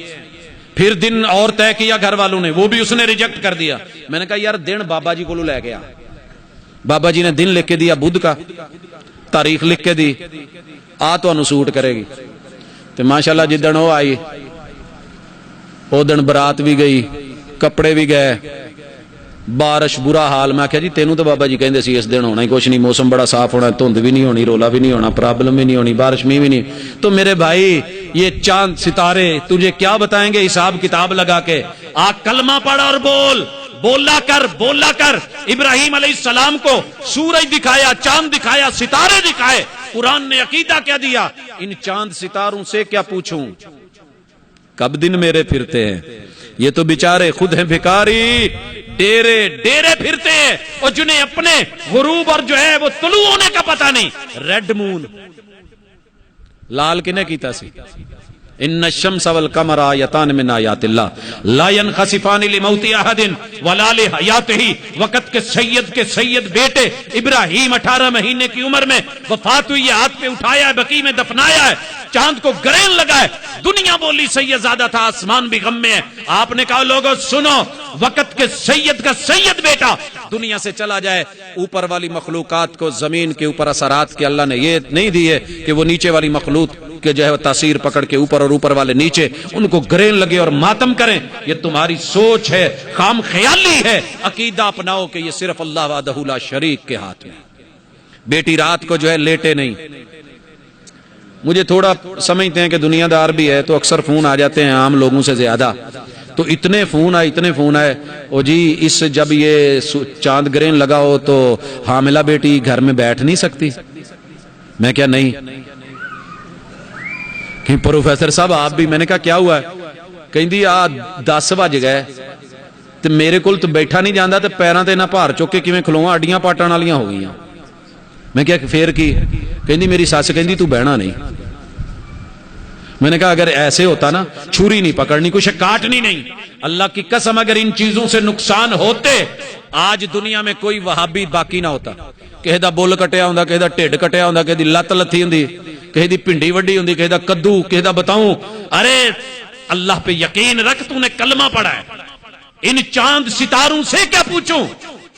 پھر دن اور طے کیا گھر والوں نے, وہ بھی اس نے ریجیکٹ کر دیا. میں نے کہا یار دن بابا جی کو لے گیا. بابا جی نے دن لکھ کے دیا بدھ کا, تاریخ لکھ کے دی, آ تو سوٹ کرے گی. تو ماشاءاللہ جدن وہ آئی وہ دن برات بھی گئی, کپڑے بھی گئے, بارش برا حال. میں کہا جی تینوں تو بابا جی کہندے سی اس دن ہونا ہی کچھ نہیں, موسم بڑا صاف ہونا, دھند بھی نہیں ہونی, رولا بھی نہیں ہونا, پرابلم بھی نہیں ہونی, بارش میں بھی نہیں. تو میرے بھائی یہ چاند ستارے تجھے کیا بتائیں گے حساب کتاب لگا کے. آ کلمہ پڑھ اور بول, بولا کر, بولا کر. ابراہیم علیہ السلام کو سورج دکھایا, چاند دکھایا, ستارے دکھائے. قرآن نے عقیدہ کیا دیا, ان چاند ستاروں سے کیا پوچھوں کب دن میرے پھرتے ہیں. یہ تو بیچارے خود ہیں بھکاری, ڈیرے ڈیرے پھرتے ہیں, اور جنہیں اپنے غروب اور جو ہے وہ طلوع ہونے کا پتہ نہیں. ریڈ مون لال کنے کیتا سی, ان الشمس والقمر آیتان من آیات اللہ لا ينخسفان لموت احد ولا لحیاتہ. وقت کے سید بیٹے ابراہیم 18 مہینے کی عمر میں وفات ہوئی ہے, ہاتھ پہ اٹھایا ہے, بقیع میں دفنایا ہے, چاند کو گرین لگا ہے. دنیا بولی سید زیادہ تھا, آسمان بھی غم میں ہے. آپ نے کہا لوگوں سنو, وقت کے سید کا سید بیٹا دنیا سے چلا جائے, اوپر والی مخلوقات کو زمین کے اوپر اثرات کے اللہ نے یہ نہیں دیے کہ وہ نیچے والی مخلوق کہ جو ہے تاثیر پکڑ کے اوپر اور اوپر والے نیچے ان کو گرین لگے اور ماتم کریں. یہ تمہاری سوچ ہے, خام خیالی ہے. عقیدہ اپناؤ کہ یہ صرف اللہ وحدہ لا شریک کے ہاتھ میں. بیٹی رات کو جو ہے لیٹے نہیں. مجھے تھوڑا سمجھتے ہیں کہ دنیا دار بھی ہے تو اکثر فون آ جاتے ہیں عام لوگوں سے زیادہ, تو اتنے فون آئے او جی اس جب یہ چاند گرین لگا ہو تو حاملہ بیٹی گھر میں بیٹھ نہیں سکتی. میں کیا نہیں کہ پروفیسر صاحب آپ بھی. میں نے کہا کیا ہوا ہے, کہندی آ 10 بج گئے تے میرے کول تو بیٹھا نہیں جاندا تے پیراں تے نہ بھار چک کے کیویں کھلواں, اڈیاں پاٹن والیاں ہو گئیاں. میں کیا پھر کی, کہندی میری ساس کہندی تو بہنا نہیں. میں نے کہا اگر ایسے ہوتا نا چھری نہیں پکڑنی, کچھ کاٹنی نہیں. اللہ کی قسم اگر ان چیزوں سے نقصان ہوتے آج دنیا میں کوئی وہابی باقی نہ ہوتا. کسی دا بل کٹیا ہوندا, کسی دا ٹھڈ کٹیا ہوندا, کسی دی لت لتھی ہوندی, کسی دی پنڈی وڈی ہوندی, کسی دا کدو, کسی دا بتاؤں. ارے اللہ پہ یقین رکھ, تو نے کلمہ پڑھا ہے, ان چاند ستاروں سے کیا پوچھوں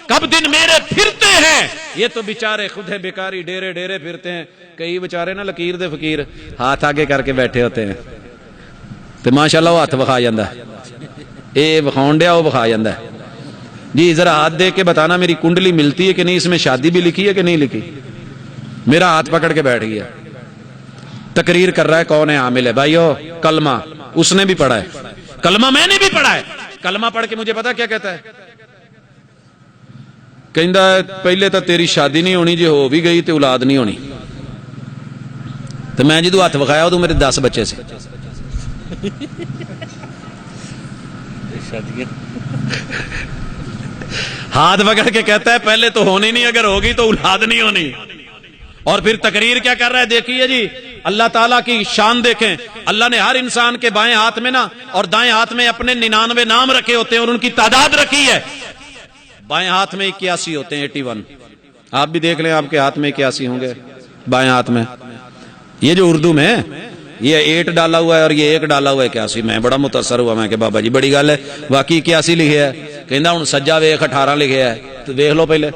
کب دن میرے پھرتے ہیں. یہ تو بیچارے خود ہے بیکاری, ڈیرے ڈیرے پھرتے ہیں. کئی بیچارے نا لکیر دے فقیر ہاتھ آگے کر کے بیٹھے ہوتے ہیں تو ماشاءاللہ وہ ہاتھ بخا جاندہ ہے, اے بخاؤن ڈیا وہ بخا جاندہ ہے. جی ذرا ہاتھ دے کے بتانا میری کنڈلی ملتی ہے کہ نہیں, اس میں شادی بھی لکھی ہے کہ نہیں لکھی. میرا ہاتھ پکڑ کے بیٹھ گیا. تقریر کر رہا ہے کون ہے عامل ہے بھائیو, کلمہ اس نے بھی پڑھا ہے, کلمہ میں نے بھی پڑھا ہے. کلمہ پڑھ کے مجھے پتا کیا کہتا ہے, کہندا پہلے تو تیری شادی نہیں ہونی, جی ہو بھی گئی تو اولاد نہیں ہونی. تو میں جدو ہاتھ بخایا تو میرے 10 بچے سے. ہاتھ پکڑ کے کہتا ہے پہلے تو ہونی نہیں, اگر ہوگی تو اولاد نہیں ہونی. اور پھر تقریر کیا کر رہا ہے دیکھیے جی, اللہ تعالیٰ کی شان دیکھیں. اللہ نے ہر انسان کے بائیں ہاتھ میں نا اور دائیں ہاتھ میں اپنے 99 نام رکھے ہوتے ہیں اور ان کی تعداد رکھی ہے. بائیں ہاتھ میں 81 ہوتے ہیں, 81. آپ بھی دیکھ لیں آپ کے ہاتھ میں 81 ہوں گے بائیں ہاتھ میں. یہ جو اردو میں یہ 8 ڈالا ہوا ہے اور یہ 1 ڈالا ہوا ہے 81. میں بڑا متاثر ہوا, میں کہ بابا جی بڑی گل ہے, واقعی 81 لکھے ہے. کہندا ہوں سجا ویخ 18 لکھے ہے, تو دیکھ لو پہلے.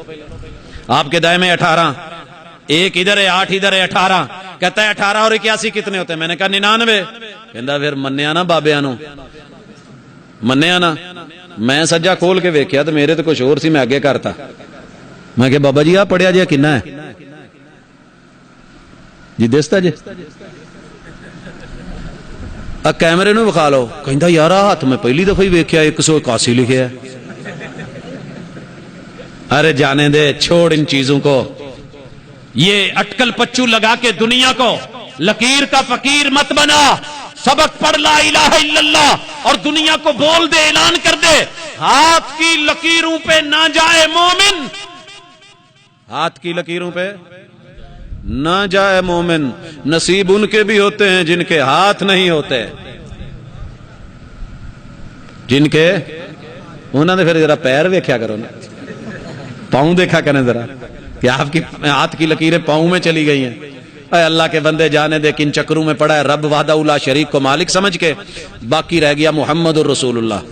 آپ کے دائیں میں 18, 1 ادھر ہے, 8 ادھر ہے, 18. کہتا ہے 18 اور 81 کتنے ہوتے ہیں؟ میں نے کہا 99. کہندا پھر منیا نا بابیاں نو, منیا نا. میں سجا کھول کے ویکھیا تو میرے تو کچھ اور سی, میں اگے کرتا. میں کہ بابا جی آ پڑھیا جی کنا ہے جی, دستا جی کیمرے نو بخا لو. کہندا یار ہاتھ میں پہلی دفعہ ہی ویکھیا 181 لکھیا ہے. ارے جانے دے, چھوڑ ان چیزوں کو. یہ اٹکل پچو لگا کے دنیا کو لکیر کا فقیر مت بنا. سبق پڑھ لا الہ الا اللہ اور دنیا کو بول دے, اعلان کر دے, ہاتھ کی لکیروں پہ نہ جائے مومن, ہاتھ کی لکیروں پہ نہ جائے مومن. نصیب ان کے بھی ہوتے ہیں جن کے ہاتھ نہیں ہوتے, جن کے انہوں نے پھر ذرا پیر ویکھیا کرو نا, پاؤں دیکھا کریں ذرا کہ آپ کی ہاتھ کی لکیریں پاؤں میں چلی گئی ہیں. اے اللہ کے بندے جانے دے کن چکروں میں پڑا ہے. رب وحدہ لا شریک کو مالک سمجھ کے, باقی رہ گیا محمد الرسول اللہ.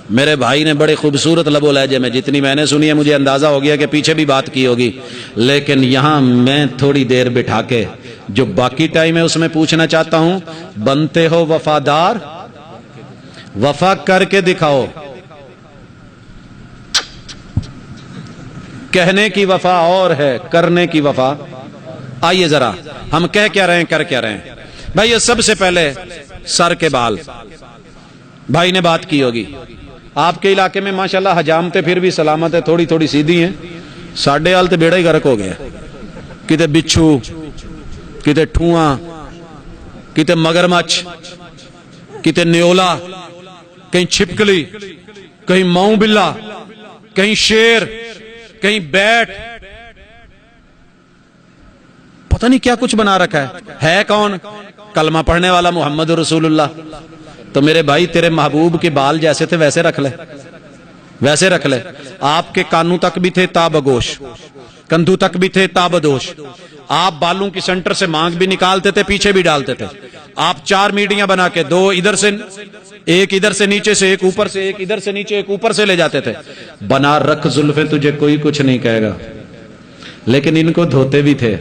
میرے بھائی نے بڑے خوبصورت لب و لہجے میں, جتنی میں نے سنی ہے مجھے اندازہ ہو گیا کہ پیچھے بھی بات کی ہوگی, لیکن یہاں میں تھوڑی دیر بٹھا کے جو باقی ٹائم ہے اس میں پوچھنا چاہتا ہوں, بنتے ہو وفادار, وفا کر کے دکھاؤ. کہنے کی وفا اور ہے, کرنے کی وفا. آئیے ذرا ہم کہہ کیا رہے ہیں, کر کیا رہے ہیں. بھائی یہ سب سے پہلے سر کے بال, بھائی نے بات کی ہوگی. آپ کے علاقے میں ماشاءاللہ حجامتیں پھر بھی سلامت ہے, تھوڑی تھوڑی سیدھی ہیں. ساڈے حال تو بیڑا ہی غرق ہو گیا. کتے بچھو, کتے ٹھواں, کتے مگرمچھ, کتے نیولا, کہیں چھپکلی, کہیں ماؤں بلا, کہیں شیر, کہیں بیٹ, پتہ نہیں کیا کچھ بنا رکھا ہے کون؟ کلمہ پڑھنے والا محمد رسول اللہ. تو میرے بھائی تیرے محبوب کے بال جیسے تھے ویسے رکھ لے, ویسے رکھ لے. آپ کے کانوں تک بھی تھے تابگوش, کندھو تک بھی تھے تابدوش. آپ بالوں کی سینٹر سے مانگ بھی نکالتے تھے, پیچھے بھی ڈالتے تھے. آپ 4 میڈیاں بنا کے, 2 ادھر سے, ایک ادھر سے نیچے سے, ایک اوپر سے, ایک ادھر سے نیچے, ایک اوپر سے لے جاتے تھے. بنا رکھ زلفیں تجھے کوئی کچھ نہیں کہے گا, لیکن ان کو دھوتے بھی تھے.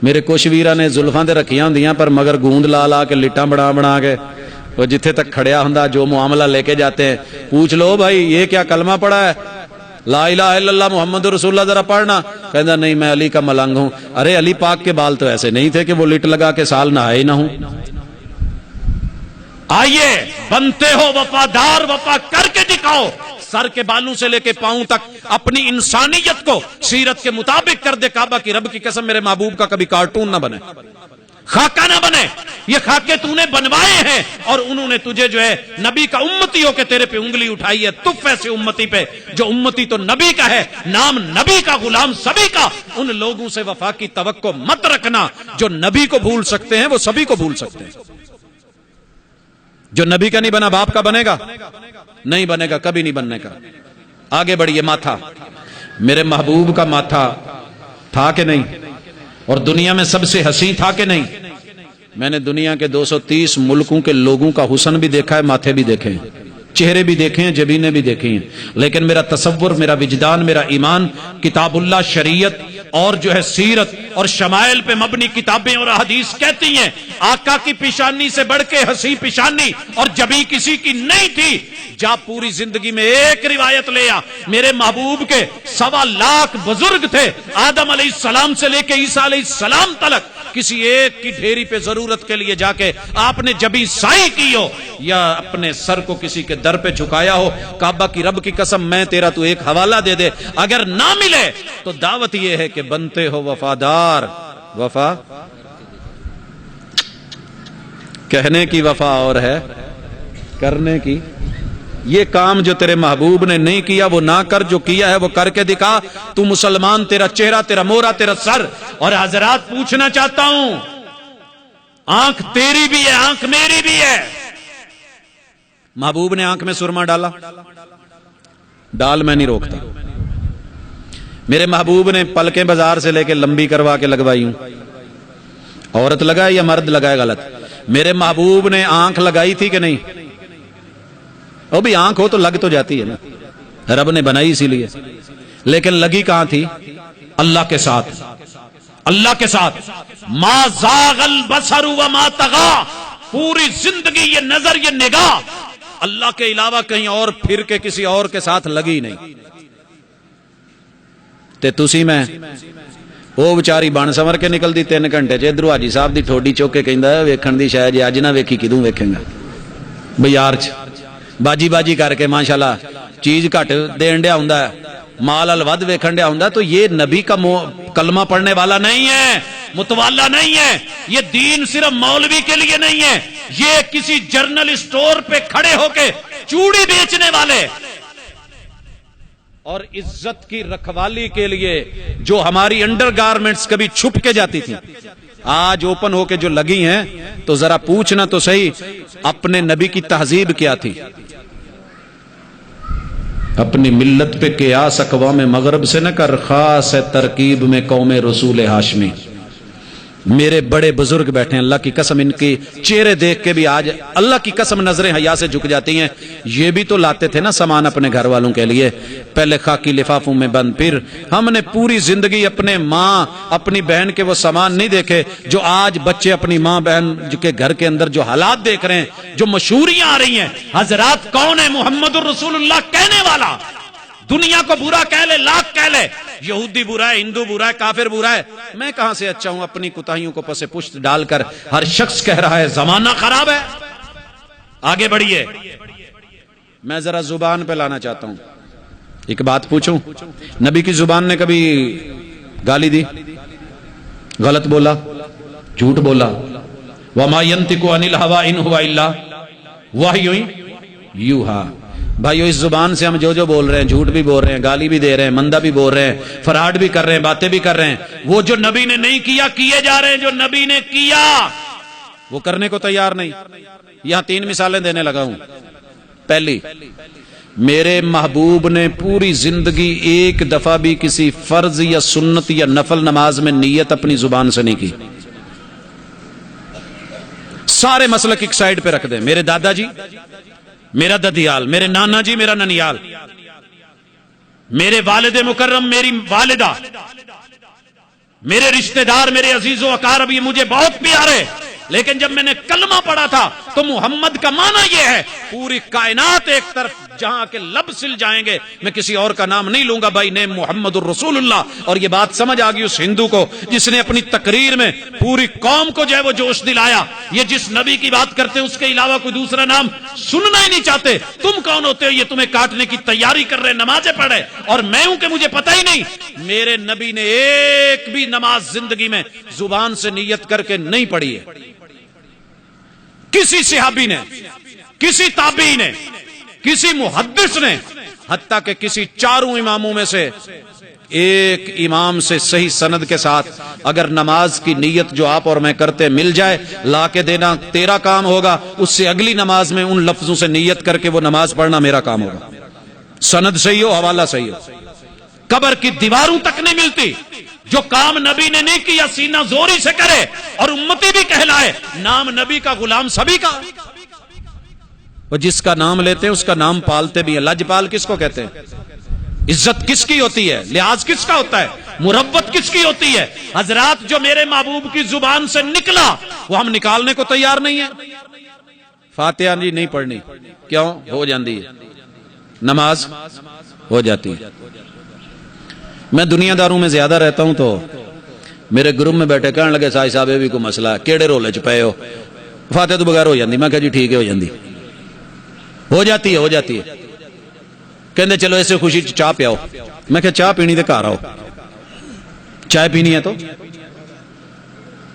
میرے کچھ ویرا نے زلفاں تے رکھیاں ہوندیاں پر مگر گوند لا لا کے لٹاں بنا کے وہ جتھے تک کھڑیا ہوندا جو معاملہ لے کے جاتے ہیں. پوچھ لو بھائی یہ کیا کلمہ پڑھا ہے, لا الہ الا اللہ محمد رسول اللہ, ذرا پڑھنا. کہندا نہیں میں علی کا ملنگ ہوں. ارے علی پاک کے بال تو ایسے نہیں تھے کہ وہ لٹ لگا کے سال نہائے نہ ہوں. آئیے بنتے ہو وفادار, وفا کر کے دکھاؤ. سر کے بالوں سے لے کے پاؤں تک اپنی انسانیت کو سیرت کے مطابق کر دے. کعبہ کی رب کی قسم میرے محبوب کا کبھی کارٹون نہ بنے, خاکہ نہ بنے. یہ خاکے تو نے بنوائے ہیں اور انہوں نے تجھے جو ہے نبی کا امتی ہو کے تیرے پہ انگلی اٹھائی ہے. تف ایسے امتی پہ جو امتی تو نبی کا ہے, نام نبی کا, غلام سبھی کا. ان لوگوں سے وفا کی توقع مت رکھنا جو نبی کو بھول سکتے ہیں, وہ سبھی کو بھول سکتے ہیں. جو نبی کا نہیں بنا باپ کا بنے گا؟ نہیں بنے گا، کبھی نہیں بننے کا۔ آگے بڑھیے، ماتھا، میرے محبوب کا ماتھا تھا کہ نہیں؟ اور دنیا میں سب سے حسین تھا کہ نہیں؟ میں نے دنیا کے 230 ملکوں کے لوگوں کا حسن بھی دیکھا ہے، ماتھے بھی دیکھے ہیں، چہرے بھی دیکھے ہیں، جبینیں بھی دیکھی ہیں، لیکن میرا تصور، میرا وجدان، میرا ایمان کتاب اللہ، شریعت اور جو ہے سیرت اور شمائل پہ مبنی کتابیں اور احادیث کہتی ہیں آقا کی پیشانی سے بڑھ کے حسین پیشانی اور جبیں کسی کی نہیں تھی۔ جا پوری زندگی میں ایک روایت لے آ، میرے محبوب کے 1.25 لاکھ بزرگ تھے، آدم علیہ السلام سے لے کے عیسیٰ علیہ السلام تلک، کسی ایک کی ڈھیری پہ ضرورت کے لیے جا کے آپ نے جبیں سائی کی ہو یا اپنے سر کو کسی کے در پہ جھکایا ہو، کعبہ کی رب کی قسم میں تیرا تو ایک حوالہ دے دے، اگر نہ ملے تو دعوت یہ ہے کہ بنتے ہو وفادار۔ وفا کہنے کی وفا اور ہے کرنے کی۔ یہ کام جو تیرے محبوب نے نہیں کیا وہ نہ کر، جو کیا ہے وہ کر کے دکھا۔ تو مسلمان، تیرا چہرہ، تیرا مورا، تیرا سر۔ اور حضرات پوچھنا چاہتا ہوں، آنکھ تیری بھی ہے، آنکھ میری بھی ہے۔ محبوب نے آنکھ میں سرما ڈالا؟ ڈال، میں نہیں روکتا۔ میرے محبوب نے پلکیں بازار سے لے کے لمبی کروا کے لگوائی ہوں، عورت لگائے یا مرد لگائے؟ غلط۔ میرے محبوب نے آنکھ لگائی تھی کہ نہیں؟ وہ بھی آنکھ ہو تو لگ تو جاتی ہے نا، رب نے بنائی اسی لیے، لیکن لگی کہاں تھی؟ اللہ کے ساتھ، اللہ کے ساتھ۔ ما زاغ البصر وما طغى، پوری زندگی یہ نظر، یہ نگاہ اللہ کے علاوہ کہیں اور پھر کے کسی اور کے ساتھ لگی نہیں۔ تے تسی میں وہ بیچاری بن سمر کے نکل دی 3 گھنٹے چ ادھر حاجی صاحب دی ٹھوڈی چوک کے کہندا ہے ویکھن دی شاید اج نہ ویکھی کدوں ویکھیں گا بازار چ، باجی باجی کر کے ماشاءاللہ چیز گھٹ دین ڈیا ہوندا ہے، مال ال ود ویکھن ڈیا ہوندا، تو یہ نبی کا کلمہ پڑھنے والا نہیں ہے، متوالا نہیں ہے۔ یہ دین صرف مولوی کے لیے نہیں ہے، یہ کسی جرنل اسٹور پہ کھڑے ہو کے چوڑی بیچنے والے اور عزت کی رکھوالی کے لیے جو ہماری انڈر گارمنٹس کبھی چھپ کے جاتی تھی، آج اوپن ہو کے جو لگی ہیں، تو ذرا پوچھنا تو صحیح اپنے نبی کی تہذیب کیا تھی؟ اپنی ملت پہ قیاس اقوام مغرب سے نہ کر، خاص ہے ترکیب میں قوم رسول ہاشمی۔ میرے بڑے بزرگ بیٹھے ہیں، اللہ کی قسم ان کی چہرے دیکھ کے بھی آج اللہ کی قسم نظریں حیا سے جھک جاتی ہیں۔ یہ بھی تو لاتے تھے نا سامان اپنے گھر والوں کے لیے، پہلے خاکی لفافوں میں بند، پھر ہم نے پوری زندگی اپنے ماں اپنی بہن کے وہ سامان نہیں دیکھے جو آج بچے اپنی ماں بہن کے گھر کے اندر جو حالات دیکھ رہے ہیں، جو مشہوریاں آ رہی ہیں۔ حضرات کون ہے محمد الرسول اللہ کہنے والا؟ دنیا کو برا کہہ لے، لاکھ کہہ لے، یہودی برا ہے، ہندو برا ہے، کافر برا ہے، میں کہاں سے اچھا ہوں؟ اپنی کوتاہیوں کو پس پشت ڈال کر ہر شخص کہہ رہا ہے زمانہ خراب ہے۔ آگے بڑھیے، میں ذرا زبان پہ لانا چاہتا ہوں۔ ایک بات پوچھوں، نبی کی زبان نے کبھی گالی دی؟ غلط بولا؟ جھوٹ بولا؟ وما ينطق عن الهوى ان هو الا وحی یوحی۔ بھائیو اس زبان سے ہم جو بول رہے ہیں، جھوٹ بھی بول رہے ہیں، گالی بھی دے رہے ہیں، مندہ بھی بول رہے ہیں، فراڈ بھی کر رہے ہیں، باتیں بھی کر رہے ہیں۔ وہ جو نبی نے نہیں کیا کیے جا رہے ہیں، جو نبی نے کیا وہ کرنے کو تیار نہیں۔ یہاں 3 مثالیں دینے لگا ہوں۔ پہلی، میرے محبوب نے پوری زندگی ایک دفعہ بھی کسی فرض یا سنت یا نفل نماز میں نیت اپنی زبان سے نہیں کی۔ سارے مسلک ایک سائیڈ پہ رکھ دیں، میرے دادا جی، میرا ددیال، میرے نانا جی، میرا ننیال، میرے والد مکرم، میری والدہ، میرے رشتہ دار، میرے عزیز و اقارب، یہ مجھے بہت پیارے، لیکن جب میں نے کلمہ پڑھا تھا تو محمد کا معنی یہ ہے پوری کائنات ایک طرف جہاں کے لب سل جائیں گے، میں کسی اور کا نام نہیں لوں گا، بھائی نیم محمد الرسول اللہ۔ اور یہ بات سمجھ آ گئی اس ہندو کو جس نے اپنی تقریر میں پوری قوم کو جو ہے وہ جوش دلایا، یہ جس نبی کی بات کرتے ہیں اس کے علاوہ کوئی دوسرا نام سننا ہی نہیں چاہتے۔ تم کون ہوتے ہو یہ تمہیں کاٹنے کی تیاری کر رہے، نمازیں پڑھے، اور میں ہوں کہ مجھے پتہ ہی نہیں۔ میرے نبی نے ایک بھی نماز زندگی میں زبان سے نیت کر کے نہیں پڑھی ہے۔ کسی صحابی نے، کسی تابعی نے، کسی محدث نے، حتیٰ کہ کسی 4 اماموں میں سے ایک امام سے صحیح سند کے ساتھ اگر نماز کی نیت جو آپ اور میں کرتے مل جائے، لا کے دینا تیرا کام ہوگا، اس سے اگلی نماز میں ان لفظوں سے نیت کر کے وہ نماز پڑھنا میرا کام ہوگا، سند صحیح ہو، حوالہ صحیح ہو۔ قبر کی دیواروں تک نہیں ملتی، جو کام نبی نے نہیں کیا سینہ زوری سے کرے اور امتی بھی کہلائے، نام نبی کا غلام سبھی کا، وہ جس کا نام لیتے ہیں اس کا نام پالتے بھی ہیں۔ لجپال کس کو کہتے ہیں؟ عزت کس کی ہوتی ہے؟ لحاظ کس کا ہوتا ہے؟ مروت کس کی ہوتی ہے؟ حضرات جو میرے محبوب کی زبان سے نکلا وہ ہم نکالنے کو تیار نہیں ہیں۔ فاتحہ جی نہیں پڑھنی، کیوں؟ ہو جاندی ہے، نماز ہو جاتی ہے۔ میں دنیا داروں میں زیادہ رہتا ہوں تو میرے گروپ میں بیٹھے کہنے لگے سائی صاحب یہ بھی کوئی مسئلہ ہے، کیڑے رولے چ پے ہو، فاتحہ تو بغیر ہو جاندی۔ میں کہا جی ٹھیک ہے، ہو جاندی، ہو جاتی ہے، ہو جاتی ہے۔ کہندے چلو ایسے خوشی چاہ پیاؤ۔ میں کہا چاہ پینی دے گھر آؤ، چائے پینی ہے تو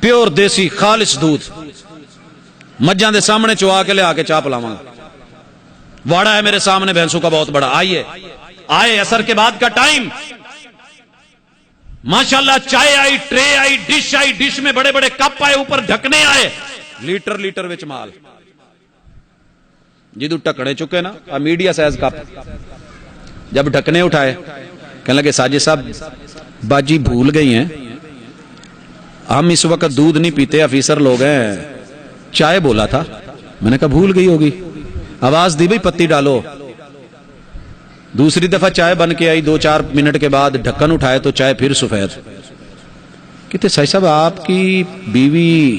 پیور دیسی خالص دودھ مجھاں دے سامنے چوا کے لے آ کے چاہ پلاواں گا۔ واڑا ہے میرے سامنے بھینسوں کا بہت بڑا، آئیے آئے، عصر کے بعد کا ٹائم، ماشاءاللہ چائے آئی، ٹرے آئی، ڈش آئی، ڈش میں بڑے بڑے کپ آئے، اوپر ڈھکنے آئے، لیٹر لیٹر وچ مال جدو ٹکڑے چکے نا میڈیا سائز کپ، جب ڈھکنے اٹھائے کہنے لگے ساجد صاحب باجی بھول گئی ہیں، ہم اس وقت دودھ نہیں پیتے، آفیسر لوگ ہیں، چائے بولا تھا۔ میں نے کہا بھول گئی ہوگی، آواز دی بھئی پتی ڈالو۔ دوسری دفعہ چائے بن کے آئی، 2-4 منٹ کے بعد ڈھکن اٹھائے تو چائے پھر سفید۔ کہتے ساجد صاحب آپ کی بیوی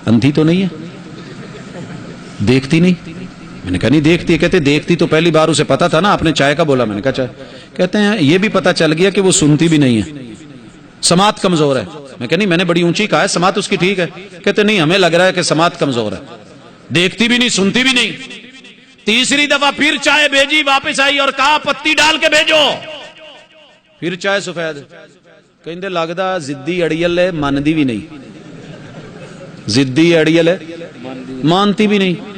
اندھی تو نہیں ہے؟ دیکھتی نہیں؟ میں نے کہا نہیں دیکھتی ہے۔ کہتے دیکھتی تو پہلی بار اسے پتا تھا نا، آپ نے چائے کا بولا۔ میں نے کہا چائے۔ کہتے ہیں یہ بھی پتا چل گیا کہ وہ سنتی بھی نہیں ہے، سماعت کمزور ہے۔ میں کہا نہیں میں نے بڑی اونچی کہا ہے، سماعت اس کی ٹھیک ہے۔ کہتے نہیں ہمیں لگ رہا ہے کہ سماعت کمزور ہے، دیکھتی بھی نہیں سنتی بھی نہیں۔ تیسری دفعہ پھر چائے بھیجی، واپس آئی اور کہا پتی ڈال کے بھیجو، پھر چائے سفید۔ کہندے لگدا زدی اڑیل ہے، ماندی بھی نہیں، زدی اڑیل ہے مانتی بھی نہیں۔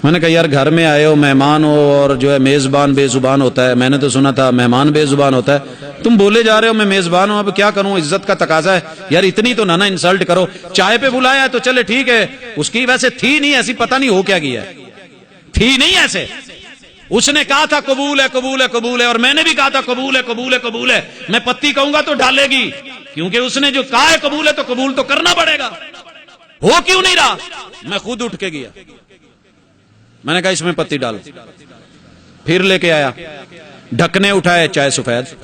میں نے کہا یار گھر میں آئے ہو، مہمان ہو، اور جو ہے میزبان بے زبان ہوتا ہے، میں نے تو سنا تھا مہمان بے زبان ہوتا ہے، تم بولے جا رہے ہو میں میزبان ہوں، اب کیا کروں، عزت کا تقاضا ہے یار، اتنی تو نہ انسلٹ کرو۔ چائے پہ بلایا ہے تو چلے ٹھیک ہے، اس کی ویسے تھی نہیں ایسی، پتہ نہیں ہو کیا گیا ہے، تھی نہیں ایسے، اس نے کہا تھا قبول ہے قبول ہے قبول ہے، اور میں نے بھی کہا تھا قبول ہے قبول ہے قبول ہے، میں پتی کہوں گا تو ڈالے گی، کیونکہ اس نے جو کہا ہے قبول ہے تو قبول تو کرنا پڑے گا، ہو کیوں نہیں رہا؟ میں خود اٹھ کے گیا، میں نے کہا اس میں پتی ڈال، پھر لے کے آیا، ڈھکنے اٹھائے، چائے سفید۔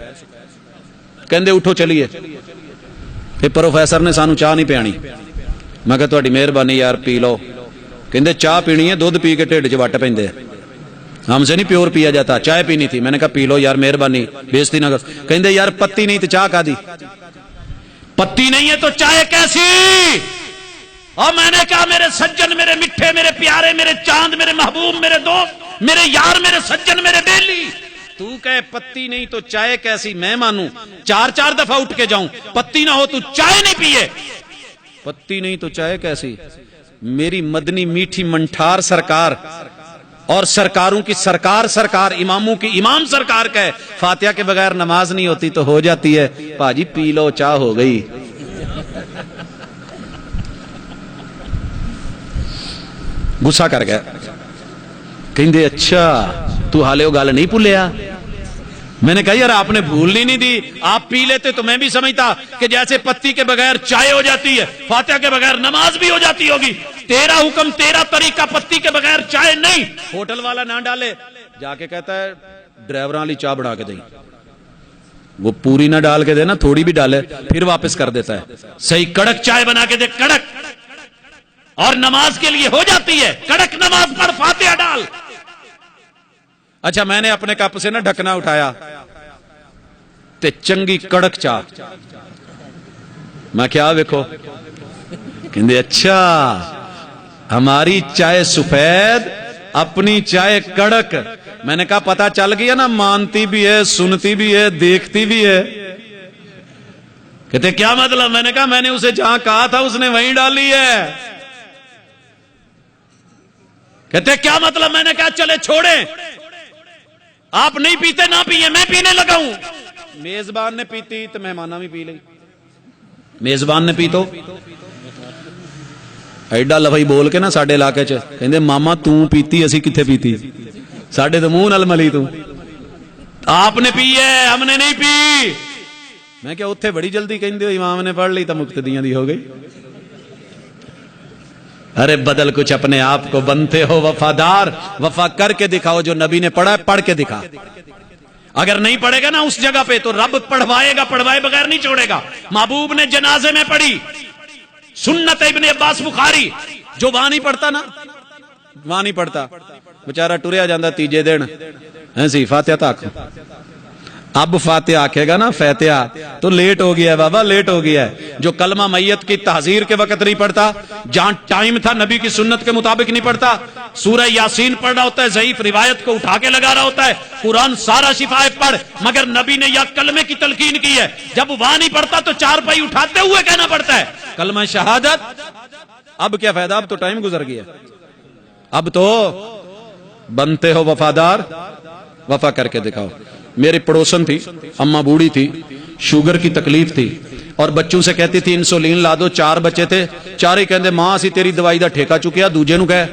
کہندے اٹھو چلیے، پھر پروفیسر نے سانو چاہ نہیں پیانی۔ میں کہا تہاڈی مہربانی یار پی لو۔ کہندے چاہ پینی ہے، دودھ پی کے ٹھڈ چ وٹ پیندے، ہم سے نہیں پیور پیا جاتا، چائے پینی تھی۔ میں نے کہا پی لو یار مہربانی، بےزتی نہ کر۔ کہندے یار پتی نہیں تو چاہ کا دی، پتی نہیں ہے تو چائے کیسی؟ اور میں نے کہا میرے سجن، میرے میٹھے، میرے پیارے، میرے چاند، میرے محبوب، میرے دوست، میرے یار، میرے سجن، میرے بیلی، تو کہے پتی نہیں تو چائے کیسی؟ میں مانوں 4 دفعہ اٹھ کے جاؤں، پتی نہ ہو تو چائے نہیں پیے، پتی نہیں تو چائے کیسی؟ میری مدنی میٹھی منٹھار سرکار اور سرکاروں کی سرکار سرکار، اماموں کی امام سرکار کا ہے، فاتحہ کے بغیر نماز نہیں ہوتی تو ہو جاتی ہے، پاجی پی لو چاہ ہو گئی۔ غصہ کر گیا، کہندے اچھا تو حالے وہ گل نہیں بھولیا؟ میں نے کہا یار آپ نے بھولنی نہیں دی، آپ پی لیتے تو میں بھی سمجھتا کہ جیسے پتی کے بغیر چائے ہو جاتی ہے، فاتحہ کے بغیر نماز بھی ہو جاتی ہوگی، تیرا حکم تیرا طریقہ، پتی کے بغیر چائے نہیں۔ ہوٹل والا نہ ڈالے، جا کے کہتا ہے ڈرائیوراں والی چائے بنا کے دیں، وہ پوری نہ ڈال کے دے نا، تھوڑی بھی ڈالے، پھر واپس کر دیتا ہے، صحیح کڑک چائے بنا کے دے، کڑک، اور نماز کے لیے ہو جاتی ہے، کڑک نماز پڑھ، فاتحہ ڈال۔ اچھا میں نے اپنے کپ سے نا ڈھکنا اٹھایا تے چنگی کڑک چاہ، میں کیا ویکھو، کہندے اچھا ہماری چائے سفید، اپنی چائے کڑک۔ میں نے کہا پتا چل گیا نا، مانتی بھی ہے، سنتی بھی ہے، دیکھتی بھی ہے۔ کہتے کیا مطلب؟ میں نے کہا میں نے اسے جہاں کہا تھا اس نے وہیں ڈالی ہے۔ کہتے کیا مطلب؟ میں نے کہا چلے چھوڑیں، آپ نہیں پیتے نہ پیئے، میں پینے لگا ہوں۔ میزبان نے پیتی تو مہماناں بھی پی لئی. میزبان نے پی تو ایڈا لفظ بول کے نا ساڈے علاقے چ کہندے ماما توں پیتی اسی کتھے پیتی, ساڈے تو منہ نال ملی تو, آپ نے پی ہے ہم نے نہیں پی. میں کہ اتنے بڑی جلدی کہندے ہو امام نے پڑھ لی تو مقتدیاں دی ہو گئی. ارے بدل کچھ اپنے آپ کو, بنتے ہو وفادار, وفا کر کے دکھاؤ. جو نبی نے پڑھا ہے پڑھ کے دکھا. اگر نہیں پڑھے گا نا اس جگہ پہ تو رب پڑھوائے گا, پڑھوائے بغیر نہیں چھوڑے گا. محبوب نے جنازے میں پڑھی سنت ابن عباس بخاری, جو وہاں نہیں پڑھتا نا, وہاں نہیں پڑھتا بچارہ ٹریا جاندہ تیجے دن ایسی فاتحہ تک. اب فاتحہ آکھے گا نا فاتحہ تو لیٹ ہو گیا ہے بابا, لیٹ ہو گیا ہے. جو کلمہ میت کی تحذیر کے وقت نہیں پڑھتا, جہاں ٹائم تھا نبی کی سنت کے مطابق نہیں پڑھتا. سورہ یاسین پڑھ رہا ہوتا ہے, ضعیف روایت کو اٹھا کے لگا رہا ہوتا ہے. قرآن سارا شفائے پڑھ, مگر نبی نے یا کلمے کی تلقین کی ہے, جب وہاں نہیں پڑھتا تو چار پائی اٹھاتے ہوئے کہنا پڑتا ہے کلمہ شہادت. اب کیا فائدہ, اب تو ٹائم گزر گیا. اب تو بنتے ہو وفادار, وفا کر کے دکھاؤ. میری پڑوسن تھی, اماں بوڑھی تھی, شوگر کی تکلیف تھی, اور بچوں سے کہتی تھی انسولین لا دو. 4 بچے تھے, چارے کہندے ماں اسی تیری دوائی دا ٹھیکہ چکیا. دوجے نو کہے,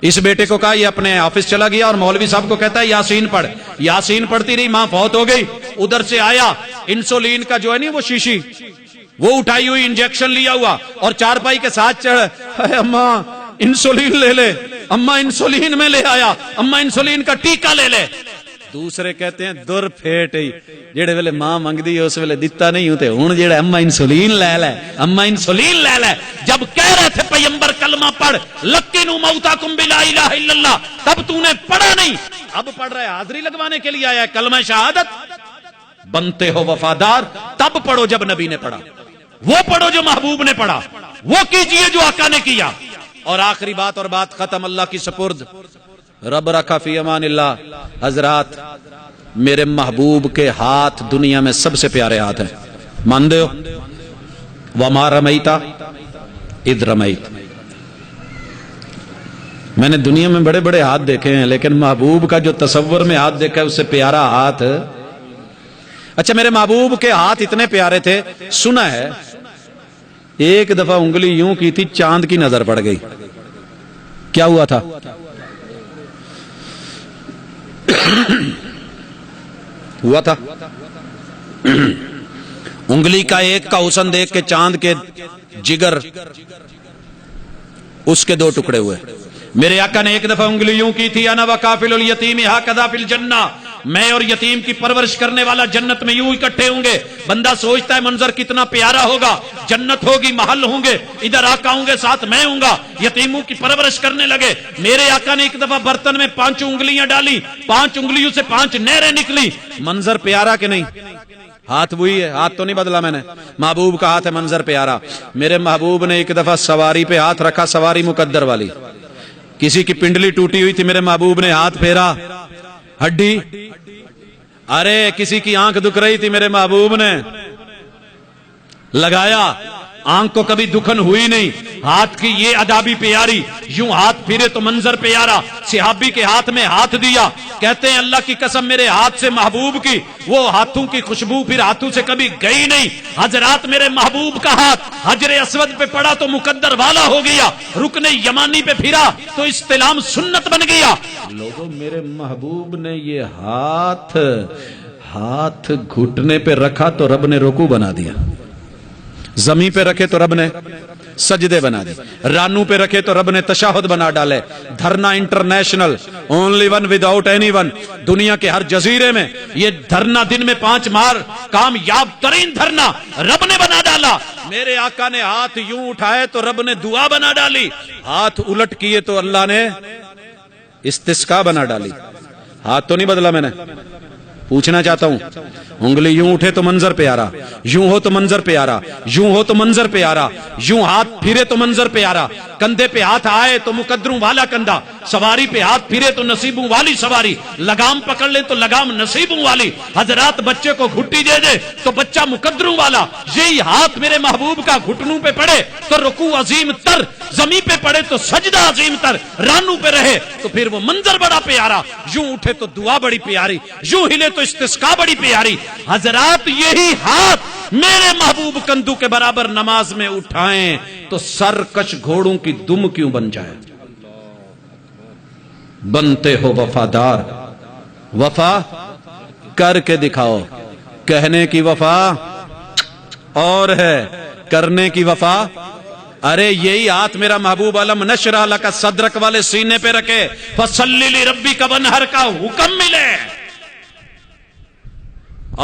اس بیٹے کو کہا, یہ اپنے آفس چلا گیا اور مولوی صاحب کو کہتا ہے یاسین پڑھ. یاسین پڑھتی رہی, ماں فوت ہو گئی. ادھر سے آیا, انسولین کا جو ہے نہیں وہ شیشی وہ اٹھائی ہوئی, انجیکشن لیا ہوا, اور 4 پائی کے ساتھ چڑھ, اماں انسولین لے لے. اماں انسولین میں لے آیا, اماں انسولین کا ٹیکہ لے لے. دوسرے کہتے ہیں در پھیٹ ہی, جڑے ویلے ماں منگدی ہے اس ویلے دتا نہیں ہوتے, ہن جڑا اما انسولین لے لے, اما انسولین لے لے. جب کہہ رہے تھے پیغمبر کلمہ پڑھ, لقینوا موتاکم بلا الہ الا اللہ, تب تو نے پڑھا نہیں. اب پڑھ رہا ہے, حاضری لگوانے کے لیے آیا ہے کلمہ شہادت. بنتے ہو وفادار تب پڑھو جب نبی نے پڑھا, وہ پڑھو جو محبوب نے پڑھا, وہ کیجئے جو آقا نے کیا. اور آخری بات اور بات ختم, اللہ کی سپرد, رب رکھا فی امان اللہ. حضرات, میرے محبوب کے ہاتھ دنیا میں سب سے پیارے ہاتھ ہیں, ماندے ہو؟ وما رمیتا اذ رمیت. میں نے دنیا میں بڑے بڑے ہاتھ دیکھے ہیں, لیکن محبوب کا جو تصور میں ہاتھ دیکھا ہے اس سے پیارا ہاتھ. اچھا, میرے محبوب کے ہاتھ اتنے پیارے تھے, سنا ہے ایک دفعہ انگلی یوں کی تھی, چاند کی نظر پڑ گئی. کیا ہوا تھا؟ ہوا تھا انگلی کا ایک کا حسن دیکھ کے چاند کے جگر اس کے 2 ٹکڑے ہوئے. میرے آقا نے ایک دفعہ انگلی یوں کی تھی, انا وکافل الیتیم ہکذا فی الجنہ, میں اور یتیم کی پرورش کرنے والا جنت میں یوں اکٹھے ہوں گے. بندہ سوچتا ہے منظر کتنا پیارا ہوگا, جنت ہوگی, محل ہوں گے, ادھر آقا ہوں گے, ساتھ میں ہوں گا, یتیموں کی پرورش کرنے لگے. میرے آقا نے ایک دفعہ برتن میں 5 انگلیاں ڈالی, 5 انگلیوں سے 5 نہریں نکلی. منظر پیارا کہ نہیں؟ ہاتھ وہی ہے, ہاتھ تو نہیں بدلا میں نے, محبوب کا ہاتھ ہے, منظر پیارا. میرے محبوب نے ایک دفعہ سواری پہ ہاتھ رکھا, سواری مقدر والی, کسی کی پنڈلی ٹوٹی ہوئی تھی, میرے محبوب نے ہاتھ پھیرا, ہڈی. ارے کسی کی آنکھ دکھ رہی تھی, میرے محبوب نے لگایا, آنکھ کو کبھی دکھن ہوئی نہیں. ہاتھ کی یہ ادا بھی پیاری, یوں ہاتھ پھرے تو منظر پیارا. صحابی کے ہاتھ میں ہاتھ دیا, کہتے ہیں اللہ کی قسم میرے ہاتھ سے محبوب کی وہ ہاتھوں کی خوشبو پھر ہاتھوں سے کبھی گئی نہیں. حضرات, میرے محبوب کا ہاتھ حجر اسود پہ پڑا تو مقدر والا ہو گیا, رکن یمانی پہ پھرا تو استلام سنت بن گیا. لوگوں, میرے محبوب نے یہ ہاتھ گھٹنے پہ رکھا تو رب نے رکوع بنا دیا, زمین پہ رکھے تو رب نے سجدے بنا دی, رانوں پہ رکھے تو رب نے تشہد بنا ڈالے. دھرنا international, only one without any one, دنیا کے ہر جزیرے میں یہ دھرنا دن میں 5 بار کامیاب ترین دھرنا رب نے بنا ڈالا. میرے آقا نے ہاتھ یوں اٹھائے تو رب نے دعا بنا ڈالی, ہاتھ الٹ کیے تو اللہ نے استسقا بنا ڈالی. ہاتھ تو نہیں بدلا میں نے, پوچھنا چاہتا ہوں, انگلی یوں اٹھے تو منظر پیارا, یوں ہو تو منظر پیارا, یوں ہو تو منظر پیارا, یوں ہاتھ پھرے تو منظر پیارا, کندھے پہ ہاتھ آئے تو مقدروں والا کندھا, سواری پہ ہاتھ پھرے تو نصیبوں والی سواری, لگام پکڑ لے تو لگام نصیبوں والی. حضرات, بچے کو گھٹی دے دے تو بچہ مقدروں والا. یہی ہاتھ میرے محبوب کا گھٹنوں پہ پڑے تو رکوع عظیم تر, زمین پہ پڑے تو سجدہ عظیم تر رانوں پہ رہے تو پھر وہ منظر بڑا پیارا، یوں اٹھے تو دعا بڑی پیاری، یوں ہلے تو استسقاء بڑی پیاری۔ حضرات یہی ہاتھ میرے محبوب کندو کے برابر نماز میں اٹھائیں تو سرکش گھوڑوں کی دم کیوں بن جائے؟ بنتے ہو وفادار، وفا کر کے دکھاؤ، کہنے کی وفا اور ہے، کرنے کی وفا۔ ارے یہی ہاتھ میرا محبوب علم نشرح لک صدرک والے سینے پہ رکھے فصلی لربک وانحر کا حکم ملے،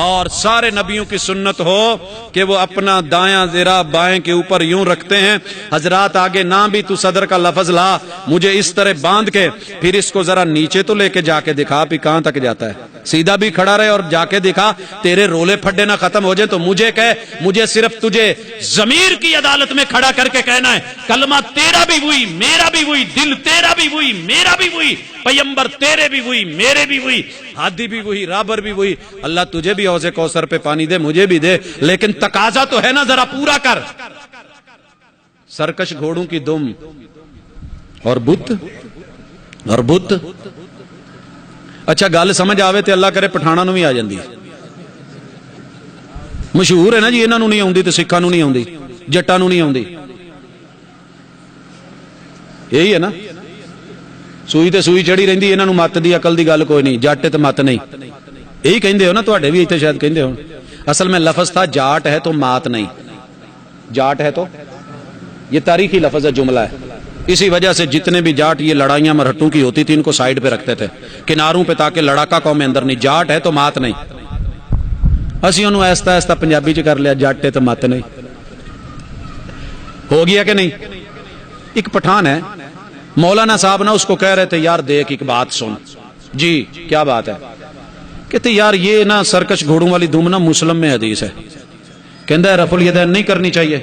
اور سارے نبیوں کی سنت ہو کہ وہ اپنا دایاں ذرا بائیں کے اوپر یوں رکھتے ہیں۔ حضرات آگے نہ بھی تو صدر کا لفظ لا، مجھے اس طرح باندھ کے پھر اس کو ذرا نیچے تو لے کے جا کے دکھا بھی کہاں تک جاتا ہے، سیدھا بھی کھڑا رہے اور جا کے دکھا، تیرے رولے پھڈے نہ ختم ہو جائیں تو مجھے کہے، مجھے صرف تجھے ضمیر کی عدالت میں کھڑا کر کے کہنا ہے کلمہ تیرا بھی وہی، میرا بھی وہی، دل تیرا بھی وہی، میرا بھی وہی، پیمبر تیرے بھی وہی، میرے بھی وہی، ہادی بھی وہی، رابر بھی وہی۔ اللہ تجھے بھی حوض کوثر پہ پانی دے، مجھے بھی دے، لیکن تقاضا تو ہے نا، ذرا پورا کر۔ سرکش گھوڑوں کی دم اور بت اور بت۔ اچھا گل سمجھ آوے تے اللہ کرے پٹھانا نو بھی آ جاندی، مشہور ہے نا جی، انہاں نو نہیں آوندی تے سکھاں نو نہیں آوندی، جٹاں نو نہیں آوندی، یہی ہے نا، سوئی تے سوئی چڑھی رہندی، انہاں نو مت دی عقل دی گل کوئی نہیں، جٹ تے مت نہیں، یہی کہندے ہو نا، تواڈے بھی ایتھے شاید کہندے ہون۔ اصل میں لفظ تھا جاٹ ہے تو مات نہیں، جاٹ ہے تو، یہ تاریخی لفظ ہے، جملہ ہے۔ اسی وجہ سے جتنے بھی جاٹ یہ لڑائیاں مرہٹوں کی ہوتی تھی ان کو سائیڈ پہ رکھتے تھے کناروں پہ، تاکہ لڑاکا قوم میں اندر نہیں، جاٹ ہے تو مات نہیں۔ اسی انہوں ایستا ایستا پنجابی چ کر لیا، جاٹ ہے تو مات نہیں، ہو گیا کہ نہیں۔ ایک پٹھان ہے، مولانا صاحب نا اس کو کہہ رہے تھے یار دیکھ ایک بات سن، جی کیا بات ہے؟ کہتے یار یہ نا سرکش گھوڑوں والی دھوم نا مسلم میں حدیث ہے، کہتا ہے رفع الیدین نہیں کرنی چاہیے،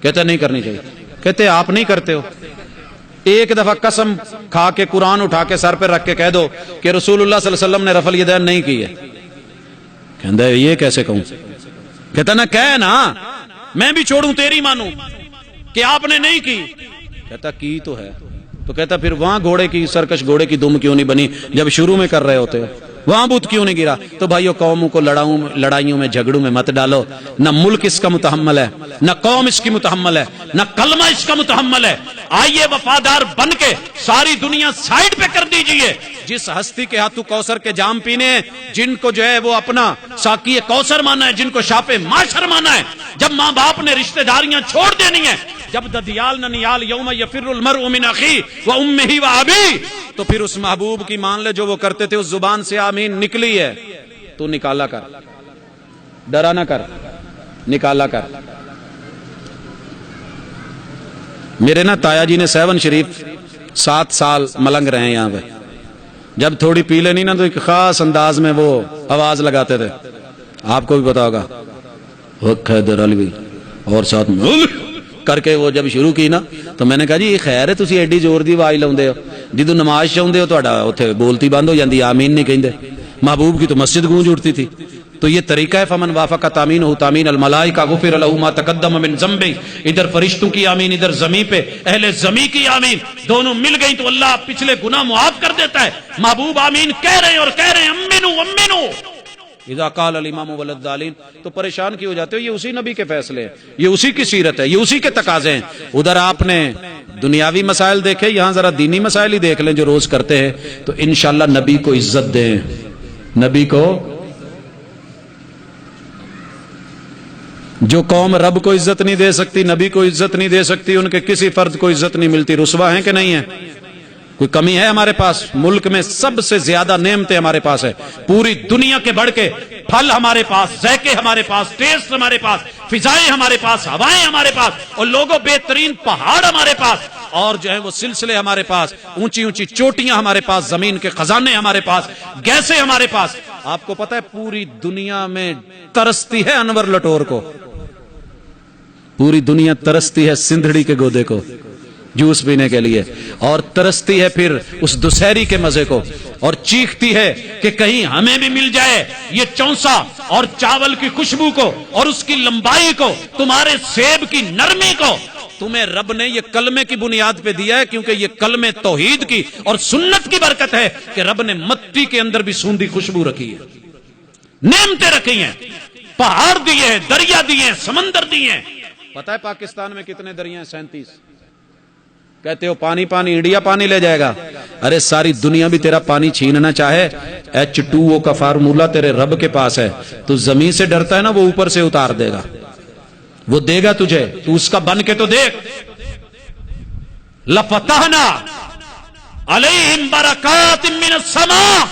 کہتا ہے نہیں کرنی چاہیے، کہتے آپ نہیں کرتے ہو، ایک دفعہ قسم کھا کے قرآن اٹھا کے سر پہ رکھ کے کہہ دو کہ رسول اللہ صلی اللہ علیہ وسلم نے رفع الیدین نہیں کی ہے۔ کہتا ہے یہ کیسے کہوں؟ کہتا نا کہہ نا، میں بھی چھوڑوں تیری مانوں کہ آپ نے نہیں کی، کہتا کی تو ہے، تو کہتا پھر وہاں گھوڑے کی سرکش گھوڑے کی دم کیوں نہیں بنی جب شروع میں کر رہے ہوتے ہو، وہاں بت کیوں نہیں گرا؟ تو بھائیو قوموں کو لڑائیوں میں جھگڑوں میں مت ڈالو، نہ ملک اس کا متحمل ہے، نہ قوم اس کی متحمل ہے، نہ کلمہ اس کا متحمل ہے۔ آئیے وفادار بن کے ساری دنیا سائیڈ پہ کر دیجئے، جس ہستی کے ہاتھوں کوثر کے جام پینے ہیں، جن کو جو ہے وہ اپنا ساقی کوثر مانا ہے، جن کو شاپ معاشر مانا ہے، جب ماں باپ نے رشتہ داریاں چھوڑ دینی ہیں، جب ددیال ننیال یوم یفر المرء من اخی و امہ و ابی، تو پھر اس محبوب کی مان لے جو وہ کرتے تھے، اس زبان سے آمین نکلی ہے تو نکالا کر، ڈرا نہ کر، نکالا کر۔ میرے نا تایا جی نے سیون شریف 7 سال ملنگ رہے ہیں یہاں پہ، جب تھوڑی پی لینی نا تو ایک خاص انداز میں وہ آواز لگاتے تھے، آپ کو بھی پتا ہوگا، حیدر علی اور ساتھ میں کر کے وہ جب شروع کی نا تو میں نے کہا جی یہ خیر ہے تسی ایڈی زور دی آواز لاؤندے ہو، جدوں نماز چاہندے ہو تہاڈا اوتھے بولتی بند ہو جاندی، آمین نہیں کہندے، محبوب کی تو مسجد گونج اٹھتی تھی۔ تو یہ طریقہ ہے فمن وافق تامینہ تامین الملائکہ غفر لہ ما تقدم من ذنبہ، ادھر فرشتوں کی آمین، ادھر زمین پہ اہل زمین کی آمین، دونوں مل گئی تو اللہ پچھلے گناہ معاف کر دیتا ہے۔ محبوب آمین کہہ رہے ہیں اور کہہ رہے ہیں امنو امنو اذا قال الامام والضالین، تو پریشان کیوں ہو جاتے ہو؟ یہ اسی نبی کے فیصلے ہیں، یہ اسی کی سیرت ہے، یہ اسی کے تقاضے ہیں۔ ادھر آپ نے دنیاوی مسائل دیکھے، یہاں ذرا دینی مسائل ہی دیکھ لیں جو روز کرتے ہیں، تو انشاءاللہ نبی کو عزت دیں، نبی کو۔ جو قوم رب کو عزت نہیں دے سکتی، نبی کو عزت نہیں دے سکتی، ان کے کسی فرد کو عزت نہیں ملتی، رسوا ہیں کہ نہیں ہے؟ کوئی کمی ہے ہمارے پاس؟ ملک میں سب سے زیادہ نعمتیں ہمارے پاس ہے، پوری دنیا کے بڑھ کے، پھل ہمارے پاس، ذائقے ہمارے پاس، ٹیسٹ ہمارے پاس، فضائیں ہمارے پاس، ہوائیں ہمارے پاس، اور لوگوں بہترین پہاڑ ہمارے پاس، اور جو ہے وہ سلسلے ہمارے پاس، اونچی اونچی چوٹیاں ہمارے پاس، زمین کے خزانے ہمارے پاس، گیسیں ہمارے پاس۔ آپ کو پتہ ہے پوری دنیا میں ترستی ہے انور لٹور کو، پوری دنیا ترستی ہے سندھڑی کے گودے کو جوس پینے کے لیے، اور ترستی ہے پھر اس دسہری کے مزے کو، اور چیختی ہے کہ کہیں ہمیں بھی مل جائے یہ چونسا اور چاول کی خوشبو کو، اور اس کی لمبائی کو، تمہارے سیب کی نرمی کو۔ تمہیں رب نے یہ کلمے کی بنیاد پہ دیا ہے، کیونکہ یہ کلمے توحید کی اور سنت کی برکت ہے کہ رب نے مٹی کے اندر بھی سوندھی خوشبو رکھی ہے، نعمتیں رکھی ہیں، پہاڑ دیے ہیں، دریا دیے ہیں، سمندر دیے ہیں۔ پتہ ہے پاکستان میں کتنے دریا ہیں؟ 37۔ کہتے ہو پانی پانی، انڈیا پانی لے جائے گا۔ ارے ساری دنیا بھی تیرا پانی چھیننا چاہے، H2O کا فارمولا تیرے رب کے پاس ہے۔ تو زمین سے ڈرتا ہے نا، وہ اوپر سے اتار دے گا، وہ دے گا تجھے، تو اس کا بن کے تو دیکھ۔ لَفَتَحْنَا عَلَيْهِمْ بَرَكَاتٍ مِّنَ السَّمَاءِ،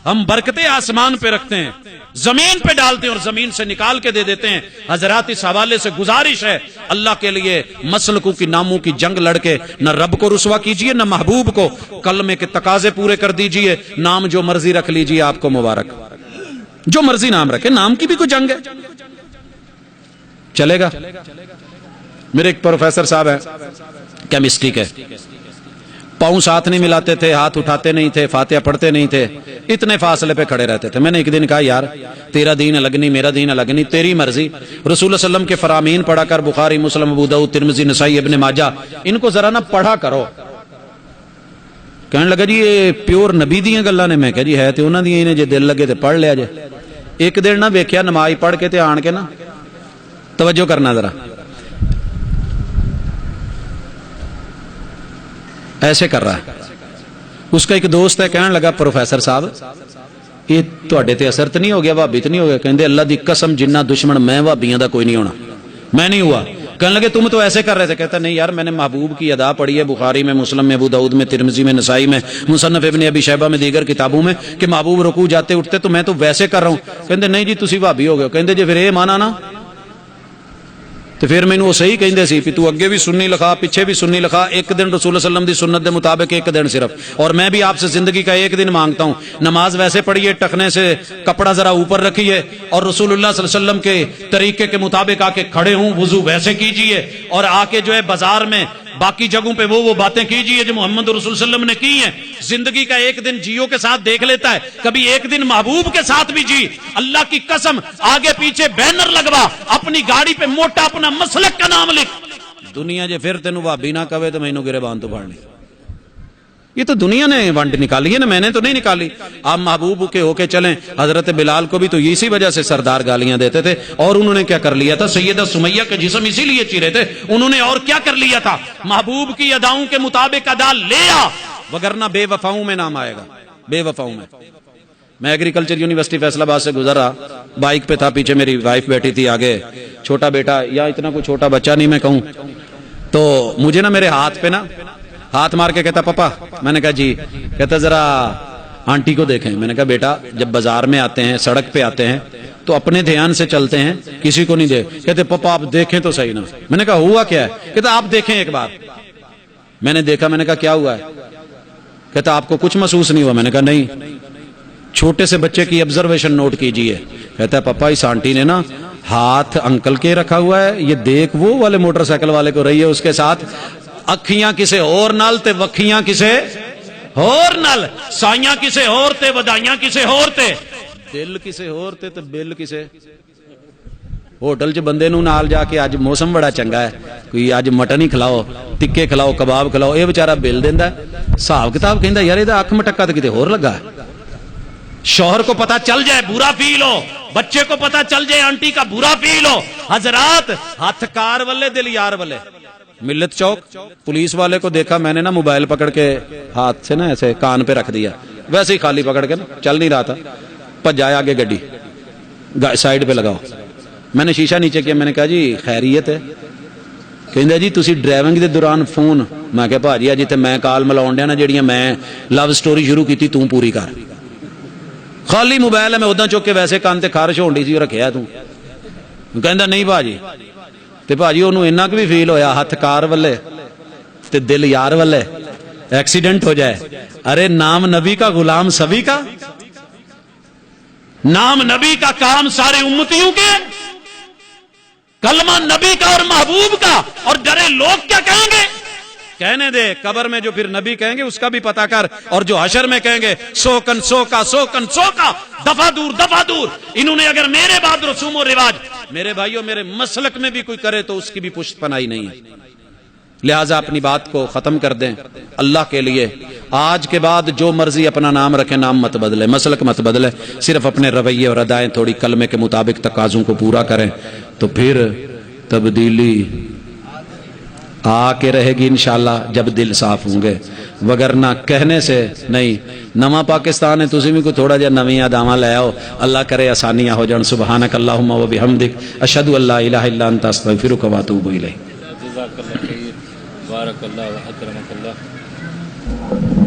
ہم برکتیں آسمان پہ رکھتے ہیں، زمین پہ ڈالتے ہیں اور زمین سے نکال کے دے دیتے ہیں۔ حضرات اس حوالے سے گزارش ہے، اللہ کے لیے مسلکوں کی ناموں کی جنگ لڑ کے نہ رب کو رسوا کیجئے نہ محبوب کو، کلمے کے تقاضے پورے کر دیجئے، نام جو مرضی رکھ لیجئے، آپ کو مبارک، جو مرضی نام رکھے، نام کی بھی کوئی جنگ ہے، چلے گا۔ میرے ایک پروفیسر صاحب ہیں کیمسٹری کے، پاؤں ساتھ نہیں ملاتے تھے، ہاتھ اٹھاتے نہیں تھے، فاتحہ پڑھتے نہیں تھے، اتنے فاصلے پہ کھڑے رہتے تھے۔ میں نے ایک دن کہا یار تیرا دین الگ نہیں، میرا دین الگ نہیں، تیری مرضی۔ رسول اللہ صلی اللہ علیہ وسلم کے فرامین پڑھا کر، بخاری، مسلم، ابو داؤد، ترمذی، نسائی، ابن ماجہ، ان کو ذرا نہ پڑھا کرو۔ کہنے لگا جی یہ پیور نبی دیاں گلاں نے۔ میں کہا جی ہے تے انہاں دیاں نے، جے دل لگے تے پڑھ لیا جے۔ ایک دن نہ ویکھیا نماز پڑھ کے تے آن کے نا، توجہ کرنا ذرا، ایسے کر رہا ہے۔ اس کا ایک دوست ہے، کہنے لگا پروفیسر صاحب یہ تواڈے تے اثر تے نہیں ہو گیا، بھابی تے نہیں ہو گیا؟ کہندے اللہ دی قسم جنہ دشمن میں بھابیاں دا کوئی نہیں ہونا، میں نہیں ہوا۔ کہنے لگے تم تو ایسے کر رہے تھے۔ کہتا نہیں یار میں نے محبوب کی ادا پڑھی ہے، بخاری میں، مسلم میں، ابو داؤد میں، ترمذی میں، نسائی میں، مصنف ابن ابی شیبہ میں، دیگر کتابوں میں، کہ محبوب رکوع جاتے اٹھتے، تو میں تو ویسے کر رہا ہوں۔ کہندے نہیں جی تسی بھابی ہو گئے۔ کہندے جی پھر یہ مانا نا، تو پھر مینوں وہ صحیح کہندے سی کہ تو اگے بھی سنی لکھا، پیچھے بھی سنی لکھا، ایک دن رسول اللہ صلی اللہ علیہ وسلم دی سنت دے مطابق ایک دن صرف۔ اور میں بھی آپ سے زندگی کا ایک دن مانگتا ہوں، نماز ویسے پڑھیے، ٹخنے سے کپڑا ذرا اوپر رکھیے، اور رسول اللہ صلی اللہ علیہ وسلم کے طریقے کے مطابق آ کے کھڑے ہوں، وضو ویسے کیجئے، اور آ کے جو ہے بازار میں باقی جگہوں پہ وہ باتیں کیجئے جو محمد رسول اللہ صلی اللہ علیہ وسلم نے کی ہیں۔ زندگی کا ایک دن جیو کے ساتھ دیکھ لیتا ہے، کبھی ایک دن محبوب کے ساتھ بھی جی۔ اللہ کی قسم آگے پیچھے بینر لگوا، اپنی گاڑی پہ موٹا اپنا مسلک کا نام لکھ، دنیا جے پھر تینوں بھابی نہ کہے تو مینوں گربان تو پھاڑنی۔ یہ تو دنیا نے ونڈ نکالی ہے نا، میں نے تو نہیں نکالی۔ آپ محبوب کے ہو کے چلیں۔ حضرت بلال کو بھی تو اسی وجہ سے سردار گالیاں دیتے تھے، اور انہوں نے کیا کر لیا تھا؟ سیدہ سمیہ کے جسم اسی لیے چیرے تھے، انہوں نے اور کیا کر لیا تھا؟ محبوب کی اداؤں کے مطابق ادا لیا، وگرنہ بے وفاؤں میں نام آئے گا، بے وفاؤں میں۔ میں ایگریکلچر یونیورسٹی فیصل آباد سے گزرا، بائک پہ تھا، پیچھے میری وائف بیٹھی تھی، آگے چھوٹا بیٹا، یا اتنا کوئی چھوٹا بچہ نہیں میں کہوں، تو مجھے نا میرے ہاتھ پہ نا ہاتھ مار کے کہتا پپا، میں نے کہا جی، کہتا ذرا آنٹی کو دیکھیں۔ میں نے کہا بیٹا جب بازار میں آتے ہیں، سڑک پہ آتے ہیں تو اپنے دھیان سے چلتے ہیں، کسی کو نہیں دے۔ کہتے پپا آپ دیکھیں تو صحیح نا۔ میں نے کہا ہوا کیا ہے؟ کہتا آپ دیکھیں ایک بار۔ میں نے دیکھا، میں نے کہا کیا ہوا ہے؟ کہتا آپ کو کچھ محسوس نہیں ہوا؟ میں نے کہا نہیں۔ چھوٹے سے بچے کی آبزرویشن نوٹ کیجئے۔ کہتا ہے پپا اس آنٹی نے نا ہاتھ انکل کے رکھا ہوا ہے، یہ دیکھ وہ والے موٹر سائیکل والے کو رہی ہے اس کے ساتھ، اکھیاں کسے اور نال تے وکھیاں کسے اور نال، سائیاں کسے اور تے ودائیاں کسے اور تے، دل کسے اور تے تے بل کسے۔ ہوٹل چ بندے نو نال جا کے اج موسم بڑا چنگا ہے، کوئی اج مٹن ہی کھلاؤ، ٹکے کھلاؤ، کباب کھلاؤ، اے بیچارہ بل دیندا ہے، حساب کتاب کہندا یار ادا اکھ مٹکا تے کتے ہور لگا ہے۔ شوہر کو پتا چل جائے برا فیل ہو، بچے کو پتا چل جائے آنٹی کا برا فیل ہو۔ حضرات ہاتھ کار والے دل یار والے۔ ملت چوک پولیس والے کو دیکھا میں نے نا، موبائل پکڑ کے ہاتھ سے نا ایسے کان پہ رکھ دیا، ویسے ہی خالی پکڑ کے نا، چل نہیں رہا تھا، بھجایا آگے گڈی، سائڈ پہ لگاؤ۔ میں نے شیشہ نیچے کیا، میں نے کہا جی خیریت ہے؟ کہندا جی تسی ڈرائیونگ دے دوران فون۔ میں کہا بھاجی اج تے میں کال ملاؤن ڈیا نا جڑیاں میں لو سٹوری شروع کیتی تو پوری کر۔ خالی موبائل ہے، میں ادا چک کے ویسے کان تے خارش ہون ڈی سی رکھیا تو۔ کہندا نہیں بھاجی، تے بھاجی انہوں اینا بھی فیل ہویا ہاتھ کار والے تے دل یار والے، ایکسیڈنٹ ہو جائے۔ ارے نام نبی کا غلام سبھی کا، نام نبی کا کام سارے امتیوں کے، کلمہ نبی کا اور محبوب کا، اور ڈرے لوگ کیا کہیں گے؟ کہنے دے، قبر میں جو پھر نبی کہیں گے اس کا بھی پتہ کر، اور جو حشر میں کہیں گے سوکن سوکا سوکن سوکا، دفع دور دفع دور۔ انہوں نے اگر میرے بعد رسوم و رواج میرے بھائیوں میرے مسلک میں بھی کوئی کرے تو اس کی بھی پشت پناہی نہیں ہے. لہٰذا اپنی بات کو ختم کر دیں اللہ کے لیے. آج کے بعد جو مرضی اپنا نام رکھے، نام مت بدلے، مسلک مت بدلے، صرف اپنے رویے اور ادائیں تھوڑی کلمے کے مطابق تقاضوں کو پورا کریں تو پھر تبدیلی آ کے رہے گی انشاءاللہ جب دل صاف ہوں گے. وگرنہ کہنے سے نہیں. نواں پاکستان ہے، تسی بھی کو تھوڑا جہا نویں اداواں لے آؤ، اللہ کرے آسانیاں ہو جان. سبحانک اللہم و بحمدک اشہد ان لا الہ الا انت استغفرک و اتوب الیک. جزاک اللہ خیر، بارک اللہ و اکرمک اللہ.